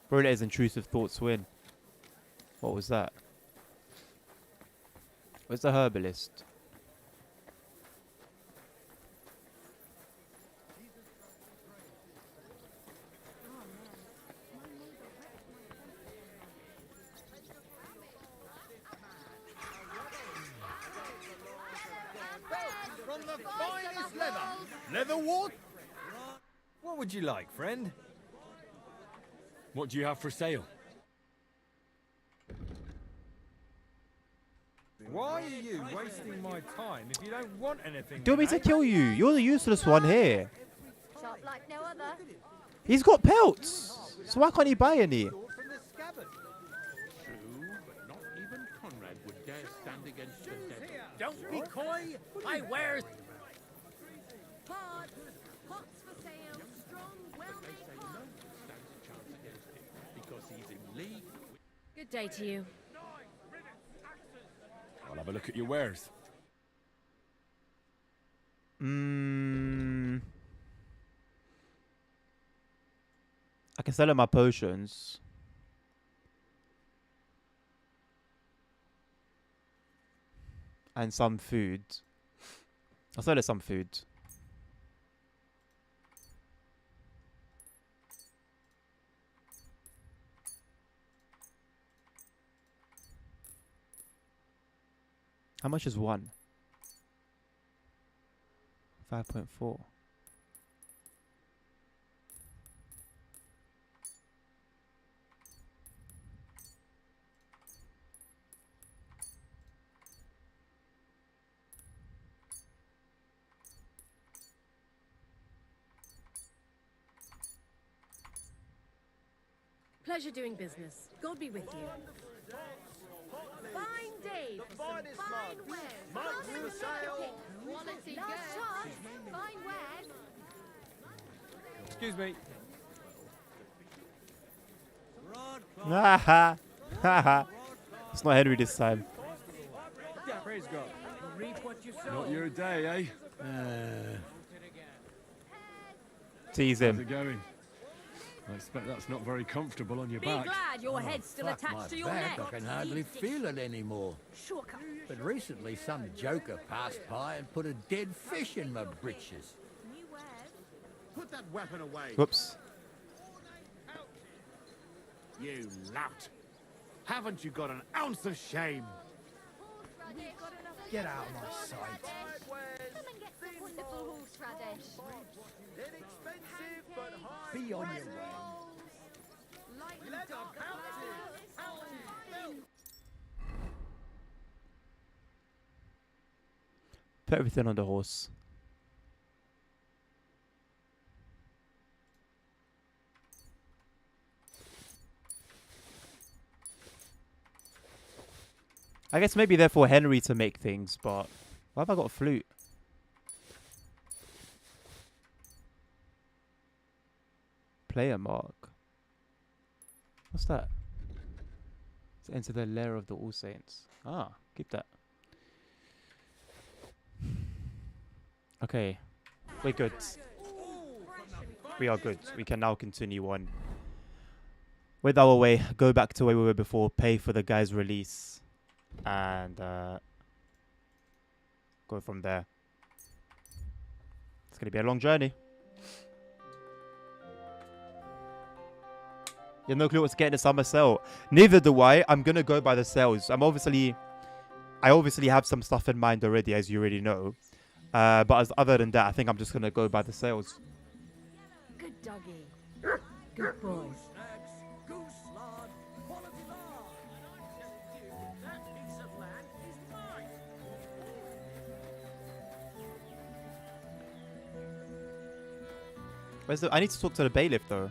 [SPEAKER 1] Bro, let his intrusive thoughts win. What was that? Where's the herbalist?
[SPEAKER 10] From the finest leather. Leather what? What would you like, friend?
[SPEAKER 2] What do you have for sale?
[SPEAKER 10] Why are you wasting my time if you don't want anything?
[SPEAKER 1] Do you want me to kill you? You're the useless one here.
[SPEAKER 11] Shop like no other.
[SPEAKER 1] He's got pelts. So why can't he buy any?
[SPEAKER 7] True, but not even Conrad would dare stand against the devil.
[SPEAKER 10] Don't be coy. I wear.
[SPEAKER 11] Pots. Pots for sale. Strong, well-made pots.
[SPEAKER 7] Stands a chance against him because he's in league with...
[SPEAKER 4] Good day to you.
[SPEAKER 2] I'll have a look at your wares.
[SPEAKER 1] I can sell him my potions. And some food. I'll sell her some food. How much is one? 5.4.
[SPEAKER 11] Pleasure doing business. God be with you. Fine day for some fine wares. Last for sale. Quality last chance. Fine wares.
[SPEAKER 3] Excuse me.
[SPEAKER 1] Haha. Haha. It's not Henry this time.
[SPEAKER 3] Yeah, praise God.
[SPEAKER 10] Reap what you sow.
[SPEAKER 2] Not your day, eh?
[SPEAKER 1] Tease
[SPEAKER 2] How's
[SPEAKER 1] him.
[SPEAKER 2] it going? I expect that's not very comfortable on your
[SPEAKER 11] Be
[SPEAKER 2] back.
[SPEAKER 11] glad your head's still attached to your neck.
[SPEAKER 14] I can hardly feel it anymore.
[SPEAKER 11] Shortcut.
[SPEAKER 14] But recently some joker passed by and put a dead fish in my britches.
[SPEAKER 11] New wares.
[SPEAKER 5] Put that weapon away.
[SPEAKER 1] Whoops.
[SPEAKER 5] You lout. Haven't you got an ounce of shame?
[SPEAKER 12] Get out of my sight.
[SPEAKER 11] Come and get some wonderful horseradish.
[SPEAKER 5] Inexpensive but high.
[SPEAKER 12] Be on your way.
[SPEAKER 1] Put everything on the horse. I guess maybe they're for Henry to make things, but why have I got a flute? Player mark. What's that? To enter the lair of the All Saints. Ah, keep that. Okay, we're good. We are good. We can now continue on with our way. Go back to where we were before. Pay for the guy's release. And go from there. It's going to be a long journey. You have no clue what's getting a summer sale. Neither do I. I'm going to go by the sales. I obviously have some stuff in mind already, as you already know. But other than that, I think I'm just going to go by the sales.
[SPEAKER 11] Good doggy. Good boy.
[SPEAKER 1] Where's the? I need to talk to the bailiff though.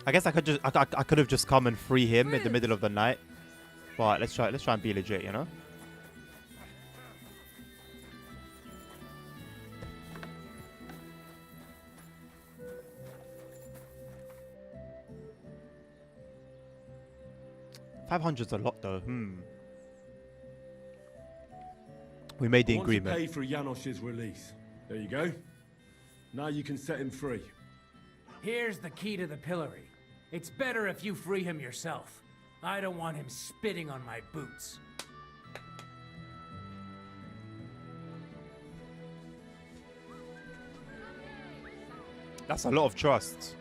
[SPEAKER 1] I guess I could have just come and free him in the middle of the night. But let's try and be legit, you know? $500's a lot though. We made the agreement.
[SPEAKER 2] Pay for Janosch's release. There you go. Now you can set him free.
[SPEAKER 10] Here's the key to the pillory. It's better if you free him yourself. I don't want him spitting on my boots.
[SPEAKER 1] That's a lot of trust.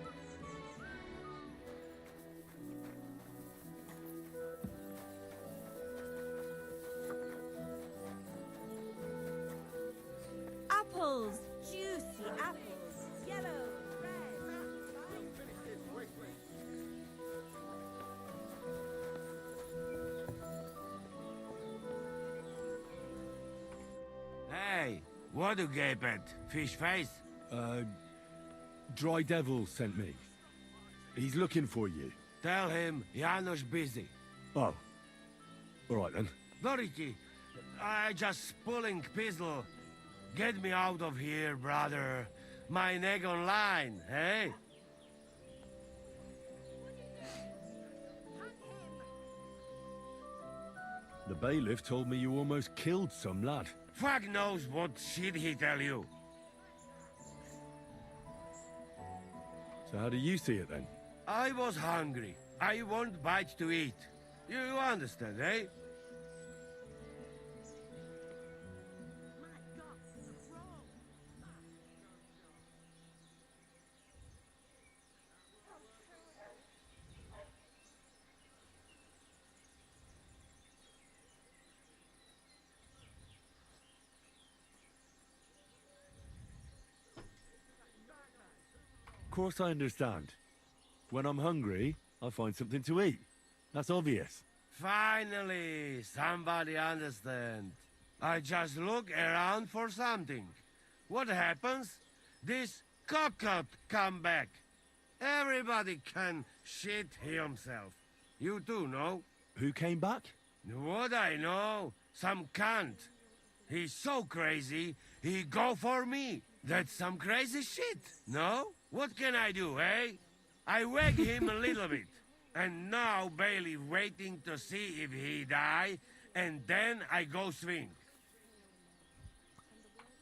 [SPEAKER 11] Apples. Juicy apples. Yellow.
[SPEAKER 15] Hey, what do gapet? Fish face?
[SPEAKER 2] Dry Devil sent me. He's looking for you.
[SPEAKER 15] Tell him Janos busy.
[SPEAKER 2] Oh. All right then.
[SPEAKER 15] Doriki, I just pulling pistol. Get me out of here, brother. My neck on line, hey?
[SPEAKER 2] The bailiff told me you almost killed some lad.
[SPEAKER 15] Fuck knows what shit he tell you.
[SPEAKER 2] So how do you see it then?
[SPEAKER 15] I was hungry. I want bite to eat. You understand, eh?
[SPEAKER 2] course I understand. When I'm hungry, I find something to eat. That's obvious.
[SPEAKER 15] Finally, somebody understand. I just look around for something. What happens? This cockot come back. Everybody can shit himself. You too, no?
[SPEAKER 2] Who came back?
[SPEAKER 15] What I know, some cunt. He's so crazy, he go for me. That's some crazy shit, no? What can I do, eh? I wag him a little bit. And now Bailey waiting to see if he die, and then I go swing.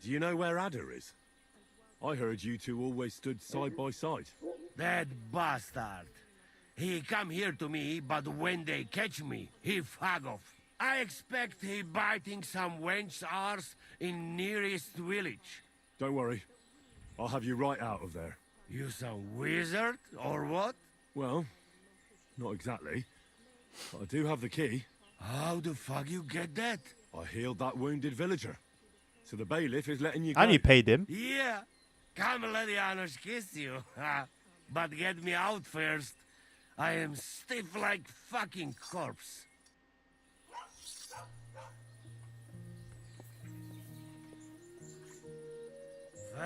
[SPEAKER 2] Do you know where Ada is? I heard you two always stood side by side.
[SPEAKER 15] That bastard. He come here to me, but when they catch me, he fuck off. I expect he biting some wench's arse in nearest village.
[SPEAKER 2] Don't worry. I'll have you right out of there.
[SPEAKER 15] You some wizard, or what?
[SPEAKER 2] Well, not exactly. But I do have the key.
[SPEAKER 15] How the fuck you get that?
[SPEAKER 2] I healed that wounded villager. So the bailiff is letting you go.
[SPEAKER 1] And you paid him.
[SPEAKER 15] Yeah. Come let Janusz kiss you. But get me out first. I am stiff like fucking corpse.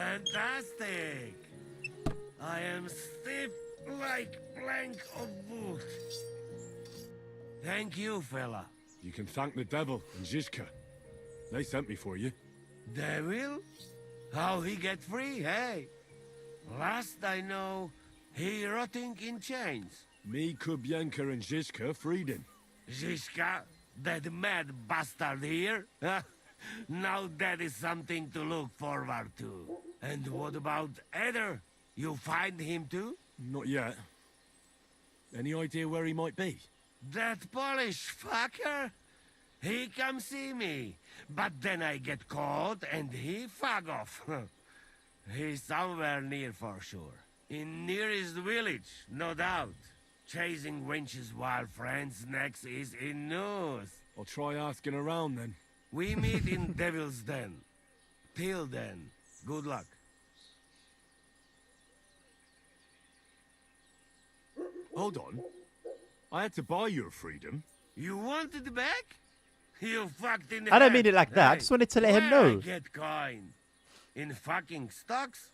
[SPEAKER 15] Fantastic! I am stiff like plank of wood. Thank you, fella.
[SPEAKER 2] You can thank the devil and Zizka. They sent me for you.
[SPEAKER 15] Devil? How he get free, hey? Last I know, he rotting in chains.
[SPEAKER 2] Me, Kubienka, and Zizka freed him.
[SPEAKER 15] Zizka? That mad bastard here? Now that is something to look forward to. And what about Eder? You find him too?
[SPEAKER 2] Not yet. Any idea where he might be?
[SPEAKER 15] That Polish fucker? He come see me, but then I get caught and he fuck off. He's somewhere near for sure. In nearest village, no doubt. Chasing wenches while friends next is in news.
[SPEAKER 2] I'll try asking around then.
[SPEAKER 15] We meet in Devil's Den. Till then, good luck.
[SPEAKER 2] Hold on. I had to buy your freedom.
[SPEAKER 15] You wanted it back? You fucked in the
[SPEAKER 1] I don't
[SPEAKER 15] head.
[SPEAKER 1] mean it like that. I
[SPEAKER 15] Hey,
[SPEAKER 1] just wanted to let him
[SPEAKER 15] where I
[SPEAKER 1] know.
[SPEAKER 15] get coin? In fucking stocks?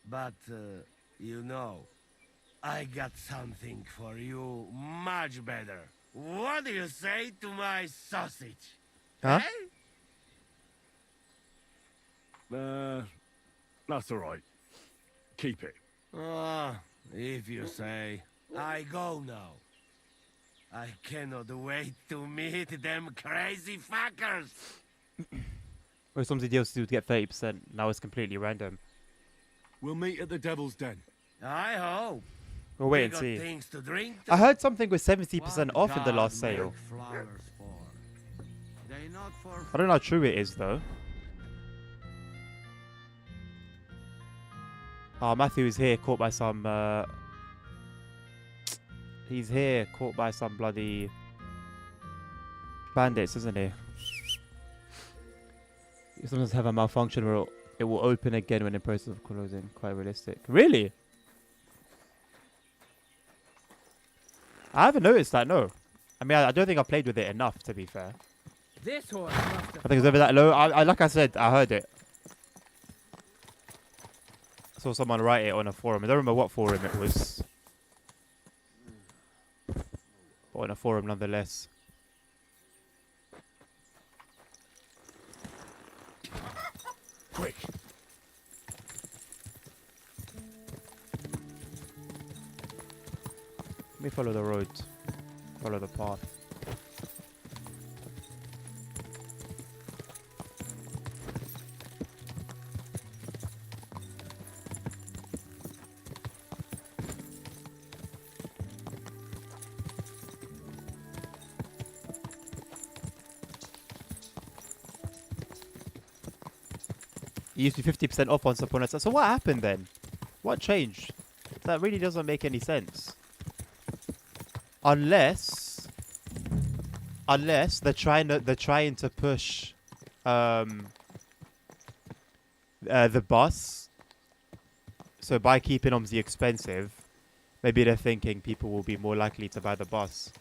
[SPEAKER 15] But, you know, I got something for you much better. What do you say to my sausage?
[SPEAKER 1] Huh?
[SPEAKER 15] Eh?
[SPEAKER 2] That's all right. Keep it.
[SPEAKER 15] Ah, if you say. I go now. I cannot wait to meet them crazy fuckers.
[SPEAKER 1] Or some deals to get 30%. Now it's completely random.
[SPEAKER 2] We'll meet at the Devil's Den.
[SPEAKER 15] I hope.
[SPEAKER 1] We'll wait
[SPEAKER 15] We
[SPEAKER 1] and
[SPEAKER 15] got
[SPEAKER 1] see.
[SPEAKER 15] things to drink.
[SPEAKER 1] I heard something was 70%
[SPEAKER 15] What
[SPEAKER 1] off in the
[SPEAKER 15] God
[SPEAKER 1] last
[SPEAKER 15] make
[SPEAKER 1] sale.
[SPEAKER 15] flowers for? They not for
[SPEAKER 1] I don't know how true it is though. Oh, Matthew is here, caught by some. He's here, caught by some bloody bandits, isn't he? You sometimes have a malfunction where it will open again when in process of closing. Quite realistic. Really? I haven't noticed that. No. I mean, I don't think I played with it enough. To be fair.
[SPEAKER 10] This horse must have
[SPEAKER 1] I think it's over that low. I like I said, I heard it. I saw someone write it on a forum. I don't remember what forum it was. But on a forum nonetheless.
[SPEAKER 2] Quick.
[SPEAKER 1] Let me follow the road. Follow the path. It used to be 50% off once upon a time. So what happened then? What changed? That really doesn't make any sense. Unless they're trying to push the bus So by keeping OMSI expensive, maybe they're thinking people will be more likely to buy the bus.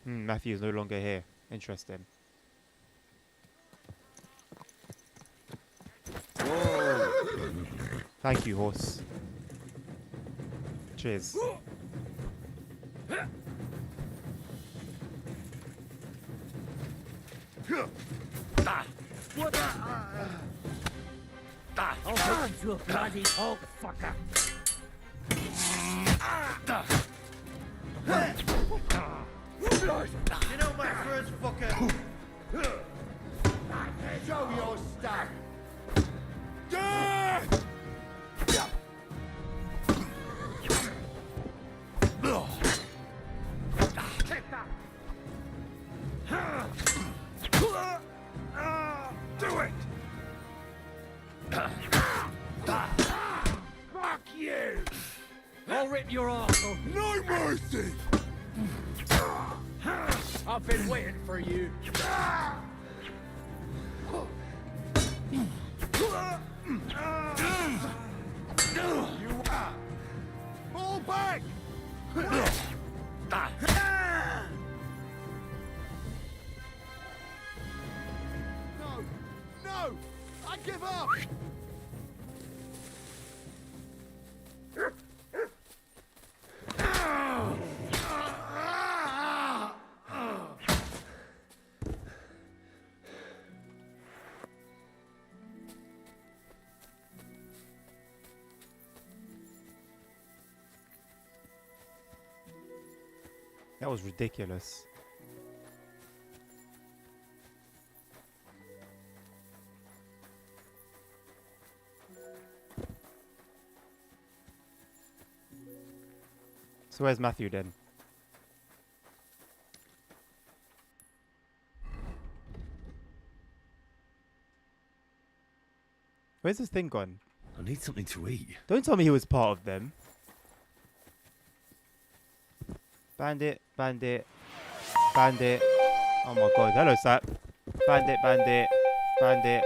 [SPEAKER 1] Matthew's no longer here. Interesting. Thank you, horse. Cheers.
[SPEAKER 9] What? I'll make you a bloody Hulk fucker.
[SPEAKER 5] You know my first fucker. Show your stuff.
[SPEAKER 15] Do it! Fuck you!
[SPEAKER 9] I'll rip your arsehole.
[SPEAKER 15] No mercy!
[SPEAKER 10] I've been waiting for you.
[SPEAKER 5] Fall back! No! No! I give up!
[SPEAKER 1] That was ridiculous. So where's Matthew then? Where's this thing gone?
[SPEAKER 2] I need something to eat.
[SPEAKER 1] Don't tell me he was part of them. Bandit, bandit, bandit. Oh my god. Hello, Sap. Bandit, bandit, bandit.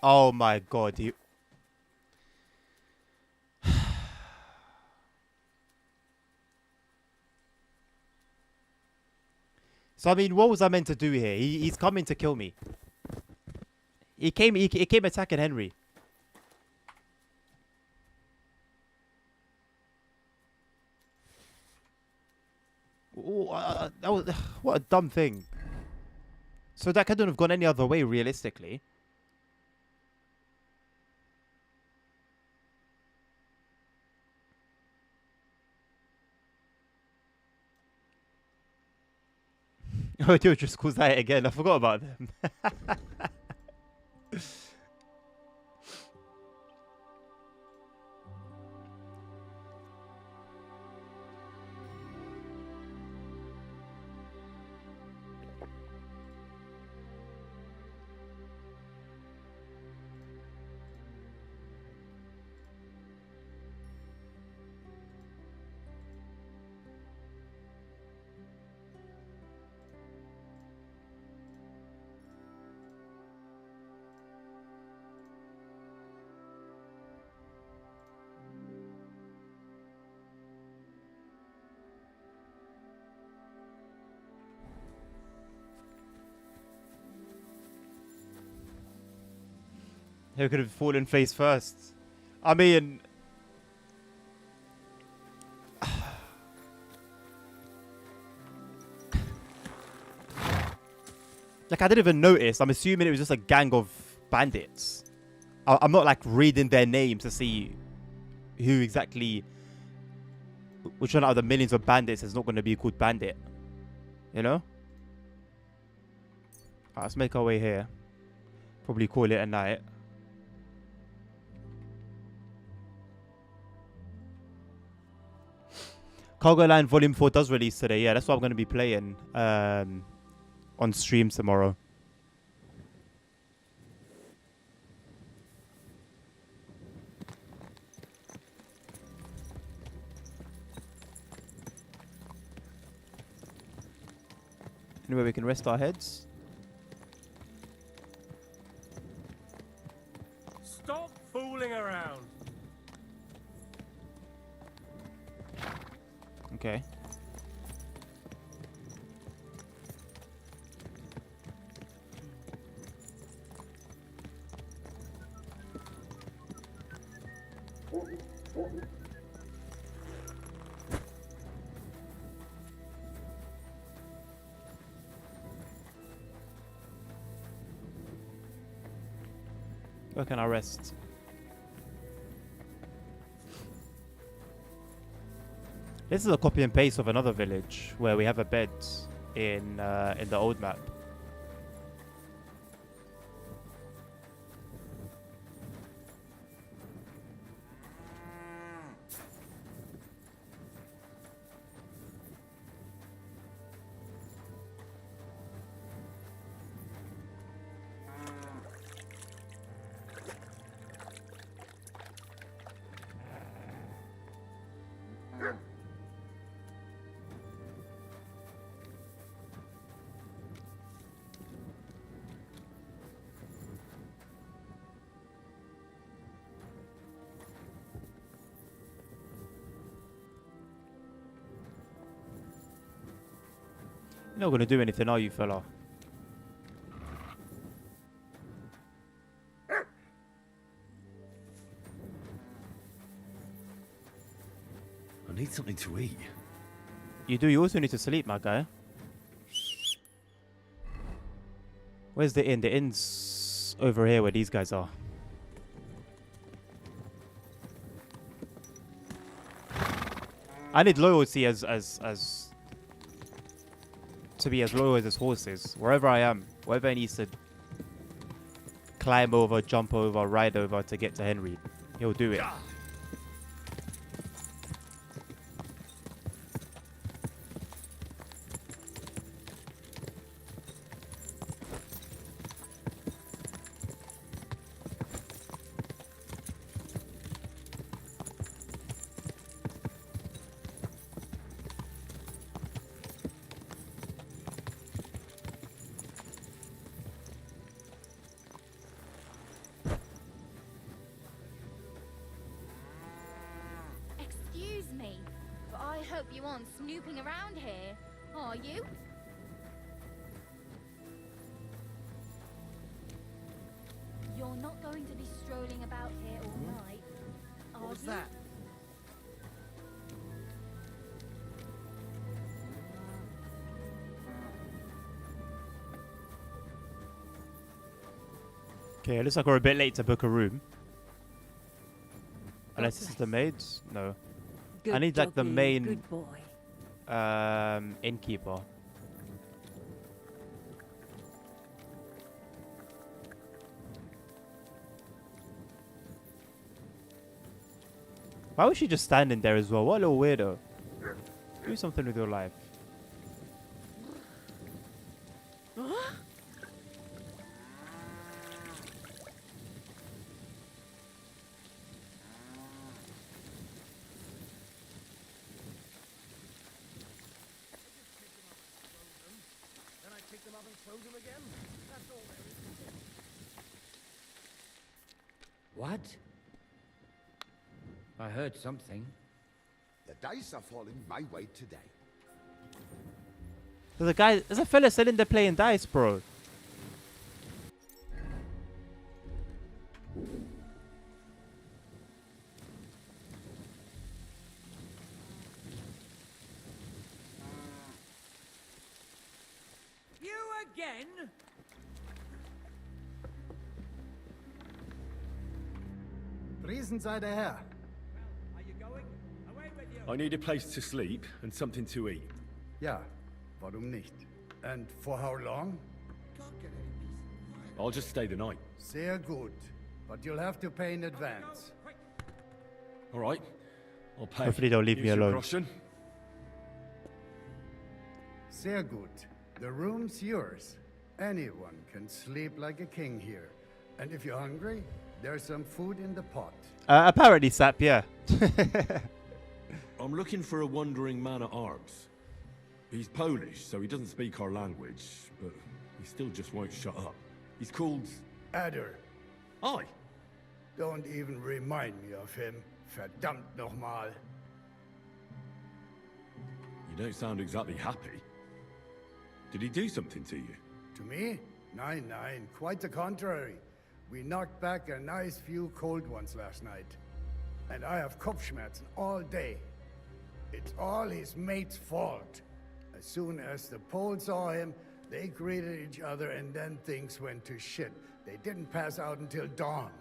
[SPEAKER 1] Oh my god. He... So I mean, what was I meant to do here? He's coming to kill me. He came attacking Henry. Oh, that was what a dumb thing. So that couldn't have gone any other way, realistically. Oh, dude, just calls that again. I forgot about them. Who could have fallen face first? I mean... like, I didn't even notice. I'm assuming it was just a gang of bandits. I'm not, like, reading their names to see who exactly... which one out of the millions of bandits is not going to be called bandit. You know? Alright, let's make our way here. Probably call it a night. Cargo Line Volume 4 does release today. Yeah, that's what I'm going to be playing on stream tomorrow. Anywhere we can rest our heads?
[SPEAKER 16] Stop fooling around.
[SPEAKER 1] Okay. Where can I rest? This is a copy and paste of another village where we have a bed in the old map. You're not gonna do anything, are you, fella?
[SPEAKER 2] I need something to eat.
[SPEAKER 1] You do. You also need to sleep, my guy. Where's the inn? The inn's over here where these guys are. I need loyalty as to be as loyal as his horses. Wherever I am, wherever he needs to climb over, jump over, ride over to get to Henry, he'll do it.
[SPEAKER 11] Excuse me, but I hope you aren't snooping around here, are you? You're not going to be strolling about here all night, are
[SPEAKER 5] What was
[SPEAKER 11] you?
[SPEAKER 5] that?
[SPEAKER 1] Okay, it looks like we're a bit late to book a room. Unless this is the maids? No.
[SPEAKER 17] Good
[SPEAKER 1] I need like the
[SPEAKER 17] doggy,
[SPEAKER 1] main
[SPEAKER 17] good boy.
[SPEAKER 1] innkeeper. Why was she just standing there as well? What a little weirdo. Do something with your life.
[SPEAKER 16] Then I pick them up and throw them again. That's all there is.
[SPEAKER 14] What? I heard something.
[SPEAKER 18] The dice are falling my way today.
[SPEAKER 1] There's a fella sitting there playing dice, bro.
[SPEAKER 9] You again?
[SPEAKER 12] Priesen sei der Herr.
[SPEAKER 9] Are you going? Away with you.
[SPEAKER 2] I need a place to sleep and something to eat.
[SPEAKER 12] Ja, warum nicht? And for how long?
[SPEAKER 2] I'll just stay the night.
[SPEAKER 12] Sehr gut. But you'll have to pay in advance.
[SPEAKER 2] All right. I'll pay.
[SPEAKER 1] Hopefully they'll leave
[SPEAKER 2] Use
[SPEAKER 1] me
[SPEAKER 2] your
[SPEAKER 1] alone.
[SPEAKER 2] groschen.
[SPEAKER 12] Sehr gut. The room's yours. Anyone can sleep like a king here. And if you're hungry, there's some food in the pot.
[SPEAKER 1] Apparently, Sap, yeah.
[SPEAKER 2] I'm looking for a wandering man at arms. He's Polish, so he doesn't speak our language, but he still just won't shut up. He's called...
[SPEAKER 12] Adder.
[SPEAKER 2] Aye.
[SPEAKER 12] Don't even remind me of him. Verdammt nochmal.
[SPEAKER 2] You don't sound exactly happy. Did he do something to you?
[SPEAKER 12] To me? Nein, quite the contrary. We knocked back a nice few cold ones last night. And I have Kopfschmerzen all day. It's all his mate's fault. As soon as the Poles saw him, they greeted each other and then things went to shit. They didn't pass out until dawn.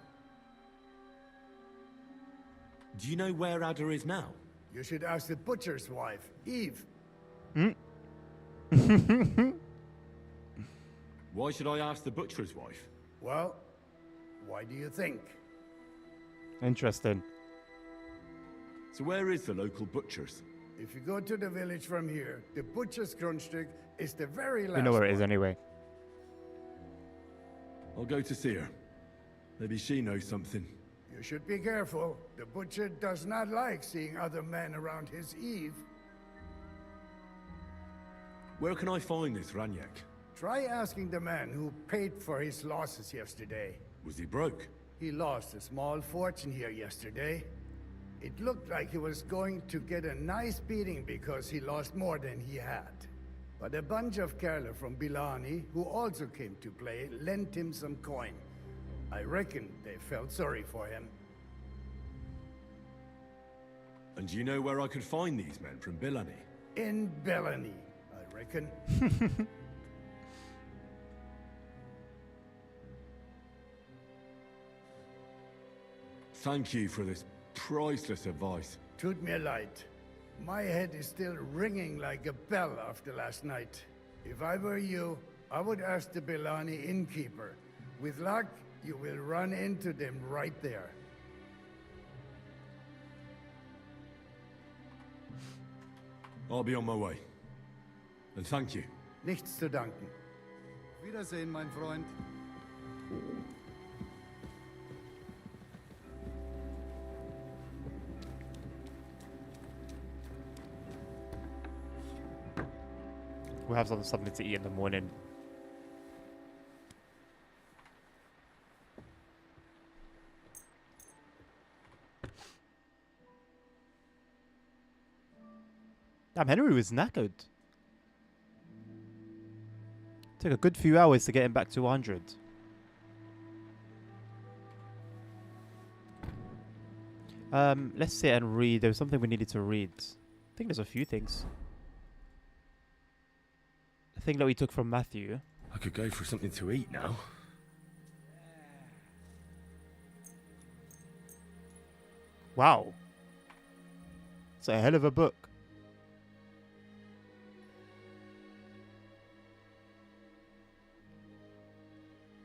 [SPEAKER 2] Do you know where Adder is now?
[SPEAKER 12] You should ask the butcher's wife, Eve.
[SPEAKER 2] Why should I ask the butcher's wife?
[SPEAKER 12] Well, why do you think?
[SPEAKER 1] Interesting.
[SPEAKER 2] So where is the local butcher's?
[SPEAKER 12] If you go to the village from here, the butcher's Grundstück is the very last
[SPEAKER 1] We know where it
[SPEAKER 12] one.
[SPEAKER 1] is anyway.
[SPEAKER 2] I'll go to see her. Maybe she knows something.
[SPEAKER 12] You should be careful. The butcher does not like seeing other men around his Eve.
[SPEAKER 2] Where can I find this Raniak?
[SPEAKER 12] Try asking the man who paid for his losses yesterday.
[SPEAKER 2] Was he broke?
[SPEAKER 12] He lost a small fortune here yesterday. It looked like he was going to get a nice beating because he lost more than he had. But a bunch of Kerler from Bilani, who also came to play, lent him some coin. I reckon they felt sorry for him.
[SPEAKER 2] And do you know where I could find these men from Bilani?
[SPEAKER 12] In Bellany, I reckon.
[SPEAKER 2] Thank you for this priceless advice.
[SPEAKER 12] Tut mir leid. My head is still ringing like a bell after last night. If I were you, I would ask the Bellani innkeeper. With luck, you will run into them right there.
[SPEAKER 2] I'll be on my way. And thank you.
[SPEAKER 12] Nichts zu danken.
[SPEAKER 13] Wiedersehen, mein Freund.
[SPEAKER 1] We'll have something to eat in the morning. Damn, Henry was knackered. Took a good few hours to get him back to 100. Let's sit and read. There was something we needed to read. I think there's a few things. The thing that we took from Matthew.
[SPEAKER 2] I could go for something to eat now.
[SPEAKER 1] Wow. It's a hell of a book.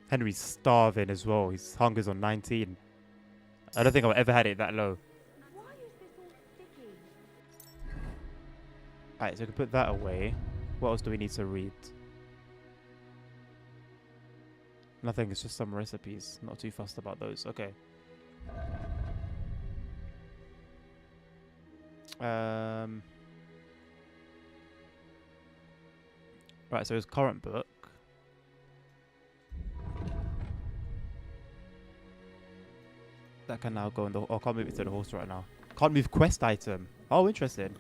[SPEAKER 1] Henry's starving as well. His hunger's on 19. I don't think I've ever had it that low.
[SPEAKER 11] Why is this all sticky?
[SPEAKER 1] Alright, so we can put that away. What else do we need to read? Nothing, it's just some recipes. Not too fussed about those. Okay. Right, so his current book. That can now go in the... Oh, I can't move it to the horse right now. Can't move quest item. Oh, interesting.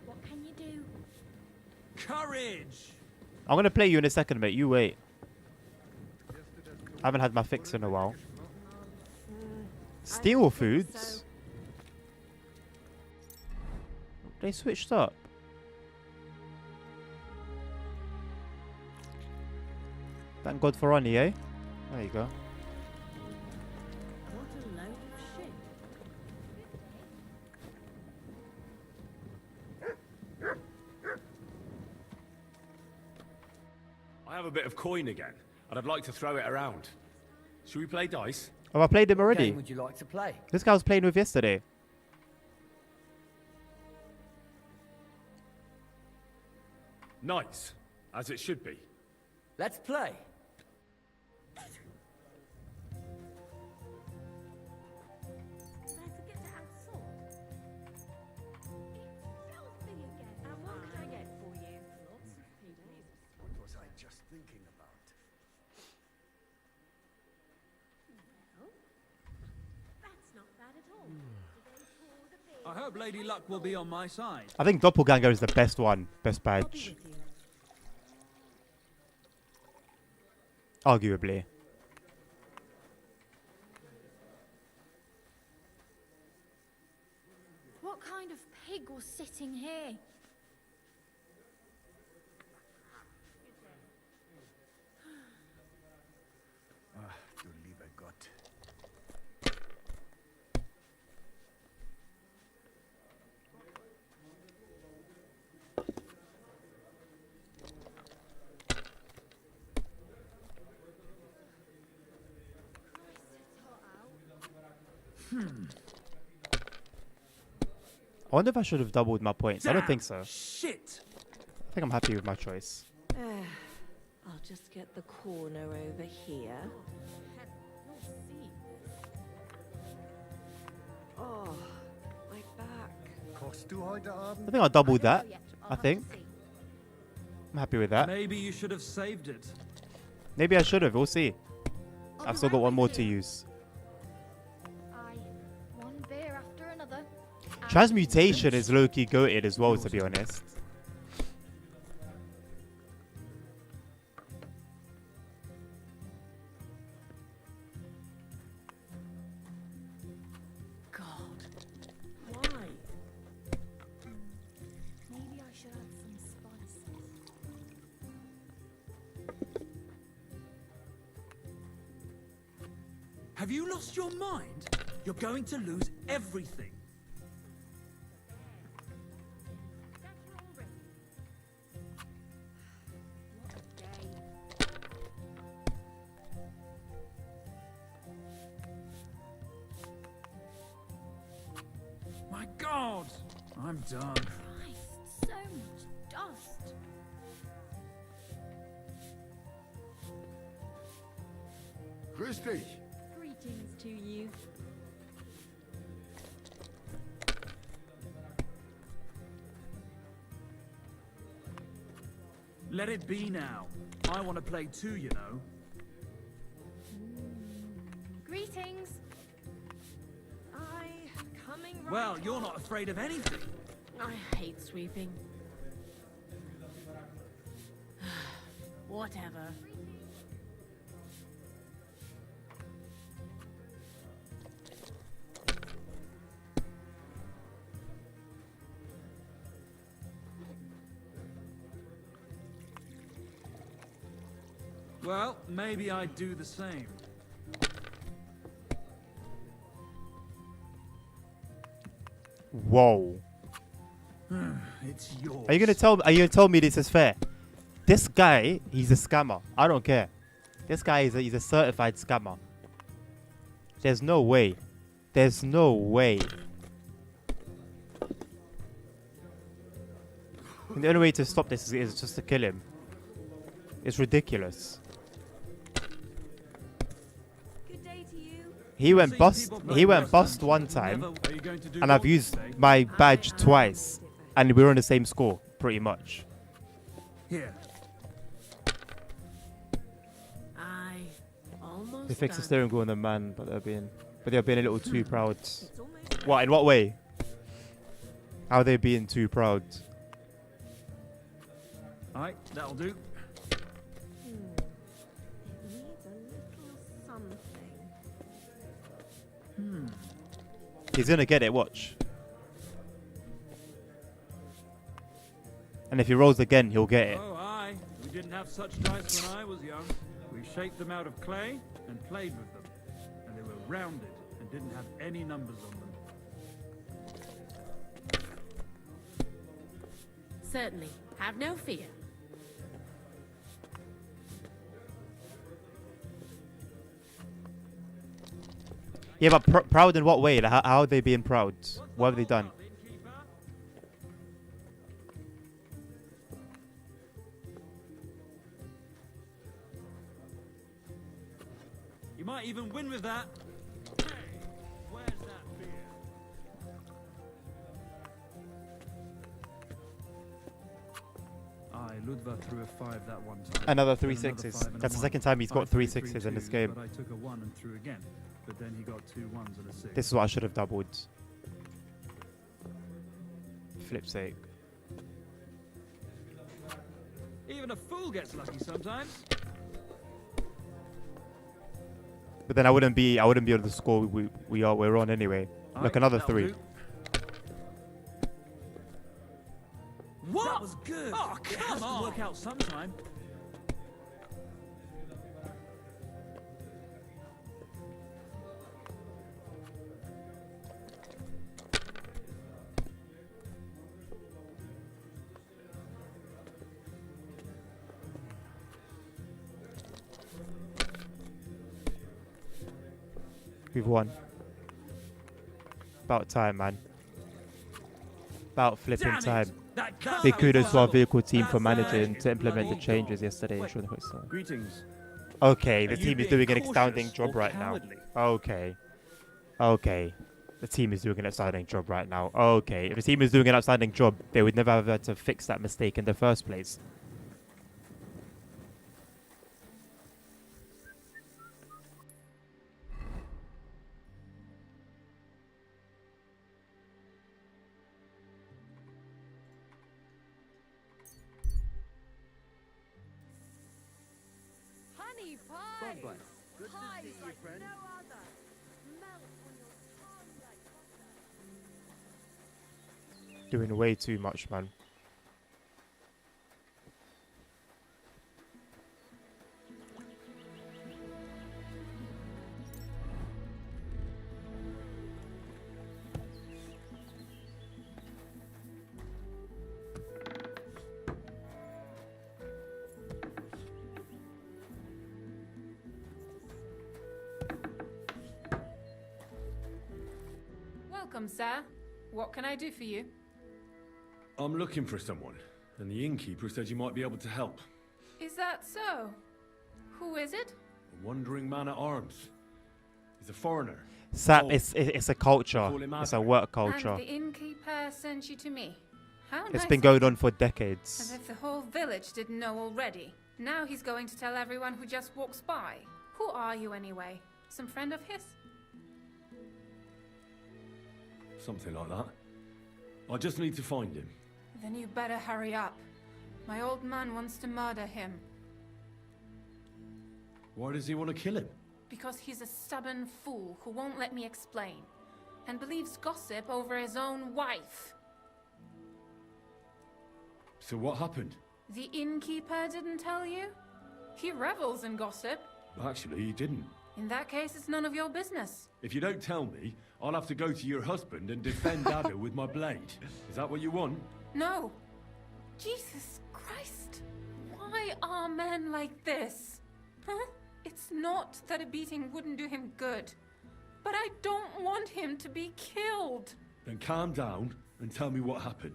[SPEAKER 11] What can you do?
[SPEAKER 8] Courage!
[SPEAKER 1] I'm going to play you in a second, mate. You wait. I haven't had my fix in a while. Steel foods? They switched up. Thank God for Ronnie, eh? There you go.
[SPEAKER 6] What a load of shit.
[SPEAKER 2] I have a bit of coin again, and I'd like to throw it around. Should we play dice?
[SPEAKER 1] Oh, I played him already.
[SPEAKER 14] Game would you like to play?
[SPEAKER 1] This guy I was playing with yesterday.
[SPEAKER 2] Nice, as it should be.
[SPEAKER 14] Let's play.
[SPEAKER 13] hope Lady Luck will be on my side.
[SPEAKER 1] I think Doppelganger is the best one. Best badge. Arguably.
[SPEAKER 11] What kind of pig was sitting here?
[SPEAKER 12] Du lieber Gott.
[SPEAKER 1] I wonder if I should have doubled my points. I don't think so.
[SPEAKER 10] Shit!
[SPEAKER 1] I think I'm happy with my choice.
[SPEAKER 6] I'll just get the corner over here. Oh, my back.
[SPEAKER 12] Kochst du heute Abend?
[SPEAKER 1] I think I doubled that. I think. I'm happy with that.
[SPEAKER 13] Maybe you should have saved it.
[SPEAKER 1] Maybe I should have. We'll see. I've still got one more to use.
[SPEAKER 11] Aye. One beer after another.
[SPEAKER 1] Transmutation is low-key goated as well, to be honest.
[SPEAKER 6] God, why?
[SPEAKER 11] Maybe I should add some spices.
[SPEAKER 8] Have you lost your mind? You're going to lose everything.
[SPEAKER 13] My God! I'm done.
[SPEAKER 11] Christ, so much dust.
[SPEAKER 18] Grüß dich.
[SPEAKER 4] Greetings to you.
[SPEAKER 13] Let it be now. I want to play too, you know.
[SPEAKER 11] Greetings.
[SPEAKER 6] Coming right
[SPEAKER 13] Well, you're not afraid of anything.
[SPEAKER 6] I hate sweeping. Whatever.
[SPEAKER 13] Well, maybe I'd do the same.
[SPEAKER 1] Whoa.
[SPEAKER 13] It's yours.
[SPEAKER 1] Are you gonna tell me this is fair? This guy, he's a scammer. I don't care. This guy he's a certified scammer. There's no way. There's no way. And the only way to stop this is just to kill him. It's ridiculous.
[SPEAKER 4] Good day to you.
[SPEAKER 1] He went bust one time, and I've used my badge twice, and we're on the same score, pretty much.
[SPEAKER 13] Here.
[SPEAKER 6] I almost
[SPEAKER 1] They fixed the
[SPEAKER 6] done.
[SPEAKER 1] steering wheel on the man, but they're being a little too proud. What? In what way? How are they being too proud?
[SPEAKER 13] Alright, that'll do.
[SPEAKER 6] It needs a little something.
[SPEAKER 1] He's gonna get it. Watch. And if he rolls again, he'll get it.
[SPEAKER 13] Oh, aye. We didn't have such dice when I was young. We shaped them out of clay and played with them. And they were rounded and didn't have any numbers on them.
[SPEAKER 6] Certainly. Have no fear.
[SPEAKER 1] Yeah, but proud in what way? Like, how are they being proud? What have they done?
[SPEAKER 13] You might even win with that. Hey, where's that beer? Aye, Ludva threw a 5 that one time.
[SPEAKER 1] Another
[SPEAKER 13] Then
[SPEAKER 1] 3
[SPEAKER 13] another
[SPEAKER 1] sixes.
[SPEAKER 13] 5 and a
[SPEAKER 1] That's the
[SPEAKER 13] 1.
[SPEAKER 1] second time he's got
[SPEAKER 13] I
[SPEAKER 1] 3
[SPEAKER 13] threw
[SPEAKER 1] 6s in this
[SPEAKER 13] twos,
[SPEAKER 1] game.
[SPEAKER 13] But I took a 1 and threw again. But then he got 2 1s and a 6.
[SPEAKER 1] This is what I should have doubled. flip's sake.
[SPEAKER 13] Even a fool gets lucky sometimes.
[SPEAKER 1] But then I wouldn't be on the score we're on anyway. Look, another
[SPEAKER 13] that'll
[SPEAKER 1] 3.
[SPEAKER 13] do. What? That was good. Oh, come it has on. To work out sometime.
[SPEAKER 1] We've won. About time, man. About flipping time. Big kudos to our vehicle team for managing to implement the changes yesterday.
[SPEAKER 13] Greetings.
[SPEAKER 1] Okay, the
[SPEAKER 13] Are you
[SPEAKER 1] team is
[SPEAKER 13] being
[SPEAKER 1] doing an astounding
[SPEAKER 13] cautious
[SPEAKER 1] job
[SPEAKER 13] or
[SPEAKER 1] right now.
[SPEAKER 13] cowardly?
[SPEAKER 1] Okay. Okay. The team is doing an outstanding job right now. Okay. If the team is doing an outstanding job, they would never have had to fix that mistake in the first place.
[SPEAKER 11] Honey pie! Pie like no other. Melt on your tongue like butter.
[SPEAKER 1] Doing way too much, man.
[SPEAKER 17] Welcome, sir. What can I do for you?
[SPEAKER 2] I'm looking for someone, and the innkeeper said you might be able to help.
[SPEAKER 17] Is that so? Who is it?
[SPEAKER 2] A wandering man at arms. He's a foreigner.
[SPEAKER 1] Sap,
[SPEAKER 2] Oh,
[SPEAKER 1] it's a culture.
[SPEAKER 2] call him
[SPEAKER 1] It's a
[SPEAKER 2] Adler.
[SPEAKER 1] work culture.
[SPEAKER 17] And the innkeeper sent you to me. How
[SPEAKER 1] It's
[SPEAKER 17] nice
[SPEAKER 1] been
[SPEAKER 17] of
[SPEAKER 1] going
[SPEAKER 17] him.
[SPEAKER 1] on for
[SPEAKER 17] As
[SPEAKER 1] decades.
[SPEAKER 17] if the whole village didn't know already. Now he's going to tell everyone who just walks by. Who are you anyway? Some friend of his?
[SPEAKER 2] Something like that. I just need to find him.
[SPEAKER 17] Then you better hurry up. My old man wants to murder him.
[SPEAKER 2] Why does he want to kill him?
[SPEAKER 17] Because he's a stubborn fool who won't let me explain. And believes gossip over his own wife.
[SPEAKER 2] So what happened?
[SPEAKER 17] The innkeeper didn't tell you? He revels in gossip.
[SPEAKER 2] Actually, he didn't.
[SPEAKER 17] In that case, it's none of your business.
[SPEAKER 2] If you don't tell me, I'll have to go to your husband and defend Ada with my blade. Is that what you want?
[SPEAKER 17] No. Jesus Christ. Why are men like this? Huh? It's not that a beating wouldn't do him good. But I don't want him to be killed.
[SPEAKER 2] Then calm down and tell me what happened.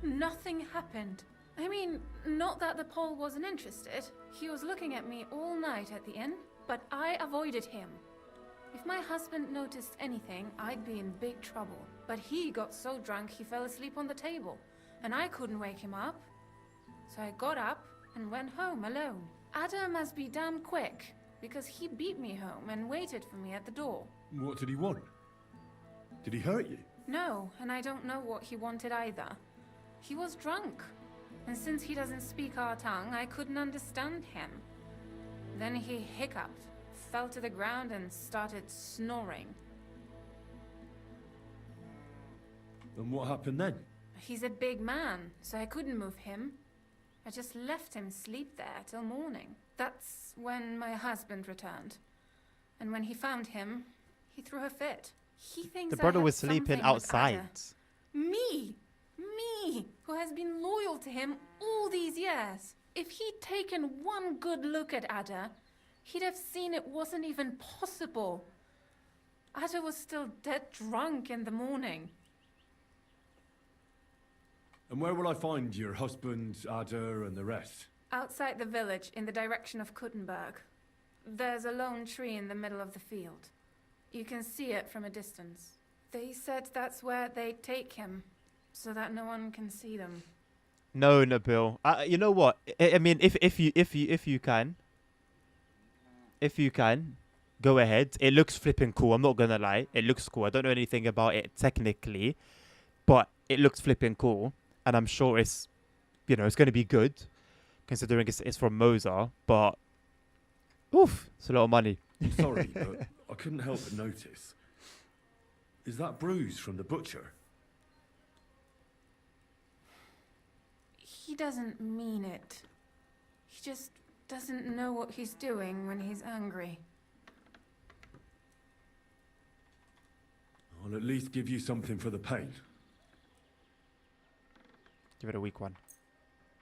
[SPEAKER 17] Nothing happened. I mean, not that the Pole wasn't interested. He was looking at me all night at the inn, but I avoided him. If my husband noticed anything, I'd be in big trouble. But he got so drunk he fell asleep on the table, and I couldn't wake him up. So I got up and went home alone. Adam must be damn quick, because he beat me home and waited for me at the door.
[SPEAKER 2] What did he want? Did he hurt you?
[SPEAKER 17] No, and I don't know what he wanted either. He was drunk, and since he doesn't speak our tongue, I couldn't understand him. Then he hiccuped, fell to the ground, and started snoring.
[SPEAKER 2] And what happened then?
[SPEAKER 17] He's a big man, so I couldn't move him. I just left him sleep there till morning. That's when my husband returned. And when he found him, he threw a fit. He thinks
[SPEAKER 1] The brother
[SPEAKER 17] I had
[SPEAKER 1] was sleeping
[SPEAKER 17] something with
[SPEAKER 1] outside.
[SPEAKER 17] Ada. Me! Me! Who has been loyal to him all these years. If he'd taken one good look at Ada, he'd have seen it wasn't even possible. Ada was still dead drunk in the morning.
[SPEAKER 2] And where will I find your husband, Ada, and the rest?
[SPEAKER 17] Outside the village, in the direction of Kuttenberg. There's a lone tree in the middle of the field. You can see it from a distance. They said that's where they'd take him, so that no one can see them.
[SPEAKER 1] No, Nabil. You know what? I mean, if you can, go ahead. It looks flipping cool. I'm not gonna lie. It looks cool. I don't know anything about it technically, but it looks flipping cool, and I'm sure it's, it's going to be good, considering it's from Moser. But, oof, it's a lot of money.
[SPEAKER 2] I'm sorry, but I couldn't help but notice. Is that bruise from the butcher?
[SPEAKER 17] He doesn't mean it. He just doesn't know what he's doing when he's angry.
[SPEAKER 2] I'll at least give you something for the pain.
[SPEAKER 1] Give it a weak one.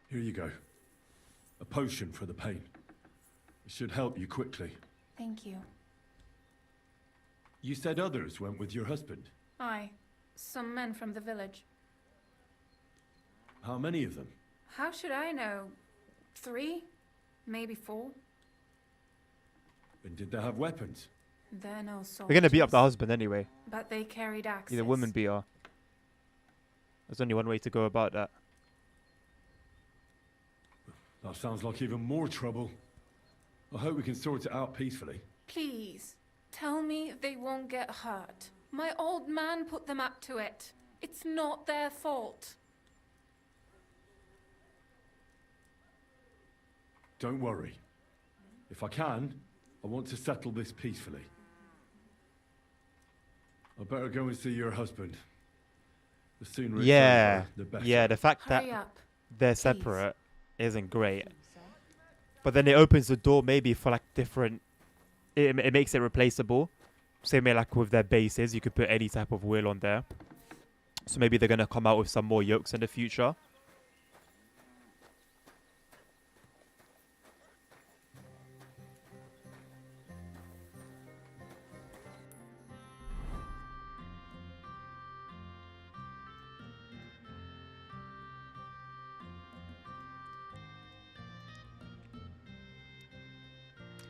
[SPEAKER 2] Here you go. A potion for the pain. It should help you quickly.
[SPEAKER 17] Thank you.
[SPEAKER 2] You said others went with your husband.
[SPEAKER 17] Aye, some men from the village.
[SPEAKER 2] How many of them?
[SPEAKER 17] How should I know? 3? Maybe 4?
[SPEAKER 2] And did they have weapons?
[SPEAKER 17] They're no soldiers.
[SPEAKER 1] They're going to beat up the husband anyway.
[SPEAKER 17] But they carried axes.
[SPEAKER 1] He's a woman beater. There's only one way to go about that.
[SPEAKER 2] That sounds like even more trouble. I hope we can sort it out peacefully.
[SPEAKER 17] Please, tell me they won't get hurt. My old man put them up to it. It's not their fault.
[SPEAKER 2] Don't worry. If I can, I want to settle this peacefully. I better go and see your husband. The sooner it's over, the better.
[SPEAKER 1] Yeah, the fact
[SPEAKER 17] Hurry
[SPEAKER 1] that
[SPEAKER 17] up,
[SPEAKER 1] they're separate isn't great. But then it opens the door maybe for like different... It makes it replaceable. Same way like with their bases, you could put any type of wheel on there. So maybe they're going to come out with some more yokes in the future.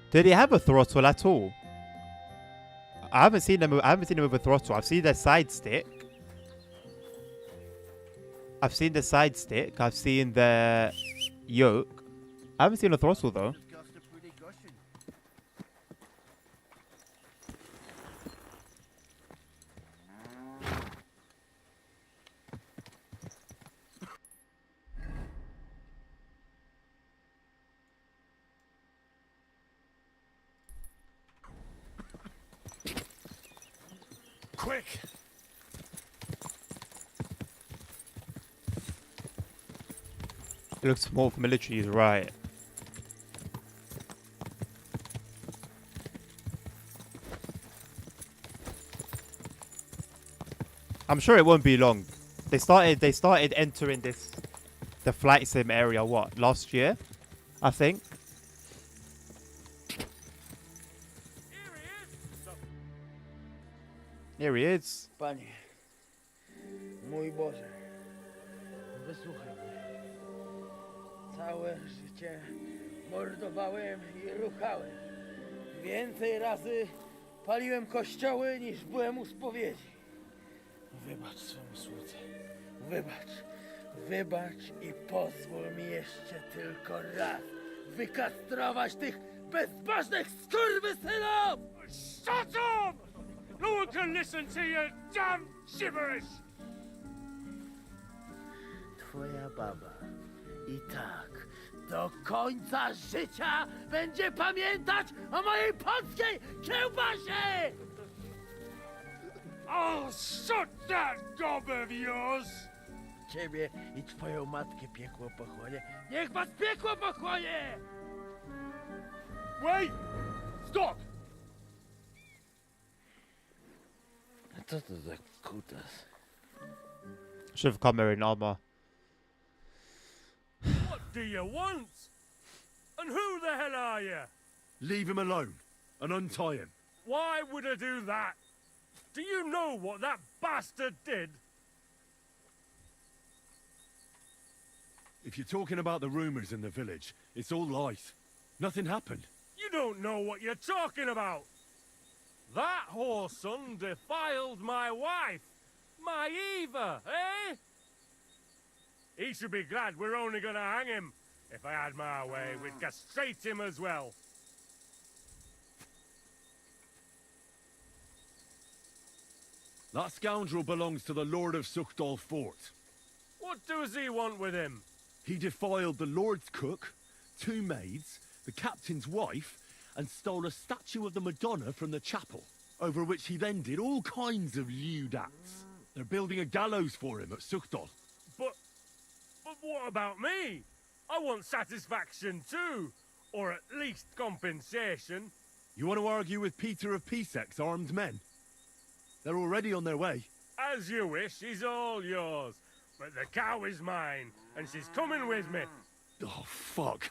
[SPEAKER 1] Did he have a throttle at all? I haven't seen them. I haven't seen him with a throttle. I've seen the side stick. I've seen the side stick. I've seen the yoke. I haven't seen a throttle though.
[SPEAKER 15] Quick!
[SPEAKER 1] It looks more military, he's right. I'm sure it won't be long. They started entering the flight sim area last year, I think. Here he is.
[SPEAKER 19] Panie, mój Boże, wysłuchaj mnie. Całe życie mordowałem i ruchałem. Więcej razy paliłem kościoły niż byłem u spowiedzi. Wybacz swemu słudze. Wybacz i pozwól mi jeszcze tylko raz wykastrować tych bezbożnych skurwysynów!
[SPEAKER 15] Shut up! No one can listen to your damn gibberish!
[SPEAKER 19] Twoja baba i tak do końca życia będzie pamiętać o mojej polskiej kiełbasie!
[SPEAKER 15] I'll shut that gob of yours!
[SPEAKER 19] Ciebie i twoją matkę piekło pochłonie. Niech was piekło pochłonie!
[SPEAKER 15] Wait! Stop!
[SPEAKER 19] A co to za kutas?
[SPEAKER 1] Should have come here in armor.
[SPEAKER 15] What do you want? And who the hell are you?
[SPEAKER 2] Leave him alone and untie him.
[SPEAKER 15] Why would I do that? Do you know what that bastard did?
[SPEAKER 2] If you're talking about the rumors in the village, it's all lies. Nothing happened.
[SPEAKER 15] You don't know what you're talking about. That whoreson defiled my wife, my Eva, eh? He should be glad we're only gonna hang him. If I had my way, we'd castrate him as well.
[SPEAKER 2] That scoundrel belongs to the Lord of Suchdal Fort.
[SPEAKER 16] What does he want with him?
[SPEAKER 2] He defiled the Lord's cook, 2 maids, the captain's wife, and stole a statue of the Madonna from the chapel, over which he then did all kinds of lewd acts. They're building a gallows for him at Suchdal.
[SPEAKER 16] But what about me? I want satisfaction too, or at least compensation.
[SPEAKER 2] You want to argue with Peter of Pisek's armed men? They're already on their way.
[SPEAKER 16] As you wish, she's all yours. But the cow is mine, and she's coming with me.
[SPEAKER 2] Oh, fuck.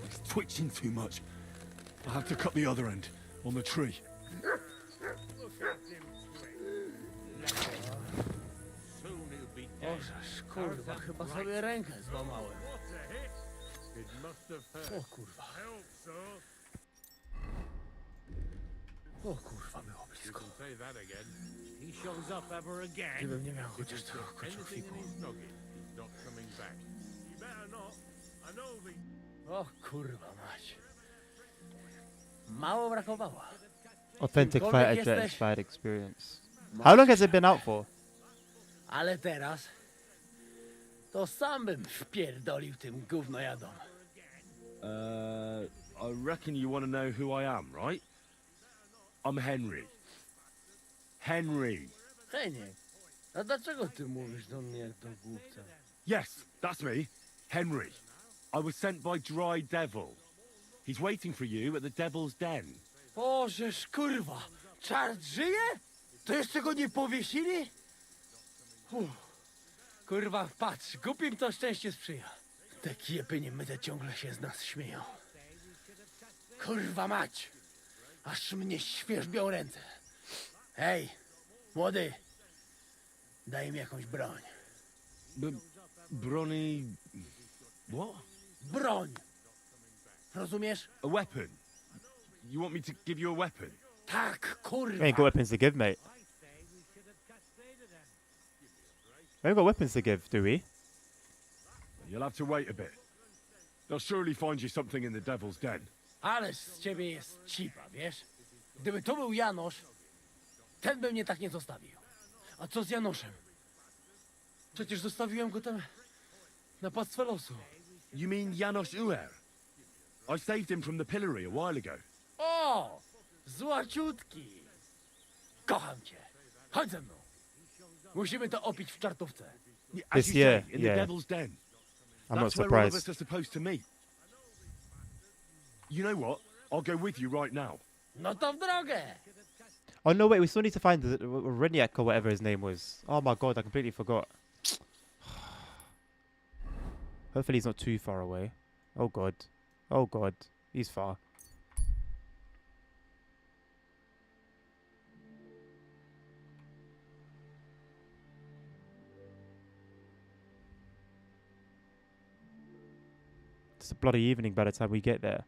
[SPEAKER 2] It's twitching too much. I'll have to cut the other end, on the tree.
[SPEAKER 16] Look at him twitch. Soon he'll be dead.
[SPEAKER 19] Kurwa, chyba sobie rękę złamałem.
[SPEAKER 16] What a hit! It must have hurt.
[SPEAKER 19] O kurwa.
[SPEAKER 16] I hope so.
[SPEAKER 19] O kurwa, było
[SPEAKER 16] You
[SPEAKER 19] blisko.
[SPEAKER 16] can say that again.
[SPEAKER 9] He shows up ever again.
[SPEAKER 19] Gdybym nie miał
[SPEAKER 16] If
[SPEAKER 19] chociaż
[SPEAKER 16] he's
[SPEAKER 19] trochę
[SPEAKER 16] got anything in
[SPEAKER 19] koczofiku.
[SPEAKER 16] his noggin, he's not coming back. You better not. I know the...
[SPEAKER 19] O kurwa mać. Mało brakowało.
[SPEAKER 1] Authentic
[SPEAKER 19] Kimkolwiek
[SPEAKER 1] fighter jet
[SPEAKER 19] jesteś,
[SPEAKER 1] inspired experience. How long has it been out for?
[SPEAKER 19] Ale teraz to sam bym wpierdolił tym gównojadom.
[SPEAKER 2] I reckon you want to know who I am, right? I'm Henry. Henry.
[SPEAKER 19] Heniek, a dlaczego ty mówisz do mnie jak do głupca?
[SPEAKER 2] Yes, that's me. Henry. I was sent by Dry Devil. He's waiting for you at the Devil's Den.
[SPEAKER 19] Bożeż kurwa, czart żyje? To jeszcze go nie powiesili? Kurwa, patrz, głupim to szczęście sprzyja. Te kiepy niemyte ciągle się z nas śmieją. Kurwa mać, aż mnie świerzbią ręce. Hej, młody, daj mi jakąś broń.
[SPEAKER 2] Bronny... What?
[SPEAKER 19] Broń! Rozumiesz?
[SPEAKER 2] A weapon? You want me to give you a weapon?
[SPEAKER 19] Tak, kurwa.
[SPEAKER 1] We ain't got weapons to give, mate. We ain't got weapons to give, do we?
[SPEAKER 2] You'll have to wait a bit. They'll surely find you something in the Devil's Den.
[SPEAKER 19] Ależ z ciebie jest cipa, wiesz? Gdyby to był Janosz, ten by mnie tak nie zostawił. A co z Janoszem? Przecież zostawiłem go tam na pastwę losu.
[SPEAKER 2] You mean Janos Uer? I saved him from the pillory a while ago.
[SPEAKER 19] O! Złaciutki! Kocham cię. Chodź ze mną. Musimy to opić w czartówce.
[SPEAKER 2] As
[SPEAKER 1] This
[SPEAKER 2] you
[SPEAKER 1] year,
[SPEAKER 2] say, in
[SPEAKER 1] yeah.
[SPEAKER 2] the Devil's Den.
[SPEAKER 1] I'm not
[SPEAKER 2] That's where all of
[SPEAKER 1] surprised.
[SPEAKER 2] us are supposed to meet. You know what? I'll go with you right now.
[SPEAKER 19] No to w drogę!
[SPEAKER 1] Oh no, wait, we still need to find the Reniak or whatever his name was. Oh my god, I completely forgot. Hopefully he's not too far away. Oh god. Oh god. He's far. It's a bloody evening by the time we get there.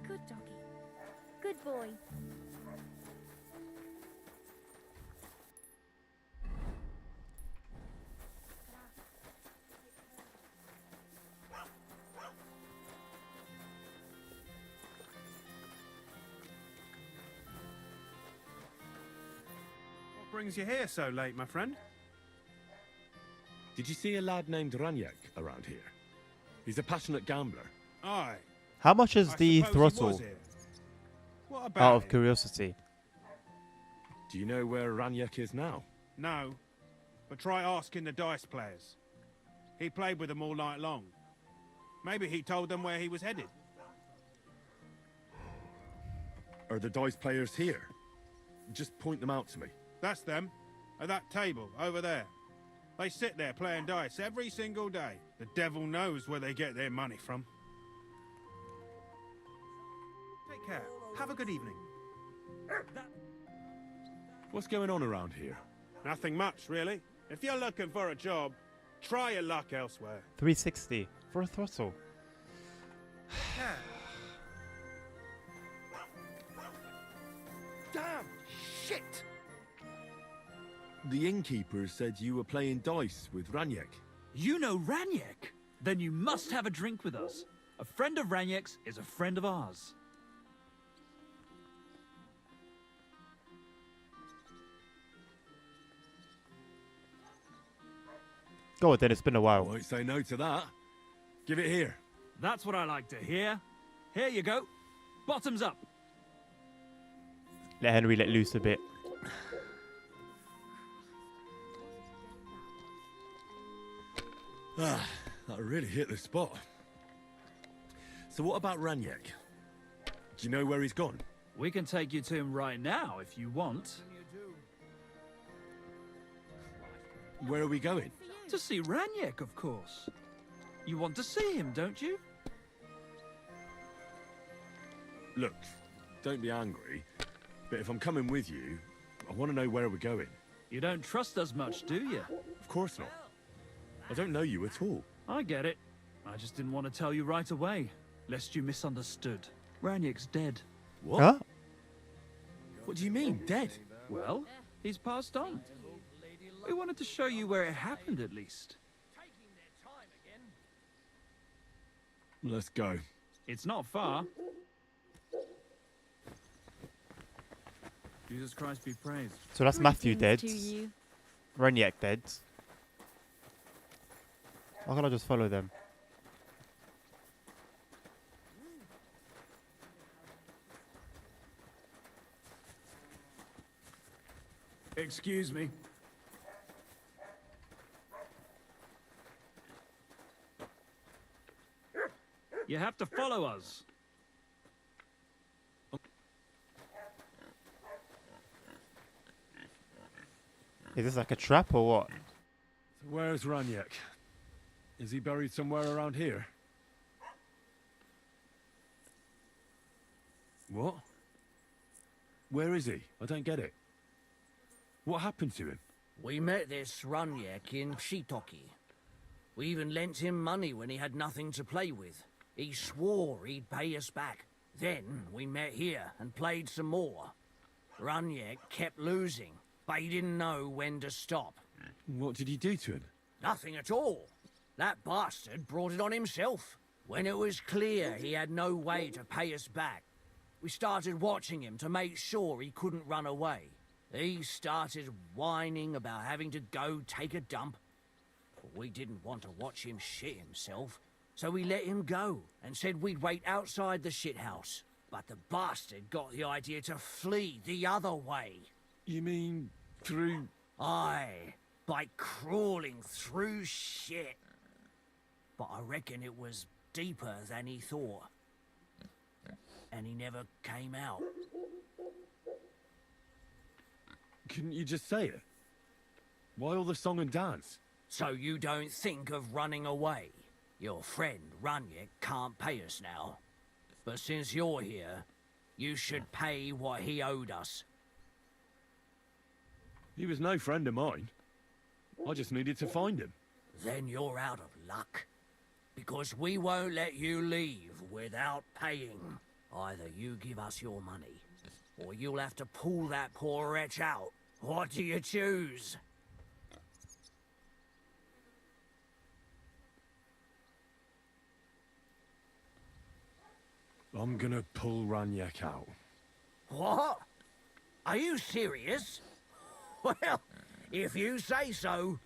[SPEAKER 11] Good doggy. Good boy.
[SPEAKER 13] What brings you here so late, my friend?
[SPEAKER 2] Did you see a lad named Raniak around here? He's a passionate gambler.
[SPEAKER 13] Aye.
[SPEAKER 1] How much is
[SPEAKER 13] I
[SPEAKER 1] the
[SPEAKER 13] suppose he was
[SPEAKER 1] throttle?
[SPEAKER 13] here. What about
[SPEAKER 1] Out of
[SPEAKER 13] him?
[SPEAKER 1] curiosity.
[SPEAKER 2] Do you know where Raniak is now?
[SPEAKER 13] No. But try asking the dice players. He played with them all night long. Maybe he told them where he was headed.
[SPEAKER 2] Are the dice players here? Just point them out to me.
[SPEAKER 13] That's them. At that table, over there. They sit there playing dice every single day. The devil knows where they get their money from. Take care. Have a good evening.
[SPEAKER 2] What's going on around here?
[SPEAKER 13] Nothing much, really. If you're looking for a job,
[SPEAKER 16] Try your luck elsewhere.
[SPEAKER 1] 360 for a throttle.
[SPEAKER 2] Damn! Shit! The innkeeper said you were playing dice with Ranyek.
[SPEAKER 8] You know Ranyek? Then you must have a drink with us. A friend of Ranyek's is a friend of ours.
[SPEAKER 1] Go on then, it's been a while.
[SPEAKER 2] Won't say no to that. Give it here.
[SPEAKER 8] That's what I like to hear. Here you go. Bottoms up.
[SPEAKER 1] Let Henry let loose a bit.
[SPEAKER 2] Ah, that really hit the spot. So what about Ranyek? Do you know where he's gone?
[SPEAKER 8] We can take you to him right now if you want.
[SPEAKER 2] Where are we going?
[SPEAKER 8] To see Ranyek, of course. You want to see him, don't you?
[SPEAKER 2] Look, don't be angry, but if I'm coming with you, I want to know where we're going.
[SPEAKER 8] You don't trust us much, do you?
[SPEAKER 2] Of course not. I don't know you at all.
[SPEAKER 8] I get it. I just didn't want to tell you right away, lest you misunderstood. Ranyek's dead.
[SPEAKER 2] What?
[SPEAKER 1] Huh?
[SPEAKER 2] What do you mean, dead?
[SPEAKER 8] Well, he's passed on. We wanted to show you where it happened, at least.
[SPEAKER 2] Let's go.
[SPEAKER 8] It's not far.
[SPEAKER 13] Jesus Christ be praised.
[SPEAKER 1] So that's Matthew dead.
[SPEAKER 4] Greetings to you.
[SPEAKER 1] Ranyek dead. Why can't I just follow them?
[SPEAKER 13] Excuse me.
[SPEAKER 8] You have to follow us.
[SPEAKER 1] Is this like a trap or what?
[SPEAKER 2] Where's Ranyek? Is he buried somewhere around here? What? Where is he? I don't get it. What happened to him?
[SPEAKER 20] We met this Ranyek in Shitoki. We even lent him money when he had nothing to play with. He swore he'd pay us back. Then we met here and played some more. Ranyek kept losing, but he didn't know when to stop.
[SPEAKER 2] What did he do to him?
[SPEAKER 20] Nothing at all. That bastard brought it on himself. When it was clear he had no way to pay us back, we started watching him to make sure he couldn't run away. He started whining about having to go take a dump. But we didn't want to watch him shit himself, so we let him go and said we'd wait outside the shithouse. But the bastard got the idea to flee the other way.
[SPEAKER 2] You mean through...
[SPEAKER 20] Aye, by crawling through shit. But I reckon it was deeper than he thought. And he never came out.
[SPEAKER 2] Couldn't you just say it? Why all the song and dance?
[SPEAKER 20] So you don't think of running away? Your friend Ranyek can't pay us now. But since you're here, you should pay what he owed us.
[SPEAKER 2] He was no friend of mine. I just needed to find him.
[SPEAKER 20] Then you're out of luck. Because we won't let you leave without paying. Either you give us your money, or you'll have to pull that poor wretch out. What do you choose?
[SPEAKER 2] I'm gonna pull Ranyek out.
[SPEAKER 20] What? Are you serious? Well, if you say so,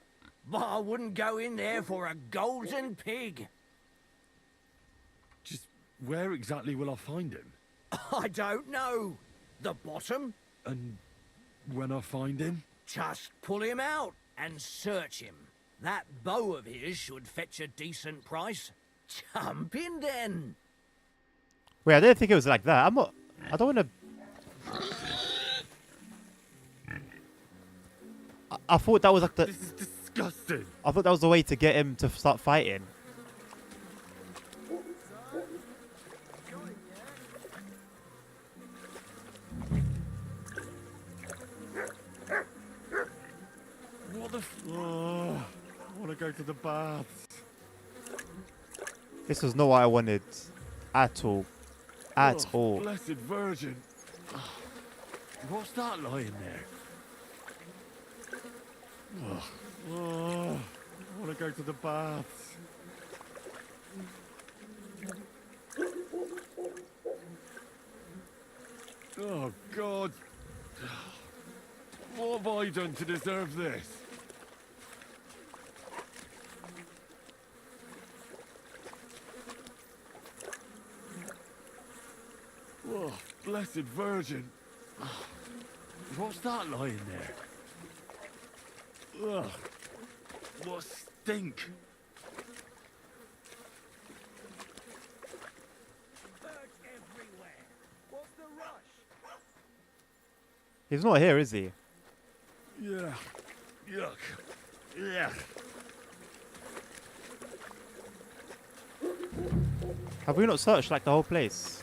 [SPEAKER 20] but I wouldn't go in there for a golden pig.
[SPEAKER 2] Just where exactly will I find him?
[SPEAKER 20] I don't know. The bottom?
[SPEAKER 2] And when I find him?
[SPEAKER 20] Just pull him out and search him. That bow of his should fetch a decent price. Jump in then.
[SPEAKER 1] Wait, I didn't think it was like that. I don't want to... I thought that was like the...
[SPEAKER 2] This is disgusting.
[SPEAKER 1] I thought that was the way to get him to start fighting.
[SPEAKER 2] What the f... Oh, I want to go to the baths.
[SPEAKER 1] This was not what I wanted. At all. At all.
[SPEAKER 2] Blessed Virgin. What's that lying there? I want to go to the baths. Oh, God. What have I done to deserve this? Oh, Blessed Virgin. What's that lying there? Ugh. What stink.
[SPEAKER 1] He's not here, is he?
[SPEAKER 2] Yeah. Yuck. Yeah.
[SPEAKER 1] Have we not searched like the whole place?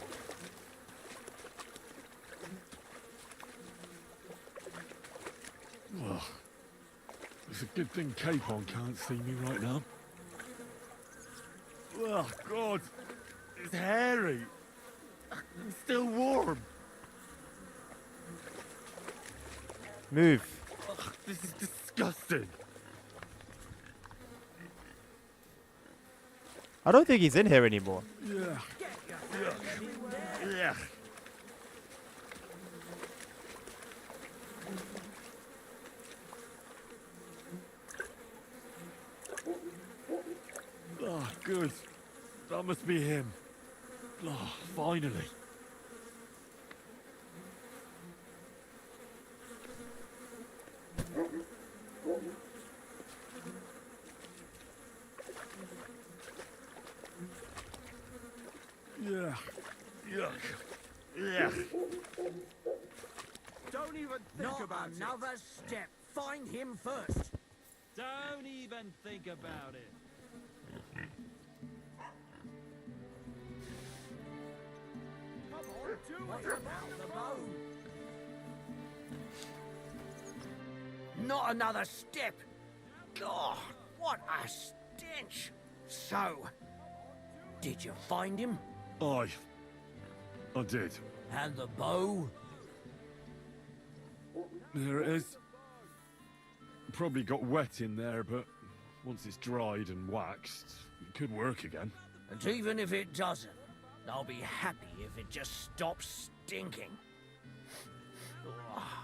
[SPEAKER 2] Ugh. It's a good thing Capon can't see me right now. Oh, God. It's hairy. It's still warm.
[SPEAKER 1] Move.
[SPEAKER 2] Ugh, this is disgusting.
[SPEAKER 1] I don't think he's in here anymore.
[SPEAKER 2] Yeah. Yuck. Yeah. Oh, good. That must be him. Oh, finally. Yeah. Yuck. Yeah.
[SPEAKER 20] Don't even think about it. Not another step. Find him first.
[SPEAKER 13] Don't even think about it.
[SPEAKER 20] What about the bow? Not another step. God, what a stench. So, did you find him?
[SPEAKER 2] I did.
[SPEAKER 20] And the bow?
[SPEAKER 2] There it is. Probably got wet in there, but once it's dried and waxed, it could work again.
[SPEAKER 20] And even if it doesn't, I'll be happy if it just stops stinking.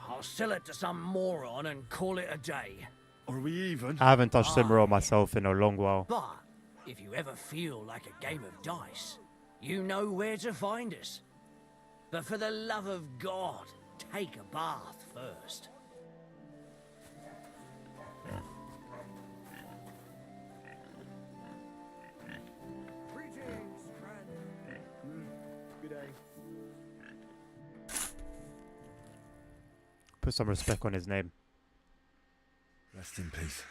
[SPEAKER 20] I'll sell it to some moron and call it a day.
[SPEAKER 2] Are we even?
[SPEAKER 1] I haven't touched Cimarron myself in a long while.
[SPEAKER 20] But if you ever feel like a game of dice, you know where to find us. But for the love of God, take a bath first.
[SPEAKER 19] Greetings, friend. Good day.
[SPEAKER 1] Put some respect on his name.
[SPEAKER 2] Rest in peace.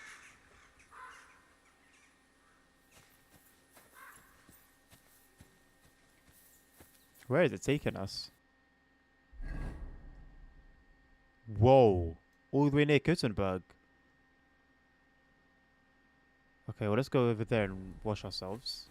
[SPEAKER 1] Where is it taking us? Whoa. All the way near Gutenberg. Okay, well, let's go over there and wash ourselves.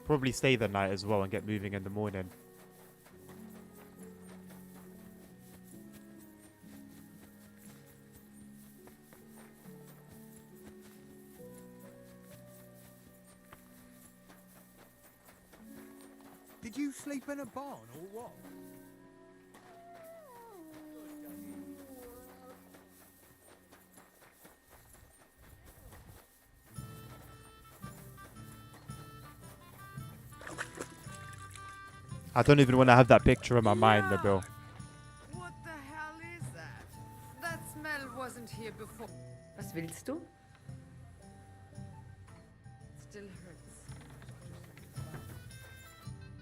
[SPEAKER 1] Probably stay the night as well and get moving in the morning.
[SPEAKER 14] Did you sleep in a barn or what?
[SPEAKER 1] I don't even want to have that picture in my mind, Nabil.
[SPEAKER 11] What the hell is that? That smell wasn't here before.
[SPEAKER 21] Was willst du?
[SPEAKER 11] Still hurts.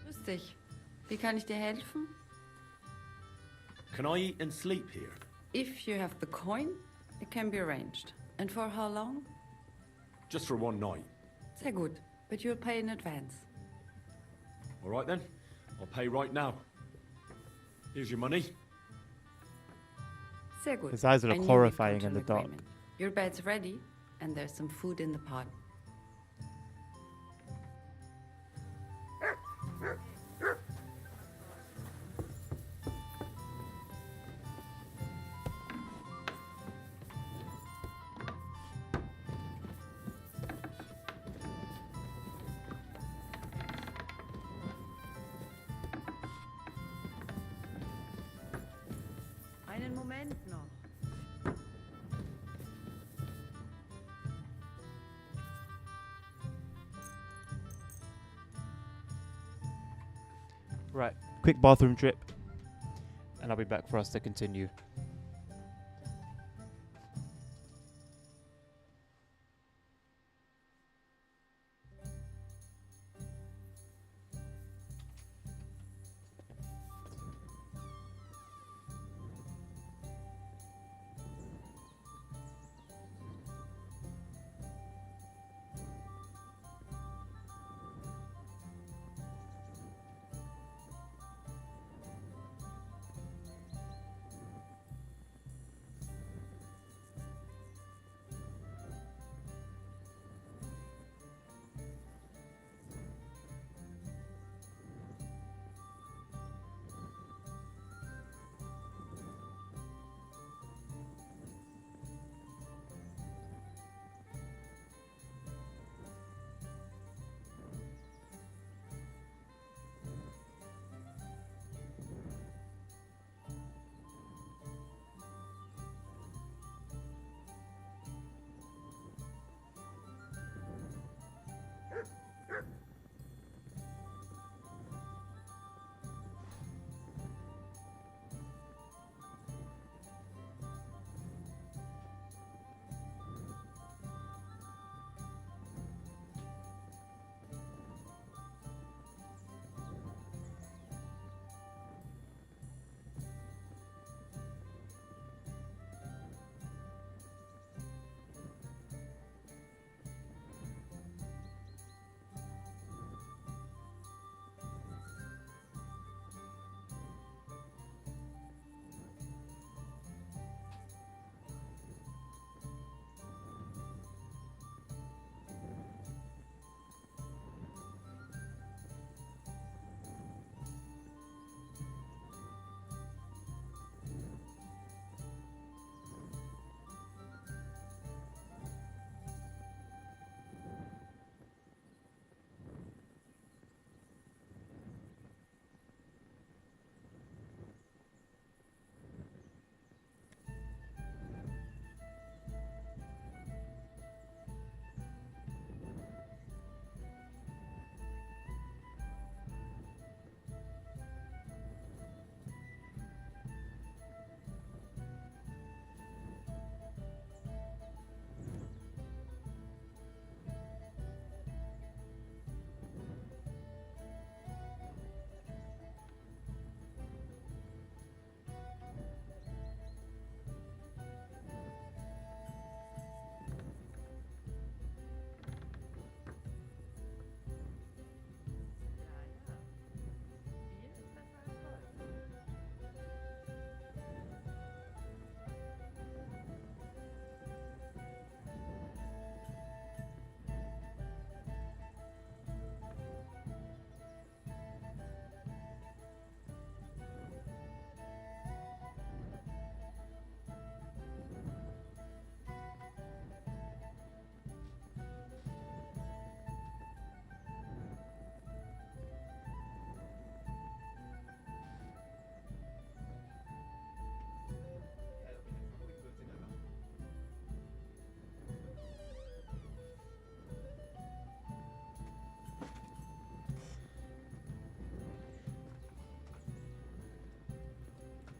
[SPEAKER 21] Grüß dich. Wie kann ich dir helfen?
[SPEAKER 22] Can I eat and sleep here?
[SPEAKER 21] If you have the coin, it can be arranged. And for how long?
[SPEAKER 22] Just for one night.
[SPEAKER 21] Sehr gut. But you'll pay in advance.
[SPEAKER 2] All right then, I'll pay right now. Here's your money.
[SPEAKER 21] Sehr gut.
[SPEAKER 1] His eyes look
[SPEAKER 21] I knew we'd
[SPEAKER 1] horrifying
[SPEAKER 21] come
[SPEAKER 1] in
[SPEAKER 21] to
[SPEAKER 1] the
[SPEAKER 21] an
[SPEAKER 1] dark.
[SPEAKER 21] agreement. Your bed's ready, and there's some food in the pot. Einen Moment noch.
[SPEAKER 1] Right, quick bathroom trip, and I'll be back for us to continue.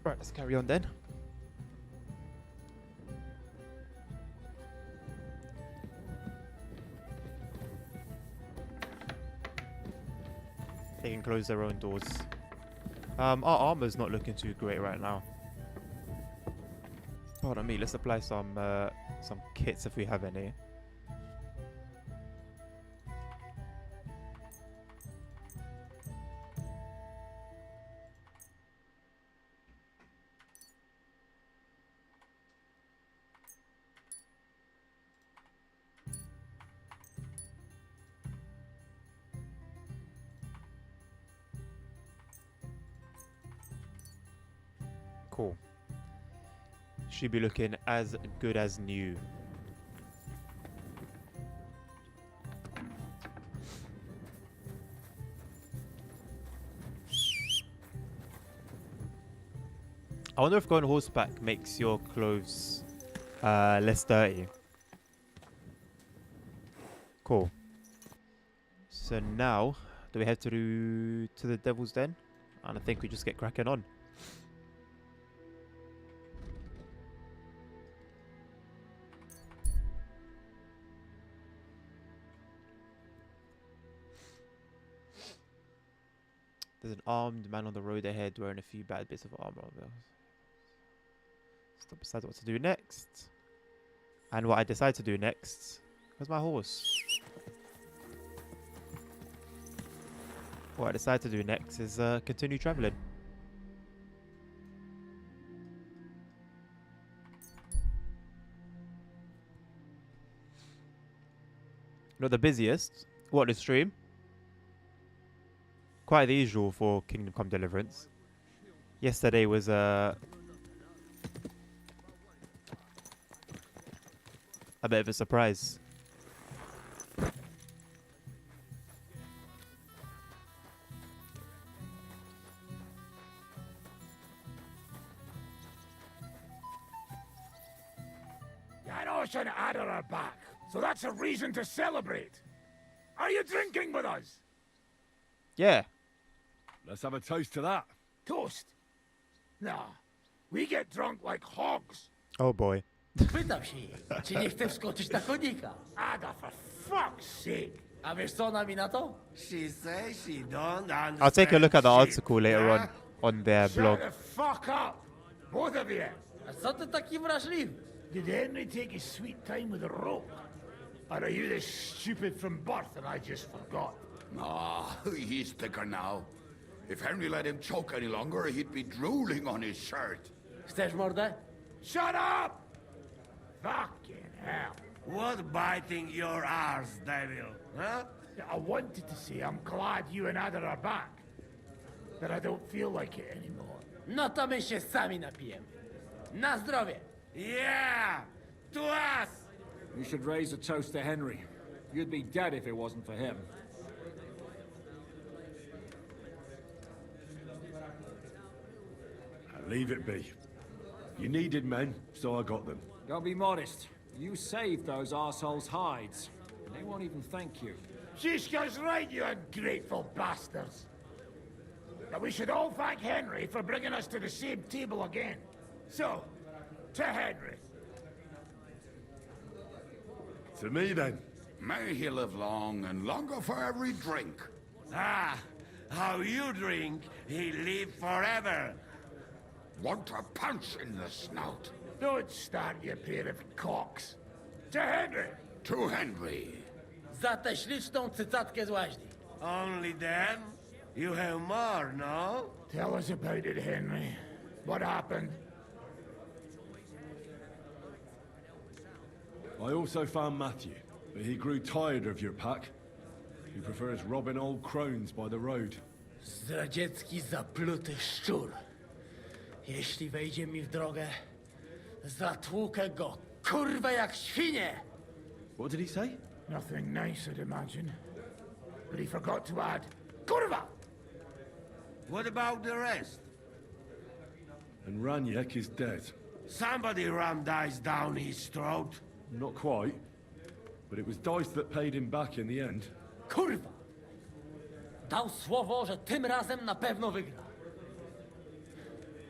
[SPEAKER 1] Right, let's carry on then. They can close their own doors. Our armor's not looking too great right now. Pardon me, let's apply some kits if we have any. Cool. Should be looking as good as new. I wonder if going horseback makes your clothes less dirty. Cool. So now, do we head to the Devil's Den? And I think we just get cracking on. There's an armed man on the road ahead wearing a few bad bits of armor. Stop decide what to do next. And what I decide to do next. Where's my horse? What I decide to do next is continue traveling. Not the busiest. What, the stream? Quite the usual for Kingdom Come Deliverance. Yesterday was a bit of a surprise.
[SPEAKER 3] Janos and Adder are back, so that's a reason to celebrate. Are you drinking with us?
[SPEAKER 1] Yeah.
[SPEAKER 2] Let's have a toast to that.
[SPEAKER 3] Toast? Nah, we get drunk like hogs.
[SPEAKER 1] Oh boy.
[SPEAKER 19] Pytam się, czy nie chce wskoczyć na konika?
[SPEAKER 3] Ada, for fuck's sake.
[SPEAKER 19] A wiesz co ona mi na to?
[SPEAKER 15] She says she don't understand.
[SPEAKER 1] I'll take a look at the
[SPEAKER 15] shit.
[SPEAKER 1] article later on their blog.
[SPEAKER 3] Shut the fuck up, both of you.
[SPEAKER 19] A co ty taki wrażliwy?
[SPEAKER 3] Did Henry take his sweet time with a rope? Or are you this stupid from birth and I just forgot?
[SPEAKER 18] Ah, he's thicker now. If Henry let him choke any longer, he'd be drooling on his shirt.
[SPEAKER 19] Chcesz mordę?
[SPEAKER 3] Shut up! Fucking hell.
[SPEAKER 15] What biting your arse, devil? Huh?
[SPEAKER 3] I wanted to say I'm glad you and Adder are back. But I don't feel like it anymore.
[SPEAKER 19] No to my się sami napijemy. Na zdrowie!
[SPEAKER 15] Yeah! To us!
[SPEAKER 13] You should raise a toast to Henry. You'd be dead if it wasn't for him.
[SPEAKER 2] Leave it be. You needed men, so I got them.
[SPEAKER 13] Don't be modest. You saved those arseholes' hides. They won't even thank you.
[SPEAKER 3] Shishka's right, you ungrateful bastards. But we should all thank Henry for bringing us to the same table again. So, to Henry.
[SPEAKER 2] To me, then.
[SPEAKER 18] May he live long and longer for every drink.
[SPEAKER 15] Ah, how you drink, he live forever.
[SPEAKER 18] Want a punch in the snout?
[SPEAKER 3] Don't start, you pair of cocks. To Henry.
[SPEAKER 18] To Henry.
[SPEAKER 19] Za tę śliczną cycatkę z łaźni.
[SPEAKER 15] Only then? You have more, no?
[SPEAKER 3] Tell us about it, Henry. What happened?
[SPEAKER 2] I also found Matthew, but he grew tired of your pack. He prefers robbing old crones by the road.
[SPEAKER 19] Zdradziecki zapluty szczur. Jeśli wejdzie mi w drogę, zatłukę go, kurwa, jak świnie!
[SPEAKER 2] What did he say?
[SPEAKER 3] Nothing nice, I'd imagine. But he forgot to add, kurwa!
[SPEAKER 15] What about the rest?
[SPEAKER 2] And Raniek is dead.
[SPEAKER 15] Somebody rammed dice down his throat.
[SPEAKER 2] Not quite. But it was Dice that paid him back in the end.
[SPEAKER 19] Kurwa! Dał słowo, że tym razem na pewno wygra.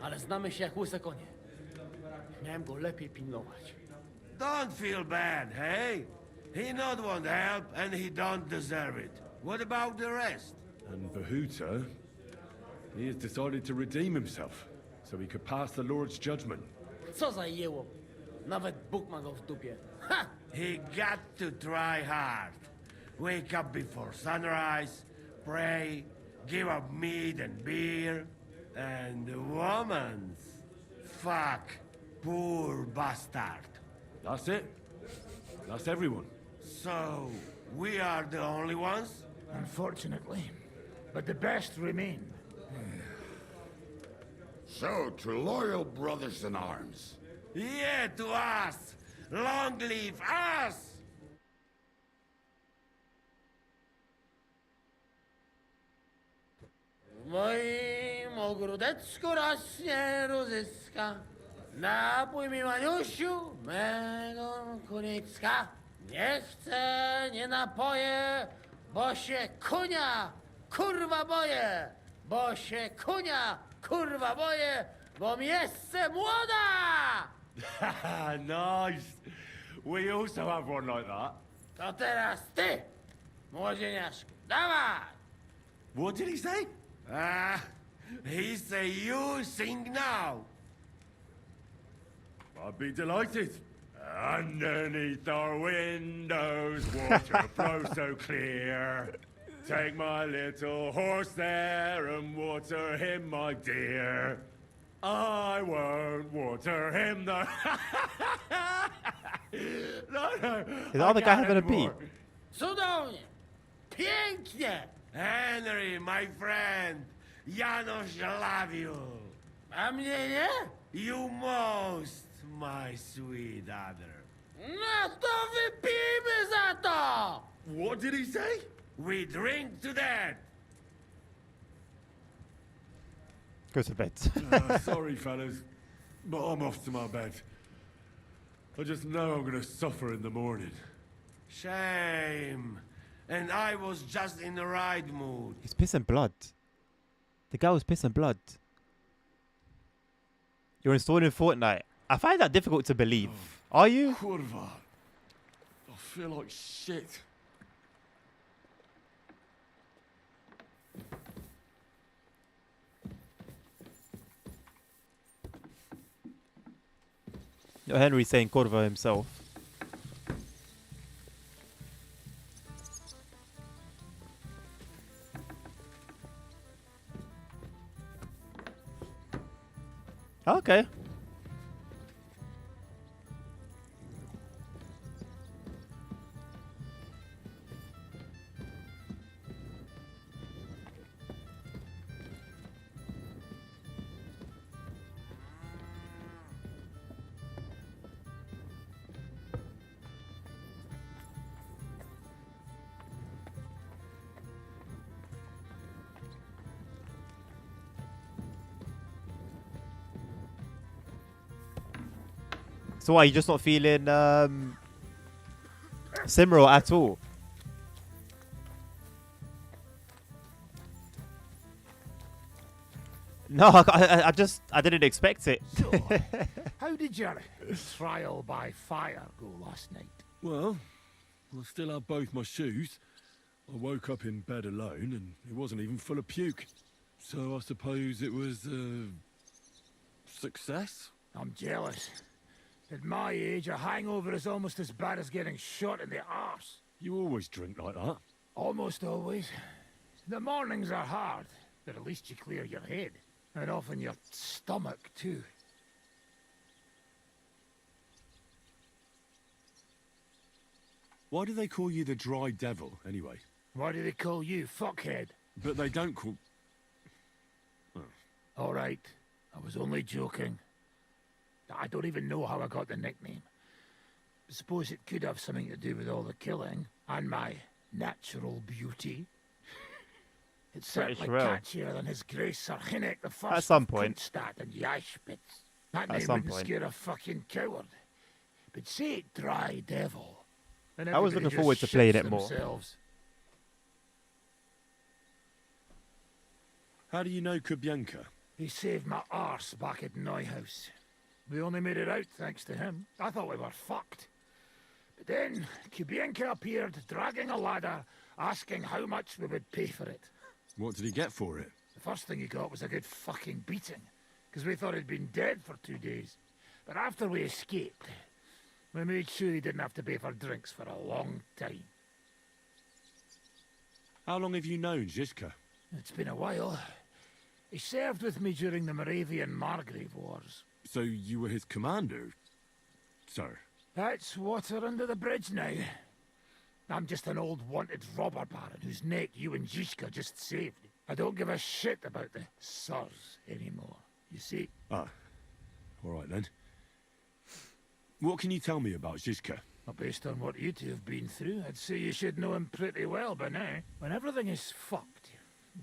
[SPEAKER 19] Ale znamy się jak łyse konie. Miałem go lepiej pilnować.
[SPEAKER 15] Don't feel bad, hey? He not want help, and he don't deserve it. What about the rest?
[SPEAKER 2] And Vahuta, he has decided to redeem himself, so he could pass the Lord's judgment.
[SPEAKER 19] Co za jełop. Nawet Bóg ma go w dupie. Ha!
[SPEAKER 15] He got to try hard. Wake up before sunrise, pray, give up meat and beer, and the woman's. Fuck, poor bastard.
[SPEAKER 2] That's it. That's everyone.
[SPEAKER 15] So, we are the only ones?
[SPEAKER 3] Unfortunately. But the best remain.
[SPEAKER 18] So, to loyal brothers in arms.
[SPEAKER 15] Yeah, to us! Long live us!
[SPEAKER 19] Moim ogródecku rośnie różyska, napój mi Maniusiu mego kunicka. Nie chcę, nie napoję, bo się kunia, kurwa boję, bo się kunia, kurwa boję, bo miejsce młoda!
[SPEAKER 2] Nice. We also have one like that.
[SPEAKER 19] To teraz ty, młodzieniaszku, dawaj!
[SPEAKER 2] What did he say?
[SPEAKER 15] He say you sing now.
[SPEAKER 2] I'd be delighted. Underneath our windows, water flows so clear. Take my little horse there and water him, my dear. I won't water him though. No.
[SPEAKER 1] Is the other guy having a beat?
[SPEAKER 19] Cudownie! Pięknie!
[SPEAKER 15] Henry, my friend, Janusz love you.
[SPEAKER 19] A mnie nie?
[SPEAKER 15] You most, my sweet other.
[SPEAKER 19] No to wypijmy za to!
[SPEAKER 2] What did he say?
[SPEAKER 15] We drink to that.
[SPEAKER 1] Go to bed.
[SPEAKER 2] Sorry, fellas, but I'm off to my bed. I just know I'm gonna suffer in the morning.
[SPEAKER 15] Shame. And I was just in the right mood.
[SPEAKER 1] He's pissing blood. The guy was pissing blood. You're installing Fortnite. I find that difficult to believe. Are you?
[SPEAKER 2] Kurwa. I feel like shit.
[SPEAKER 1] Henry's saying Corvo himself. Okay. So why, you just not feeling Simro at all? No, I didn't expect it.
[SPEAKER 3] So, how did your trial by fire go last night?
[SPEAKER 2] Well, I still have both my shoes. I woke up in bed alone and it wasn't even full of puke. So I suppose it was a success?
[SPEAKER 3] I'm jealous. At my age, a hangover is almost as bad as getting shot in the arse.
[SPEAKER 2] You always drink like that?
[SPEAKER 3] Almost always. The mornings are hard, but at least you clear your head. And often your stomach, too.
[SPEAKER 2] Why do they call you the Dry Devil, anyway?
[SPEAKER 3] Why do they call you fuckhead?
[SPEAKER 2] But they don't call...
[SPEAKER 3] All right, I was only joking. I don't even know how I got the nickname. Suppose it could have something to do with all the killing and my natural beauty. It's certainly catchier than His Grace Sir Hinnick the First
[SPEAKER 1] At some point.
[SPEAKER 3] Kunststadt and Yashpitz. That
[SPEAKER 1] At
[SPEAKER 3] name
[SPEAKER 1] some
[SPEAKER 3] wouldn't
[SPEAKER 1] point.
[SPEAKER 3] scare a fucking coward. But say it Dry Devil. and
[SPEAKER 1] I was
[SPEAKER 3] everybody
[SPEAKER 1] looking
[SPEAKER 3] just
[SPEAKER 1] forward to playing
[SPEAKER 3] shits
[SPEAKER 1] it more.
[SPEAKER 3] themselves.
[SPEAKER 2] How do you know Kubienka?
[SPEAKER 3] He saved my arse back at Neuhaus. We only made it out thanks to him. I thought we were fucked. But then Kubienka appeared, dragging a ladder, asking how much we would pay for it.
[SPEAKER 2] What did he get for it?
[SPEAKER 3] The first thing he got was a good fucking beating, because we thought he'd been dead for 2 days. But after we escaped, we made sure he didn't have to pay for drinks for a long time.
[SPEAKER 2] How long have you known Zizka?
[SPEAKER 3] It's been a while. He served with me during the Moravian-Margrave Wars.
[SPEAKER 2] So you were his commander, sir?
[SPEAKER 3] That's water under the bridge now. I'm just an old wanted robber baron whose neck you and Zizka just saved. I don't give a shit about the sirs anymore. You see,
[SPEAKER 2] Ah, all right then. What can you tell me about Zizka?
[SPEAKER 3] well, based on what you two have been through, I'd say you should know him pretty well by now. When everything is fucked,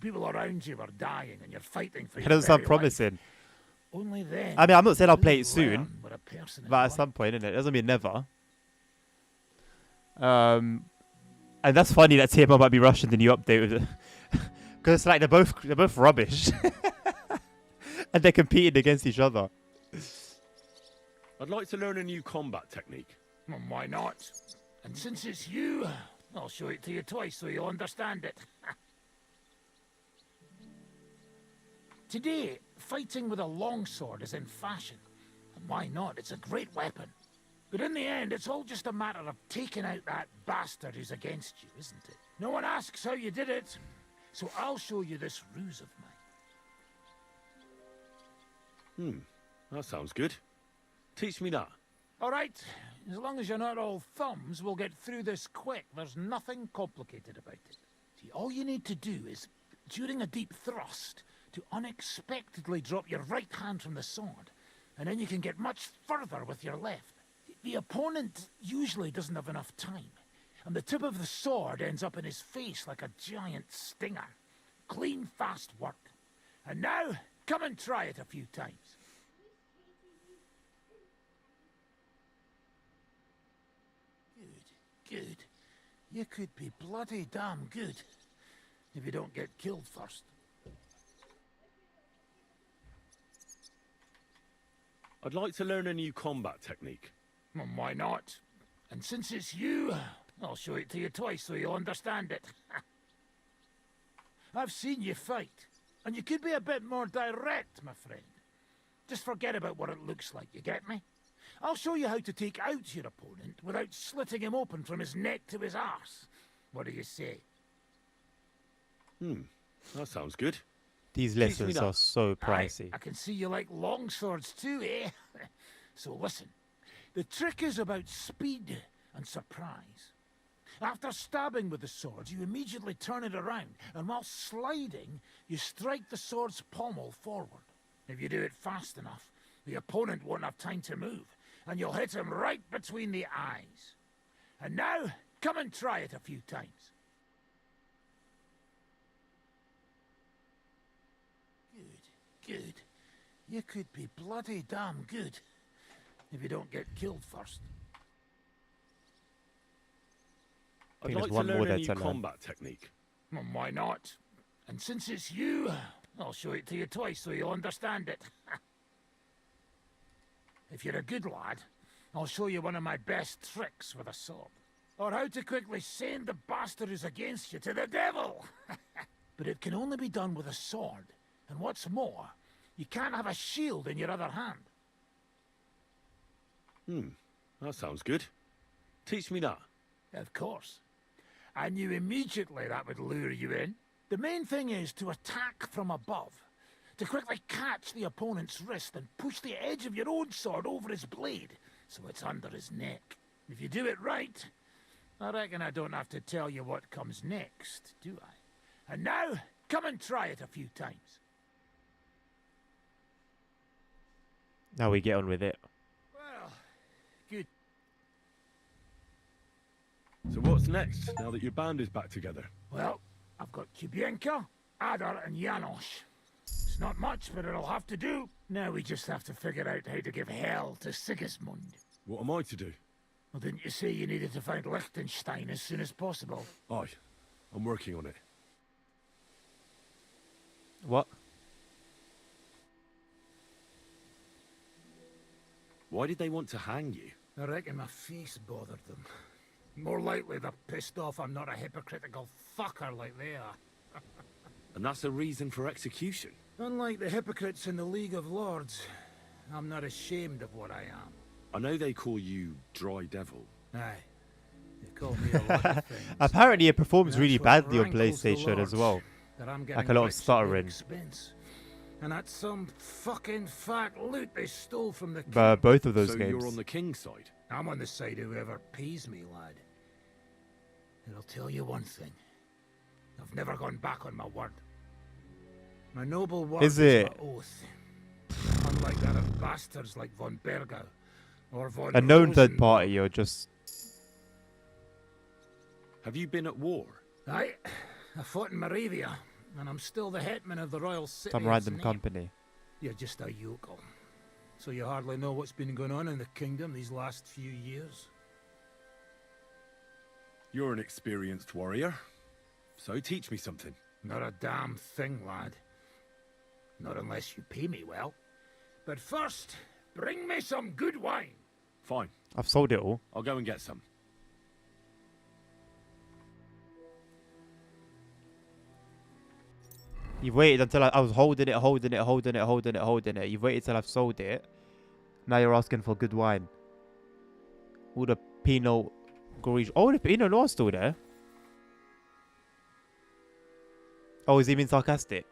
[SPEAKER 3] people around you are dying and you're fighting for
[SPEAKER 1] It
[SPEAKER 3] your
[SPEAKER 1] doesn't sound
[SPEAKER 3] very
[SPEAKER 1] promising.
[SPEAKER 3] life. Only then.
[SPEAKER 1] I mean, I'm not saying I'll
[SPEAKER 3] will
[SPEAKER 1] play
[SPEAKER 3] you
[SPEAKER 1] it soon,
[SPEAKER 3] learn what a person is
[SPEAKER 1] but at
[SPEAKER 3] like.
[SPEAKER 1] some point, innit? It doesn't mean never. And that's funny that TMO might be rushing the new update with it. Because it's like they're both rubbish. And they're competing against each other.
[SPEAKER 2] I'd like to learn a new combat technique.
[SPEAKER 3] Well, why not? And since it's you, I'll show it to you twice so you'll understand it. Today, fighting with a longsword is in fashion. And why not? It's a great weapon. But in the end, it's all just a matter of taking out that bastard who's against you, isn't it? No one asks how you did it, so I'll show you this ruse of mine.
[SPEAKER 2] That sounds good. Teach me that.
[SPEAKER 3] All right, as long as you're not all thumbs, we'll get through this quick. There's nothing complicated about it. See, all you need to do is, during a deep thrust, to unexpectedly drop your right hand from the sword, and then you can get much further with your left. The opponent usually doesn't have enough time, and the tip of the sword ends up in his face like a giant stinger. Clean, fast work. And now, come and try it a few times. Good. You could be bloody damn good if you don't get killed first.
[SPEAKER 2] I'd like to learn a new combat technique.
[SPEAKER 3] Well, why not? And since it's you, I'll show it to you twice so you'll understand it. I've seen you fight, and you could be a bit more direct, my friend. Just forget about what it looks like, you get me? I'll show you how to take out your opponent without slitting him open from his neck to his arse. What do you say?
[SPEAKER 2] That sounds good.
[SPEAKER 1] These lessons are so pricey.
[SPEAKER 3] I can see you like longswords too, eh? So listen, the trick is about speed and surprise. After stabbing with the sword, you immediately turn it around, and while sliding, you strike the sword's pommel forward. If you do it fast enough, the opponent won't have time to move, and you'll hit him right between the eyes. And now, come and try it a few times. Good. You could be bloody damn good if you don't get killed first.
[SPEAKER 2] I'd like to learn a new combat technique.
[SPEAKER 3] Well, why not? And since it's you, I'll show it to you twice so you'll understand it. If you're a good lad, I'll show you one of my best tricks with a sword. Or how to quickly send the bastard who's against you to the devil. But it can only be done with a sword. And what's more, you can't have a shield in your other hand.
[SPEAKER 2] That sounds good. Teach me that.
[SPEAKER 3] Of course. I knew immediately that would lure you in. The main thing is to attack from above. To quickly catch the opponent's wrist and push the edge of your own sword over his blade, so it's under his neck. If you do it right, I reckon I don't have to tell you what comes next, do I? And now, come and try it a few times.
[SPEAKER 1] Now we get on with it.
[SPEAKER 3] Well, good.
[SPEAKER 2] So what's next, now that your band is back together?
[SPEAKER 3] Well, I've got Kubienka, Adar, and Janosch. It's not much, but it'll have to do. Now we just have to figure out how to give hell to Sigismund.
[SPEAKER 2] What am I to do?
[SPEAKER 3] Well, didn't you say you needed to find Liechtenstein as soon as possible?
[SPEAKER 2] Aye, I'm working on it.
[SPEAKER 1] What?
[SPEAKER 2] Why did they want to hang you?
[SPEAKER 3] I reckon my face bothered them. More likely they're pissed off I'm not a hypocritical fucker like they are.
[SPEAKER 2] And that's a reason for execution?
[SPEAKER 3] Unlike the hypocrites in the League of Lords, I'm not ashamed of what I am.
[SPEAKER 2] I know they call you Dry Devil.
[SPEAKER 3] Aye. They call me a lot of things.
[SPEAKER 1] Apparently it performs really
[SPEAKER 3] That's what
[SPEAKER 1] badly on
[SPEAKER 3] rankles the
[SPEAKER 1] PlayStation as
[SPEAKER 3] Lords,
[SPEAKER 1] well.
[SPEAKER 3] that I'm
[SPEAKER 1] Like
[SPEAKER 3] getting
[SPEAKER 1] a lot of
[SPEAKER 3] rich at their
[SPEAKER 1] stuttering.
[SPEAKER 3] expense. And that's some fucking fat loot they stole from the king.
[SPEAKER 1] But both of those
[SPEAKER 2] so
[SPEAKER 1] games.
[SPEAKER 2] you're on the king's side?
[SPEAKER 3] I'm on the side of whoever pays me, lad. And I'll tell you one thing. I've never gone back on my word. My noble word
[SPEAKER 1] Is it?
[SPEAKER 3] my oath. like that of bastards like von Berger or von
[SPEAKER 1] A known third
[SPEAKER 3] Rosen.
[SPEAKER 1] party, or just
[SPEAKER 2] Have you been at war?
[SPEAKER 3] I fought in Moravia, and I'm still the hetman of the royal city.
[SPEAKER 1] some random company?
[SPEAKER 3] You're just a yokel. So you hardly know what's been going on in the kingdom these last few years?
[SPEAKER 2] You're an experienced warrior, so teach me something.
[SPEAKER 3] Not a damn thing, lad. Not unless you pay me well. But first, bring me some good wine.
[SPEAKER 2] Fine.
[SPEAKER 1] I've sold it all.
[SPEAKER 2] I'll go and get some.
[SPEAKER 1] You've waited until I was holding it. You've waited till I've sold it. Now you're asking for good wine. All the Pinot Grigio. Oh, the Pinot Noir's still there. Oh, is he being sarcastic?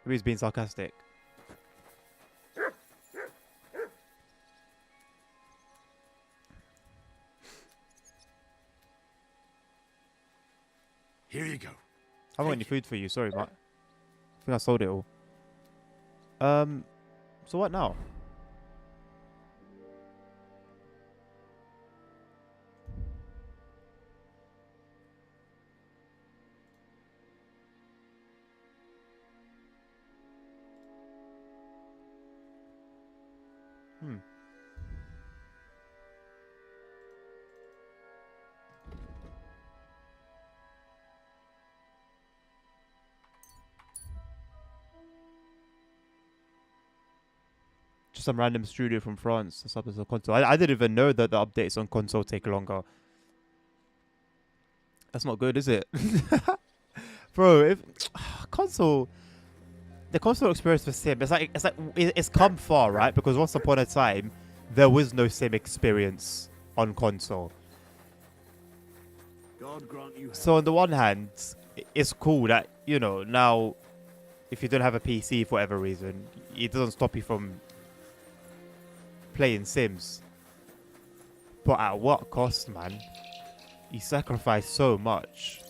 [SPEAKER 1] Maybe he's being sarcastic.
[SPEAKER 2] Here you go.
[SPEAKER 1] I haven't got any food for you. Sorry, Matt. I think I sold it all. So what now? Just some random studio from France. That's up as a console. I didn't even know that the updates on console take longer. That's not good, is it? Bro, if console, the console experience for Sim, it's come far, right? Because once upon a time, there was no Sim experience on console.
[SPEAKER 2] God grant you.
[SPEAKER 1] So on the one hand, it's cool that, you know, now if you don't have a PC for whatever reason, it doesn't stop you from playing Sims. But at what cost, man? You sacrifice so much.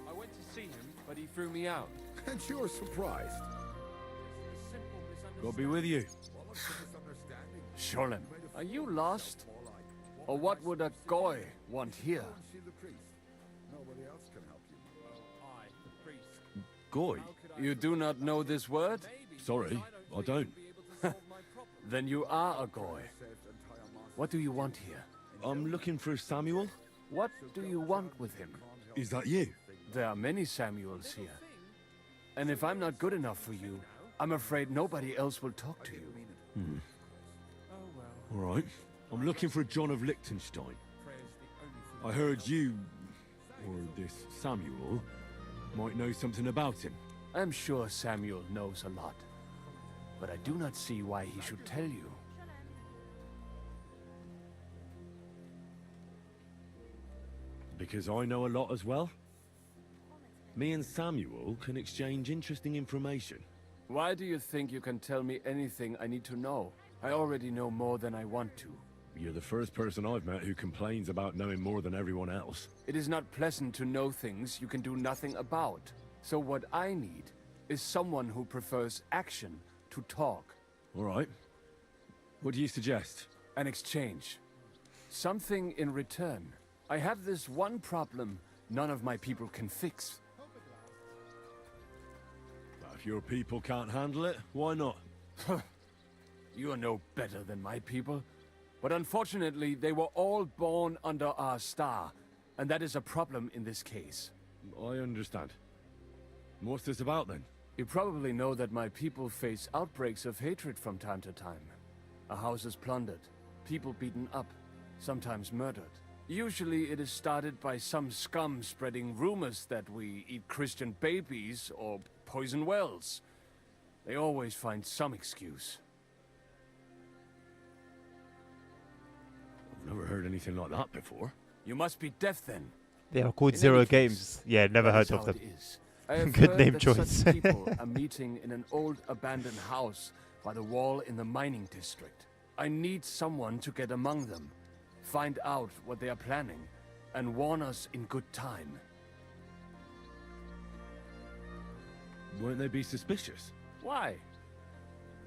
[SPEAKER 5] I went to see him, but he threw me out.
[SPEAKER 18] And you're surprised.
[SPEAKER 2] God be with you.
[SPEAKER 5] Sholem, are you lost? Or what would a goy want here?
[SPEAKER 2] Goy?
[SPEAKER 5] You do not know this word?
[SPEAKER 2] Sorry, I don't.
[SPEAKER 5] Then you are a goy. What do you want here?
[SPEAKER 2] I'm looking for Samuel.
[SPEAKER 5] What do you want with him?
[SPEAKER 2] Is that you?
[SPEAKER 5] There are many Samuels here. And if I'm not good enough for you, I'm afraid nobody else will talk to you.
[SPEAKER 2] All right. I'm looking for John of Liechtenstein. I heard you, or this Samuel, might know something about him.
[SPEAKER 5] I'm sure Samuel knows a lot. But I do not see why he should tell you.
[SPEAKER 2] Because I know a lot as well. Me and Samuel can exchange interesting information.
[SPEAKER 5] Why do you think you can tell me anything I need to know? I already know more than I want to.
[SPEAKER 2] You're the first person I've met who complains about knowing more than everyone else.
[SPEAKER 5] It is not pleasant to know things you can do nothing about. So what I need is someone who prefers action to talk.
[SPEAKER 2] All right. What do you suggest?
[SPEAKER 5] An exchange. Something in return. I have this one problem none of my people can fix.
[SPEAKER 2] If your people can't handle it, why not?
[SPEAKER 5] You are no better than my people. But unfortunately, they were all born under our star. And that is a problem in this case.
[SPEAKER 2] I understand. What's this about then?
[SPEAKER 5] You probably know that my people face outbreaks of hatred from time to time. A house is plundered, people beaten up, sometimes murdered. Usually it is started by some scum spreading rumors that we eat Christian babies or poison wells. They always find some excuse.
[SPEAKER 2] I've never heard anything like that before.
[SPEAKER 5] You must be deaf then.
[SPEAKER 1] They are called
[SPEAKER 5] In
[SPEAKER 1] Zero
[SPEAKER 5] any
[SPEAKER 1] Games.
[SPEAKER 5] case,
[SPEAKER 1] Yeah, never
[SPEAKER 5] that
[SPEAKER 1] heard
[SPEAKER 5] is
[SPEAKER 1] of
[SPEAKER 5] how
[SPEAKER 1] them.
[SPEAKER 5] it is. I have
[SPEAKER 1] Good
[SPEAKER 5] heard
[SPEAKER 1] name
[SPEAKER 5] that
[SPEAKER 1] choice.
[SPEAKER 5] such people are meeting in an old abandoned house by the wall in the mining district. I need someone to get among them, find out what they are planning, and warn us in good time.
[SPEAKER 2] Won't they be suspicious?
[SPEAKER 5] Why?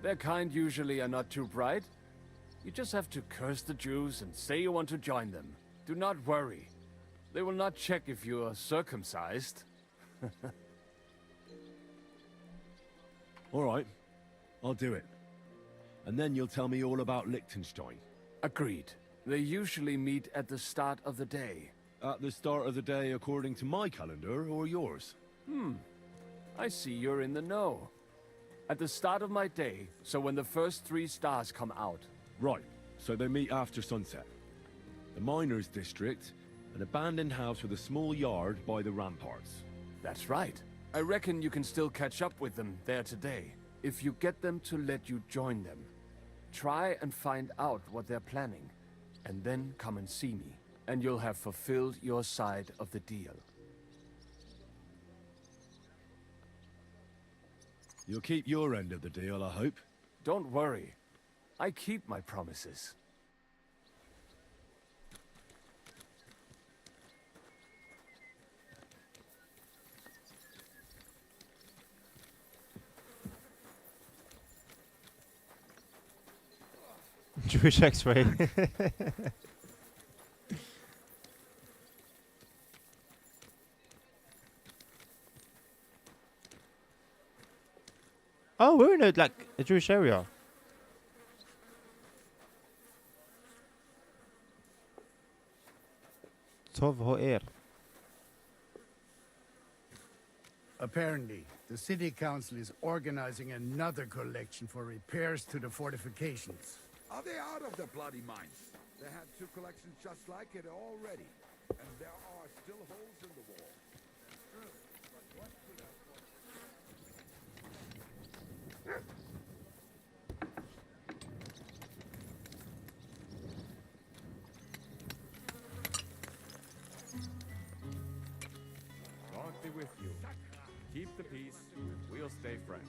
[SPEAKER 5] Their kind usually are not too bright. You just have to curse the Jews and say you want to join them. Do not worry. They will not check if you are circumcised.
[SPEAKER 2] All right, I'll do it. And then you'll tell me all about Liechtenstein.
[SPEAKER 5] Agreed. They usually meet at the start of the day.
[SPEAKER 2] At the start of the day according to my calendar, or yours?
[SPEAKER 5] I see you're in the know. At the start of my day, so when the first 3 stars come out.
[SPEAKER 2] Right, so they meet after sunset. The miners' district, an abandoned house with a small yard by the ramparts.
[SPEAKER 5] That's right. I reckon you can still catch up with them there today, if you get them to let you join them. Try and find out what they're planning, and then come and see me, and you'll have fulfilled your side of the deal.
[SPEAKER 2] You'll keep your end of the deal, I hope.
[SPEAKER 5] Don't worry. I keep my promises.
[SPEAKER 1] Jewish X-ray. Oh, we're in a Jewish area. Tov Ho'er.
[SPEAKER 12] Apparently, the city council is organizing another collection for repairs to the fortifications.
[SPEAKER 18] Are they out of the bloody mines? They had 2 collections just like it already. And there are still holes in the wall.
[SPEAKER 7] God be with you. Keep the peace. We'll stay friends.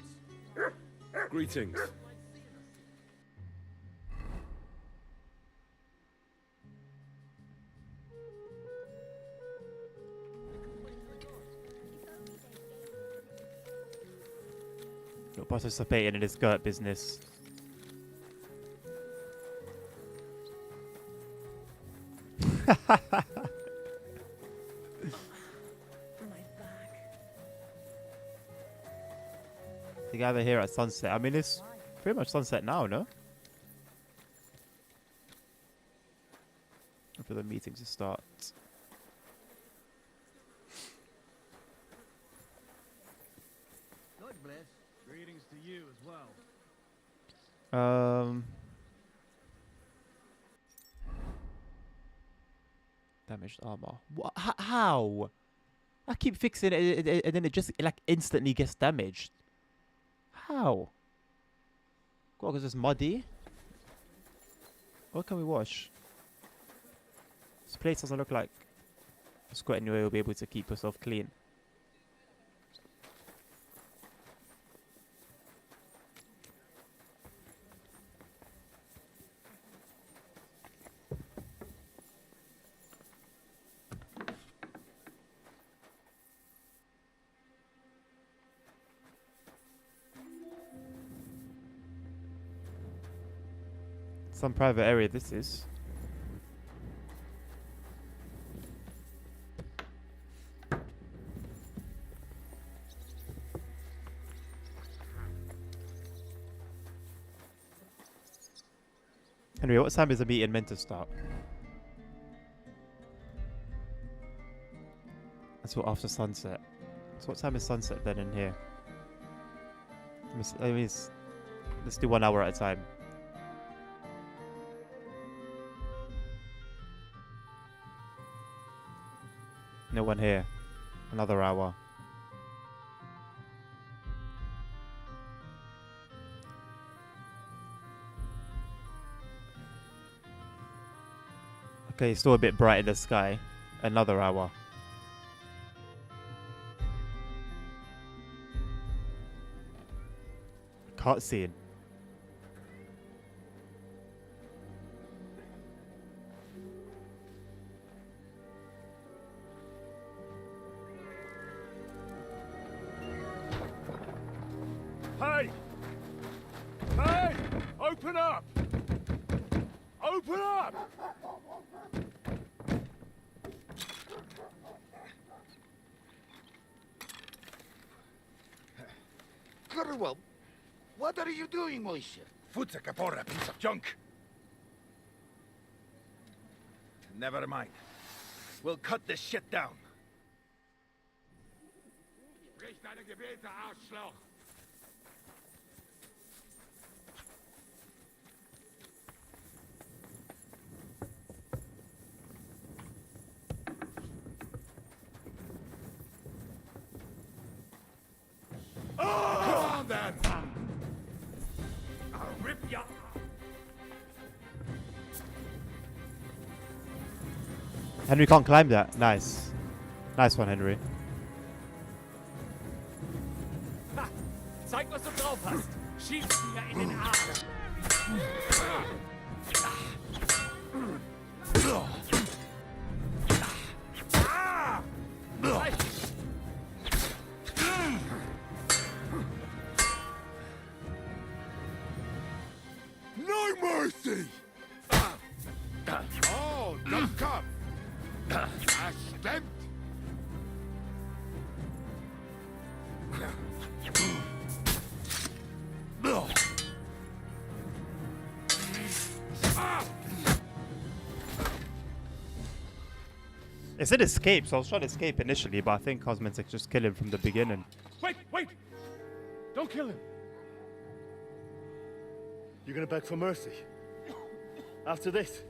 [SPEAKER 2] Greetings.
[SPEAKER 1] Not participating in his skirt business. They gather here at sunset. I mean, it's pretty much sunset now, no? For the meeting to start.
[SPEAKER 19] God bless.
[SPEAKER 13] Greetings to you as well.
[SPEAKER 1] Damaged armor. What? How? I keep fixing it, and then it just like instantly gets damaged. How? God, because it's muddy. What can we wash? This place doesn't look like it's got any way we'll be able to keep yourself clean. Some private area this is. Anyway, what time is the meeting meant to start? Until after sunset. So what time is sunset then in here? Let's do 1 hour at a time. No one here. Another hour. Okay, it's still a bit bright in the sky. Another hour. Cutscene.
[SPEAKER 2] Hey! Hey! Open up! Open up!
[SPEAKER 18] Gurwell, what are you doing, Moishe?
[SPEAKER 6] Futsa Kapora, piece of junk. Never mind. We'll cut this shit down.
[SPEAKER 15] Sprich deine Gebete, Arschloch!
[SPEAKER 6] Come on, then!
[SPEAKER 15] I'll rip ya!
[SPEAKER 1] Henry can't climb that. Nice. Nice one, Henry.
[SPEAKER 5] Ha! Zeig, was du drauf hast. Schieß mir in den Arm.
[SPEAKER 18] No mercy!
[SPEAKER 15] Oh, don't come! Stimmt!
[SPEAKER 1] It said escape, so I was trying to escape initially, but I think I was meant to just kill him from the beginning.
[SPEAKER 2] Wait, wait! Don't kill him! You're gonna beg for mercy? After this?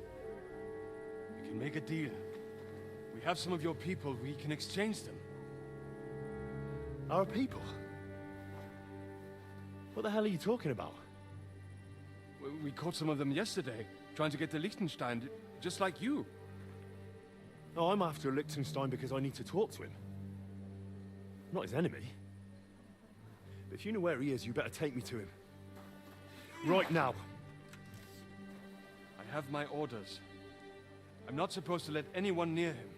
[SPEAKER 5] We can make a deal. We have some of your people. We can exchange them.
[SPEAKER 2] Our people? What the hell are you talking about?
[SPEAKER 5] We caught some of them yesterday, trying to get to Liechtenstein, just like you.
[SPEAKER 2] No, I'm after Liechtenstein because I need to talk to him. I'm not his enemy. But if you know where he is, you better take me to him. Right now.
[SPEAKER 5] I have my orders. I'm not supposed to let anyone near him.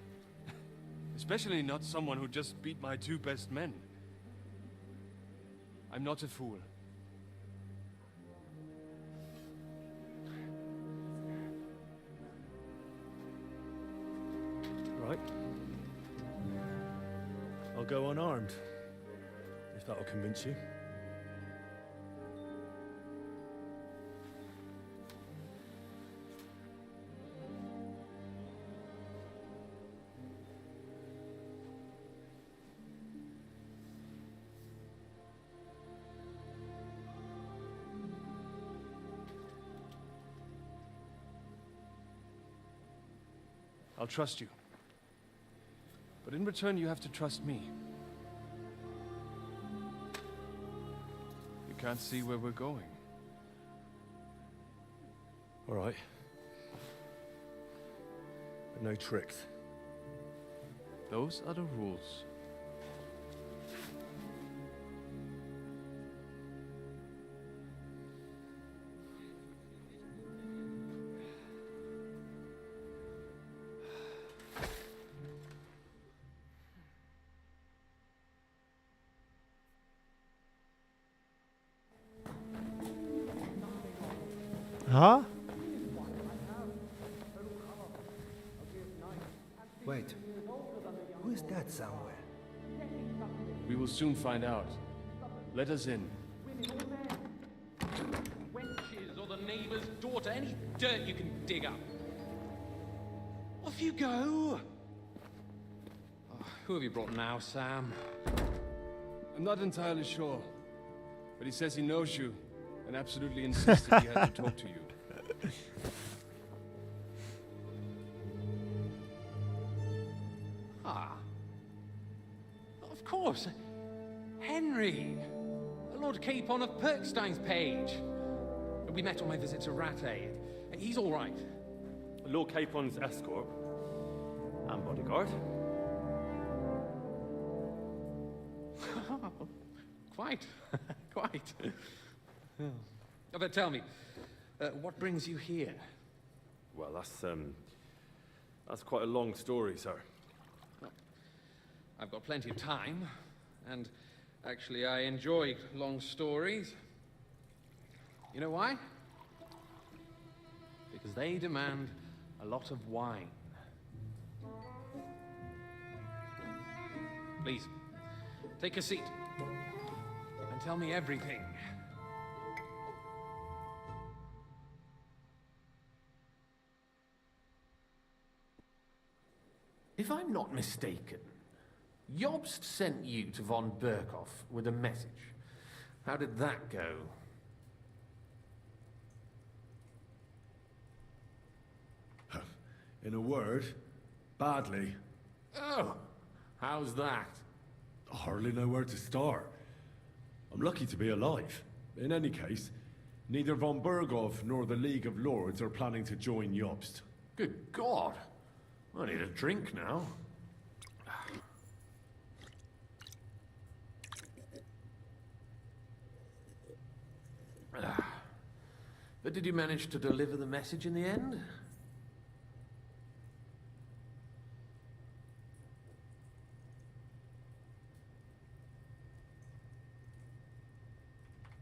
[SPEAKER 5] Especially not someone who just beat my 2 best men. I'm not a fool.
[SPEAKER 2] Right. I'll go unarmed. If that'll convince you.
[SPEAKER 5] I'll trust you. But in return, you have to trust me. You can't see where we're going.
[SPEAKER 2] All right. But no tricks.
[SPEAKER 5] Those are the rules.
[SPEAKER 1] Huh?
[SPEAKER 10] Wait. Who is that somewhere?
[SPEAKER 5] We will soon find out. Let us in.
[SPEAKER 23] Wenches or the neighbor's daughter, any dirt you can dig up. Off you go! Oh, who have you brought now, Sam?
[SPEAKER 5] I'm not entirely sure. But he says he knows you, and absolutely insisted he had to talk to you.
[SPEAKER 23] Ah. Of course. Henry. Lord Capon of Perkstein's page. We met on my visit to Rattay. He's all right.
[SPEAKER 2] Lord Capon's escort. And bodyguard.
[SPEAKER 23] Quite. Quite. Oh, but tell me, what brings you here?
[SPEAKER 2] Well, that's quite a long story, sir.
[SPEAKER 23] Well, I've got plenty of time, and Actually, I enjoy long stories. You know why? Because they demand a lot of wine. Please, take a seat and tell me everything.
[SPEAKER 9] If I'm not mistaken, Jobst sent you to von Berkhoff with a message. How did that go?
[SPEAKER 2] In a word, badly.
[SPEAKER 9] Oh, how's that?
[SPEAKER 2] I hardly know where to start. I'm lucky to be alive. In any case, neither von Berghoff nor the League of Lords are planning to join Jobst.
[SPEAKER 9] Good God. I need a drink now. But did you manage to deliver the message in the end?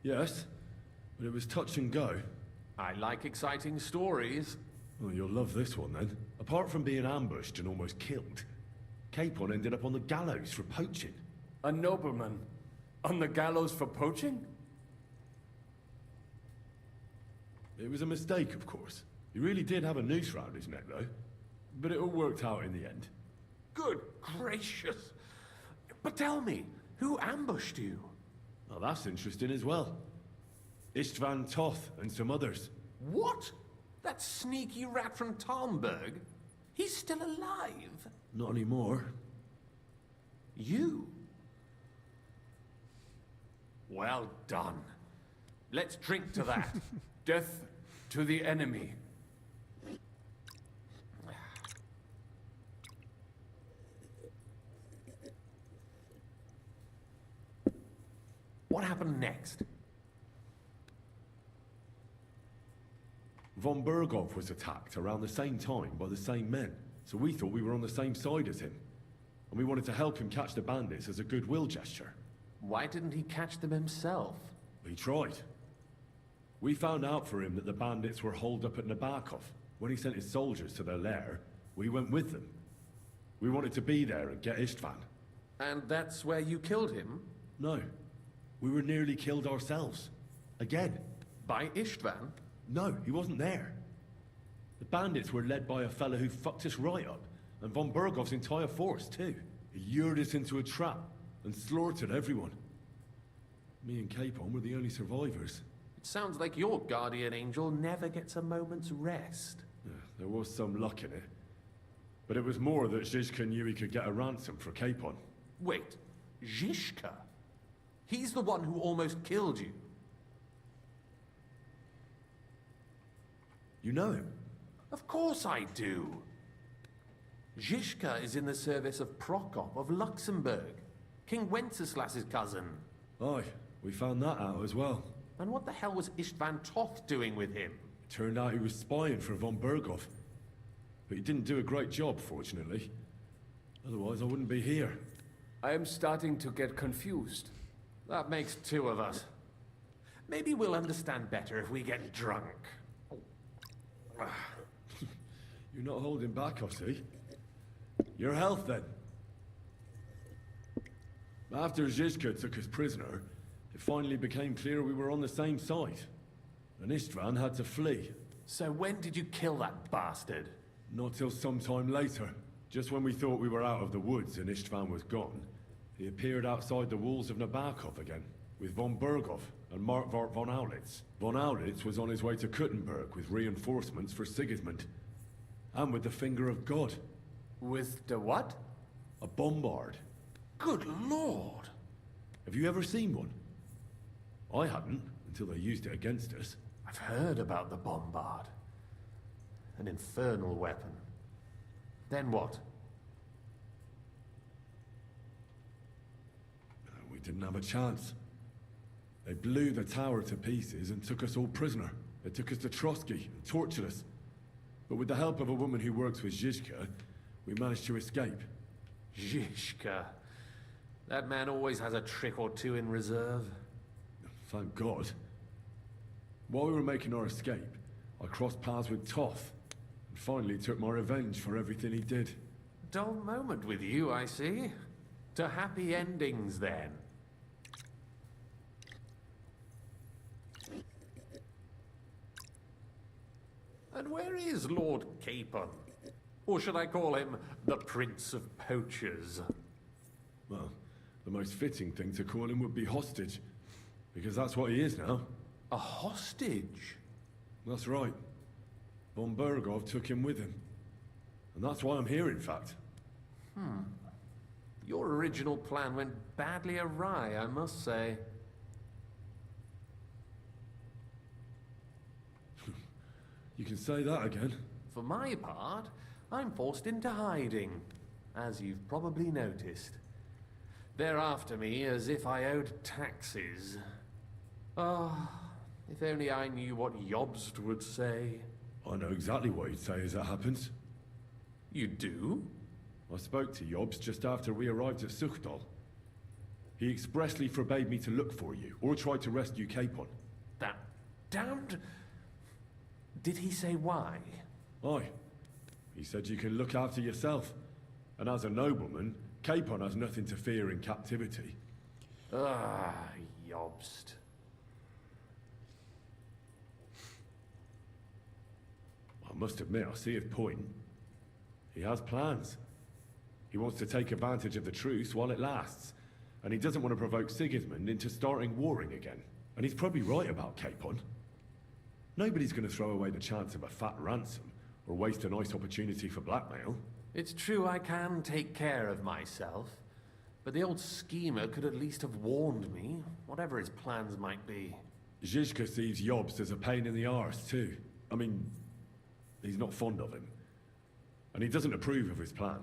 [SPEAKER 2] Yes, but it was touch and go.
[SPEAKER 9] I like exciting stories.
[SPEAKER 2] Well, you'll love this one then. Apart from being ambushed and almost killed, Capon ended up on the gallows for poaching.
[SPEAKER 5] A nobleman on the gallows for poaching?
[SPEAKER 2] It was a mistake, of course. He really did have a noose round his neck, though. But it all worked out in the end.
[SPEAKER 9] Good gracious. But tell me, who ambushed you?
[SPEAKER 2] Well, that's interesting as well. Istvan Toth and some others.
[SPEAKER 9] What? That sneaky rat from Talmberg? He's still alive?
[SPEAKER 2] Not anymore.
[SPEAKER 9] You? Well done. Let's drink to that.
[SPEAKER 5] Death to the enemy.
[SPEAKER 9] What happened next?
[SPEAKER 2] Von Berghoff was attacked around the same time by the same men, so we thought we were on the same side as him. And we wanted to help him catch the bandits as a goodwill gesture.
[SPEAKER 9] Why didn't he catch them himself?
[SPEAKER 2] He tried. We found out for him that the bandits were holed up at Nabokov. When he sent his soldiers to their lair, we went with them. We wanted to be there and get Istvan.
[SPEAKER 9] And that's where you killed him?
[SPEAKER 2] No. We were nearly killed ourselves. Again.
[SPEAKER 9] By Istvan?
[SPEAKER 2] No, he wasn't there. The bandits were led by a fella who fucked us right up, and von Berghoff's entire force, too. He lured us into a trap and slaughtered everyone. Me and Capon were the only survivors.
[SPEAKER 9] It sounds like your guardian angel never gets a moment's rest.
[SPEAKER 2] Yeah, there was some luck in it. But it was more that Zizka knew he could get a ransom for Capon.
[SPEAKER 9] Wait, Zizka? He's the one who almost killed you.
[SPEAKER 2] You know him?
[SPEAKER 9] Of course I do. Zizka is in the service of Prokop of Luxembourg, King Wenceslas's cousin.
[SPEAKER 2] Aye, we found that out as well.
[SPEAKER 9] And what the hell was Istvan Toth doing with him?
[SPEAKER 2] It turned out he was spying for von Berghoff. But he didn't do a great job, fortunately. Otherwise, I wouldn't be here.
[SPEAKER 5] I am starting to get confused.
[SPEAKER 9] That makes two of us. Maybe we'll understand better if we get drunk.
[SPEAKER 2] You're not holding back, I see. Your health, then. After Zizka took us prisoner, it finally became clear we were on the same side. And Istvan had to flee.
[SPEAKER 9] So when did you kill that bastard?
[SPEAKER 2] Not till some time later. Just when we thought we were out of the woods and Istvan was gone, he appeared outside the walls of Nabokov again, with von Berghoff and Markvart von Aulitz. Von Aulitz was on his way to Kuttenberg with reinforcements for Sigismund. And with the finger of God.
[SPEAKER 5] With the what?
[SPEAKER 2] A bombard.
[SPEAKER 9] Good lord!
[SPEAKER 2] Have you ever seen one? I hadn't, until they used it against us.
[SPEAKER 9] I've heard about the bombard. An infernal weapon. Then what?
[SPEAKER 2] We didn't have a chance. They blew the tower to pieces and took us all prisoner. They took us to Trotsky and tortured us. But with the help of a woman who works with Zizka, we managed to escape.
[SPEAKER 9] Zizka. That man always has a trick or two in reserve.
[SPEAKER 2] Thank God. While we were making our escape, I crossed paths with Toff, and finally took my revenge for everything he did.
[SPEAKER 9] Dull moment with you, I see. To happy endings, then. And where is Lord Capon? Or should I call him the Prince of Poachers?
[SPEAKER 2] Well, the most fitting thing to call him would be hostage, because that's what he is now.
[SPEAKER 9] A hostage?
[SPEAKER 2] That's right. Von Bergov took him with him. And that's why I'm here, in fact.
[SPEAKER 9] Your original plan went badly awry, I must say.
[SPEAKER 2] You can say that again.
[SPEAKER 9] For my part, I'm forced into hiding, as you've probably noticed. They're after me as if I owed taxes. Ah, if only I knew what Jobst would say.
[SPEAKER 2] I know exactly what he'd say as it happens.
[SPEAKER 9] You do?
[SPEAKER 2] I spoke to Jobst just after we arrived at Suchdal. He expressly forbade me to look for you, or try to rescue Capon.
[SPEAKER 9] That damned... Did he say why?
[SPEAKER 2] Aye. He said you can look after yourself. And as a nobleman, Capon has nothing to fear in captivity.
[SPEAKER 9] Ah, Jobst.
[SPEAKER 2] I must admit, I see his point. He has plans. He wants to take advantage of the truce while it lasts. And he doesn't want to provoke Sigismund into starting warring again. And he's probably right about Capon. Nobody's going to throw away the chance of a fat ransom, or waste a nice opportunity for blackmail.
[SPEAKER 9] It's true I can take care of myself, but the old schemer could at least have warned me, whatever his plans might be.
[SPEAKER 2] Zizka sees Jobst as a pain in the arse, too. I mean, he's not fond of him. And he doesn't approve of his plan.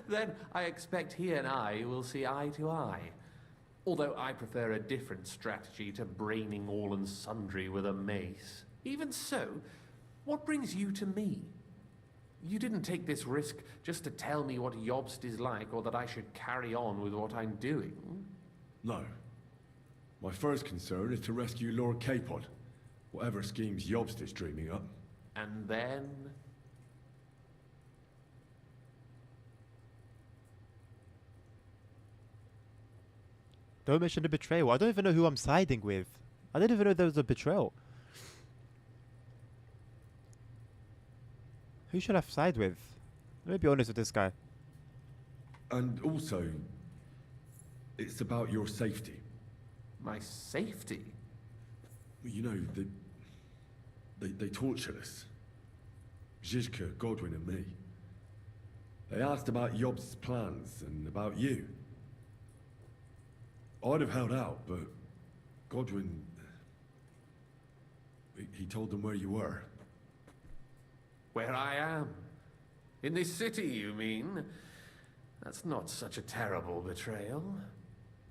[SPEAKER 9] Then I expect he and I will see eye to eye. Although I prefer a different strategy to braining all and sundry with a mace. Even so, what brings you to me? You didn't take this risk just to tell me what Jobst is like, or that I should carry on with what I'm doing.
[SPEAKER 2] No. My first concern is to rescue Lord Capon, whatever schemes Jobst is dreaming up.
[SPEAKER 9] And then...
[SPEAKER 1] Don't mention the betrayal. I don't even know who I'm siding with. I didn't even know there was a betrayal. Who should I side with? Let me be honest with this guy.
[SPEAKER 2] And also, it's about your safety.
[SPEAKER 9] My safety?
[SPEAKER 2] You know, they tortured us. Zizka, Godwin and me. They asked about Jobst's plans and about you. I'd have held out, but Godwin... He told them where you were.
[SPEAKER 9] Where I am? In this city, you mean? That's not such a terrible betrayal.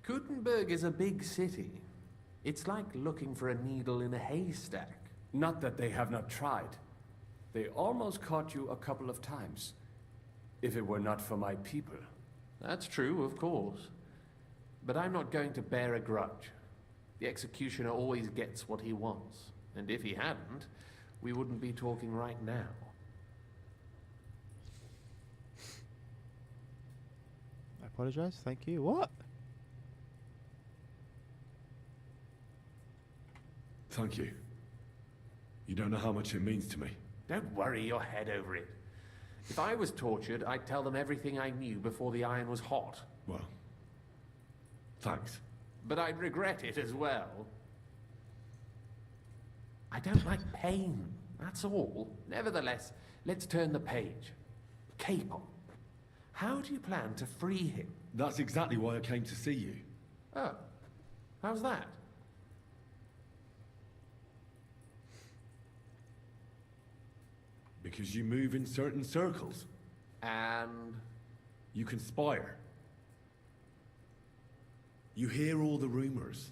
[SPEAKER 9] Gutenberg is a big city. It's like looking for a needle in a haystack.
[SPEAKER 5] Not that they have not tried. They almost caught you a couple of times. If it were not for my people.
[SPEAKER 9] That's true, of course. But I'm not going to bear a grudge. The executioner always gets what he wants. And if he hadn't, we wouldn't be talking right now.
[SPEAKER 1] I apologize. Thank you. What?
[SPEAKER 2] Thank you. You don't know how much it means to me.
[SPEAKER 9] Don't worry your head over it. If I was tortured, I'd tell them everything I knew before the iron was hot.
[SPEAKER 2] Well, thanks.
[SPEAKER 9] But I'd regret it as well. I don't like pain, that's all. Nevertheless, let's turn the page. Capon. How do you plan to free him?
[SPEAKER 2] That's exactly why I came to see you.
[SPEAKER 9] Oh, how's that?
[SPEAKER 2] Because you move in certain circles.
[SPEAKER 9] And?
[SPEAKER 2] You conspire. You hear all the rumors.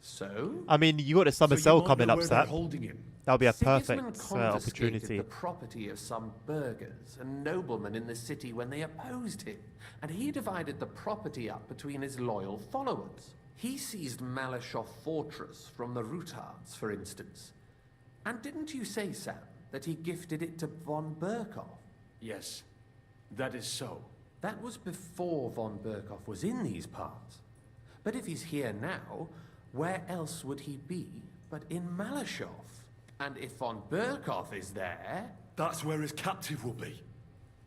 [SPEAKER 9] So?
[SPEAKER 1] I mean, you got a summer
[SPEAKER 2] So you
[SPEAKER 1] sale
[SPEAKER 2] might
[SPEAKER 1] coming
[SPEAKER 2] know
[SPEAKER 1] up,
[SPEAKER 2] where they're
[SPEAKER 1] Sam.
[SPEAKER 2] holding him.
[SPEAKER 1] That'll be a
[SPEAKER 9] Sigismund
[SPEAKER 1] perfect
[SPEAKER 9] confiscated
[SPEAKER 1] opportunity.
[SPEAKER 9] the property of some burghers and noblemen in the city when they opposed him, and he divided the property up between his loyal followers. He seized Malashov Fortress from the Rutards, for instance. And didn't you say, Sam, that he gifted it to von Berkhoff?
[SPEAKER 5] Yes, that is so.
[SPEAKER 9] That was before von Berkhoff was in these parts. But if he's here now, where else would he be but in Malashov? And if von Berkhoff is there...
[SPEAKER 2] That's where his captive will be.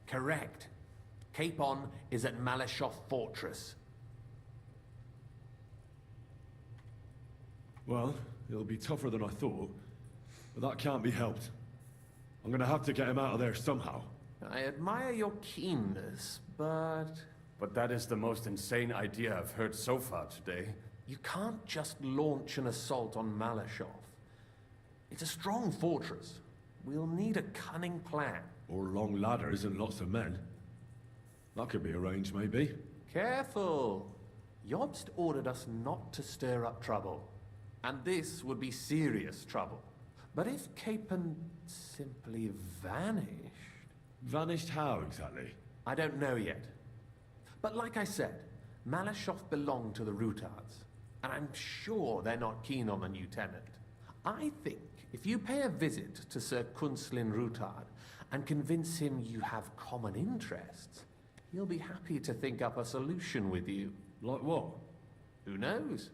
[SPEAKER 9] Correct. Capon is at Malashov Fortress.
[SPEAKER 2] Well, it'll be tougher than I thought, but that can't be helped. I'm gonna have to get him out of there somehow.
[SPEAKER 9] I admire your keenness, but...
[SPEAKER 5] But that is the most insane idea I've heard so far today.
[SPEAKER 9] You can't just launch an assault on Malashov. It's a strong fortress. We'll need a cunning plan.
[SPEAKER 2] Or long ladders and lots of men. That could be arranged, maybe.
[SPEAKER 9] Careful! Jobst ordered us not to stir up trouble. And this would be serious trouble. But if Capon simply vanished...
[SPEAKER 2] Vanished how, exactly?
[SPEAKER 9] I don't know yet. But like I said, Malashov belonged to the Rutards. And I'm sure they're not keen on the new tenant. I think if you pay a visit to Sir Kunslin Rutard and convince him you have common interests, he'll be happy to think up a solution with you.
[SPEAKER 2] Like what?
[SPEAKER 9] Who knows?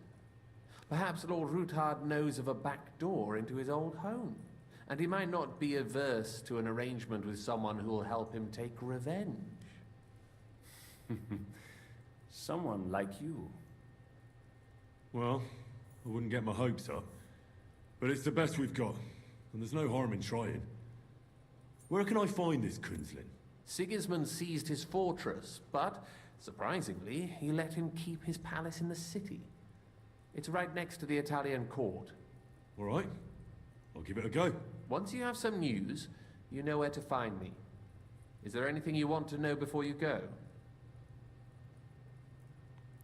[SPEAKER 9] Perhaps Lord Rutard knows of a back door into his old home, and he might not be averse to an arrangement with someone who will help him take revenge.
[SPEAKER 5] Someone like you.
[SPEAKER 2] Well, I wouldn't get my hopes up. But it's the best we've got, and there's no harm in trying. Where can I find this Kunslin?
[SPEAKER 9] Sigismund seized his fortress, but, surprisingly, he let him keep his palace in the city. It's right next to the Italian court.
[SPEAKER 2] All right. I'll give it a go.
[SPEAKER 9] Once you have some news, you know where to find me. Is there anything you want to know before you go?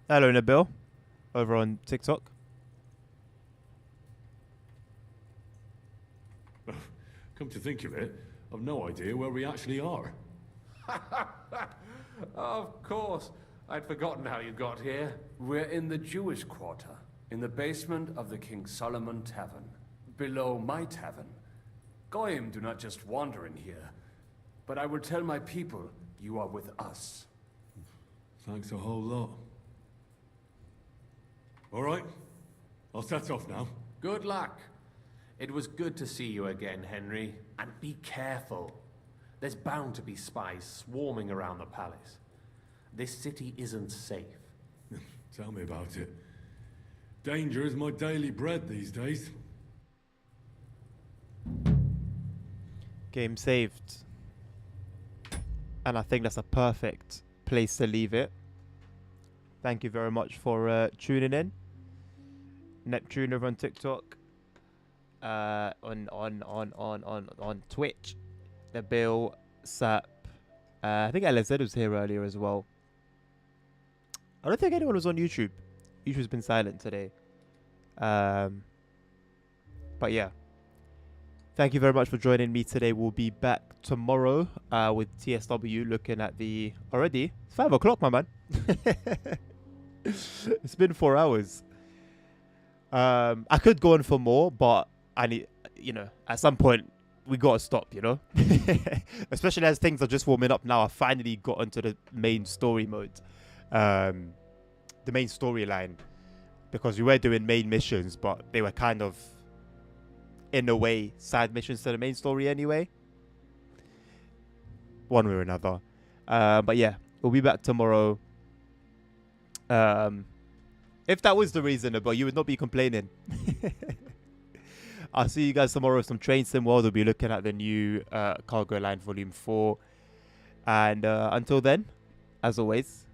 [SPEAKER 1] Hello, Nabil. Over on TikTok.
[SPEAKER 2] Come to think of it, I've no idea where we actually are.
[SPEAKER 9] Of course. I'd forgotten how you got here.
[SPEAKER 5] We're in the Jewish quarter, in the basement of the King Solomon Tavern, below my tavern. Goyim do not just wander in here, but I will tell my people you are with us.
[SPEAKER 2] Thanks a whole lot. All right, I'll set off now.
[SPEAKER 9] Good luck. It was good to see you again, Henry. And be careful. There's bound to be spies swarming around the palace. This city isn't safe.
[SPEAKER 2] Tell me about it. Danger is my daily bread these days.
[SPEAKER 1] Game saved. And I think that's a perfect place to leave it. Thank you very much for tuning in. Neptune over on TikTok. On Twitch. Nabil, Sap. I think LZ was here earlier as well. I don't think anyone was on YouTube. YouTube's been silent today. But yeah. Thank you very much for joining me today. We'll be back tomorrow with TSW looking at the... Already? It's 5 o'clock, my man. It's been 4 hours. I could go on for more, but I need... You know, at some point, we got to stop, you know? Especially as things are just warming up now. I finally got into the main story mode. The main storyline. Because we were doing main missions, but they were kind of... in a way, side missions to the main story anyway. One way or another. But yeah, we'll be back tomorrow. If that was the reason, but you would not be complaining. I'll see you guys tomorrow with some Train Sim World. We'll be looking at the new Cargo Line Volume 4. And until then, as always,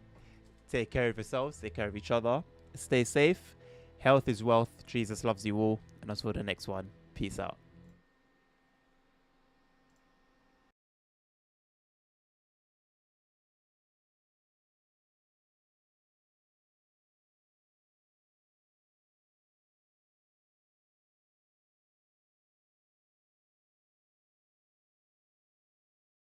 [SPEAKER 1] take care of yourselves, take care of each other, stay safe. Health is wealth. Jesus loves you all. And until the next one, peace out.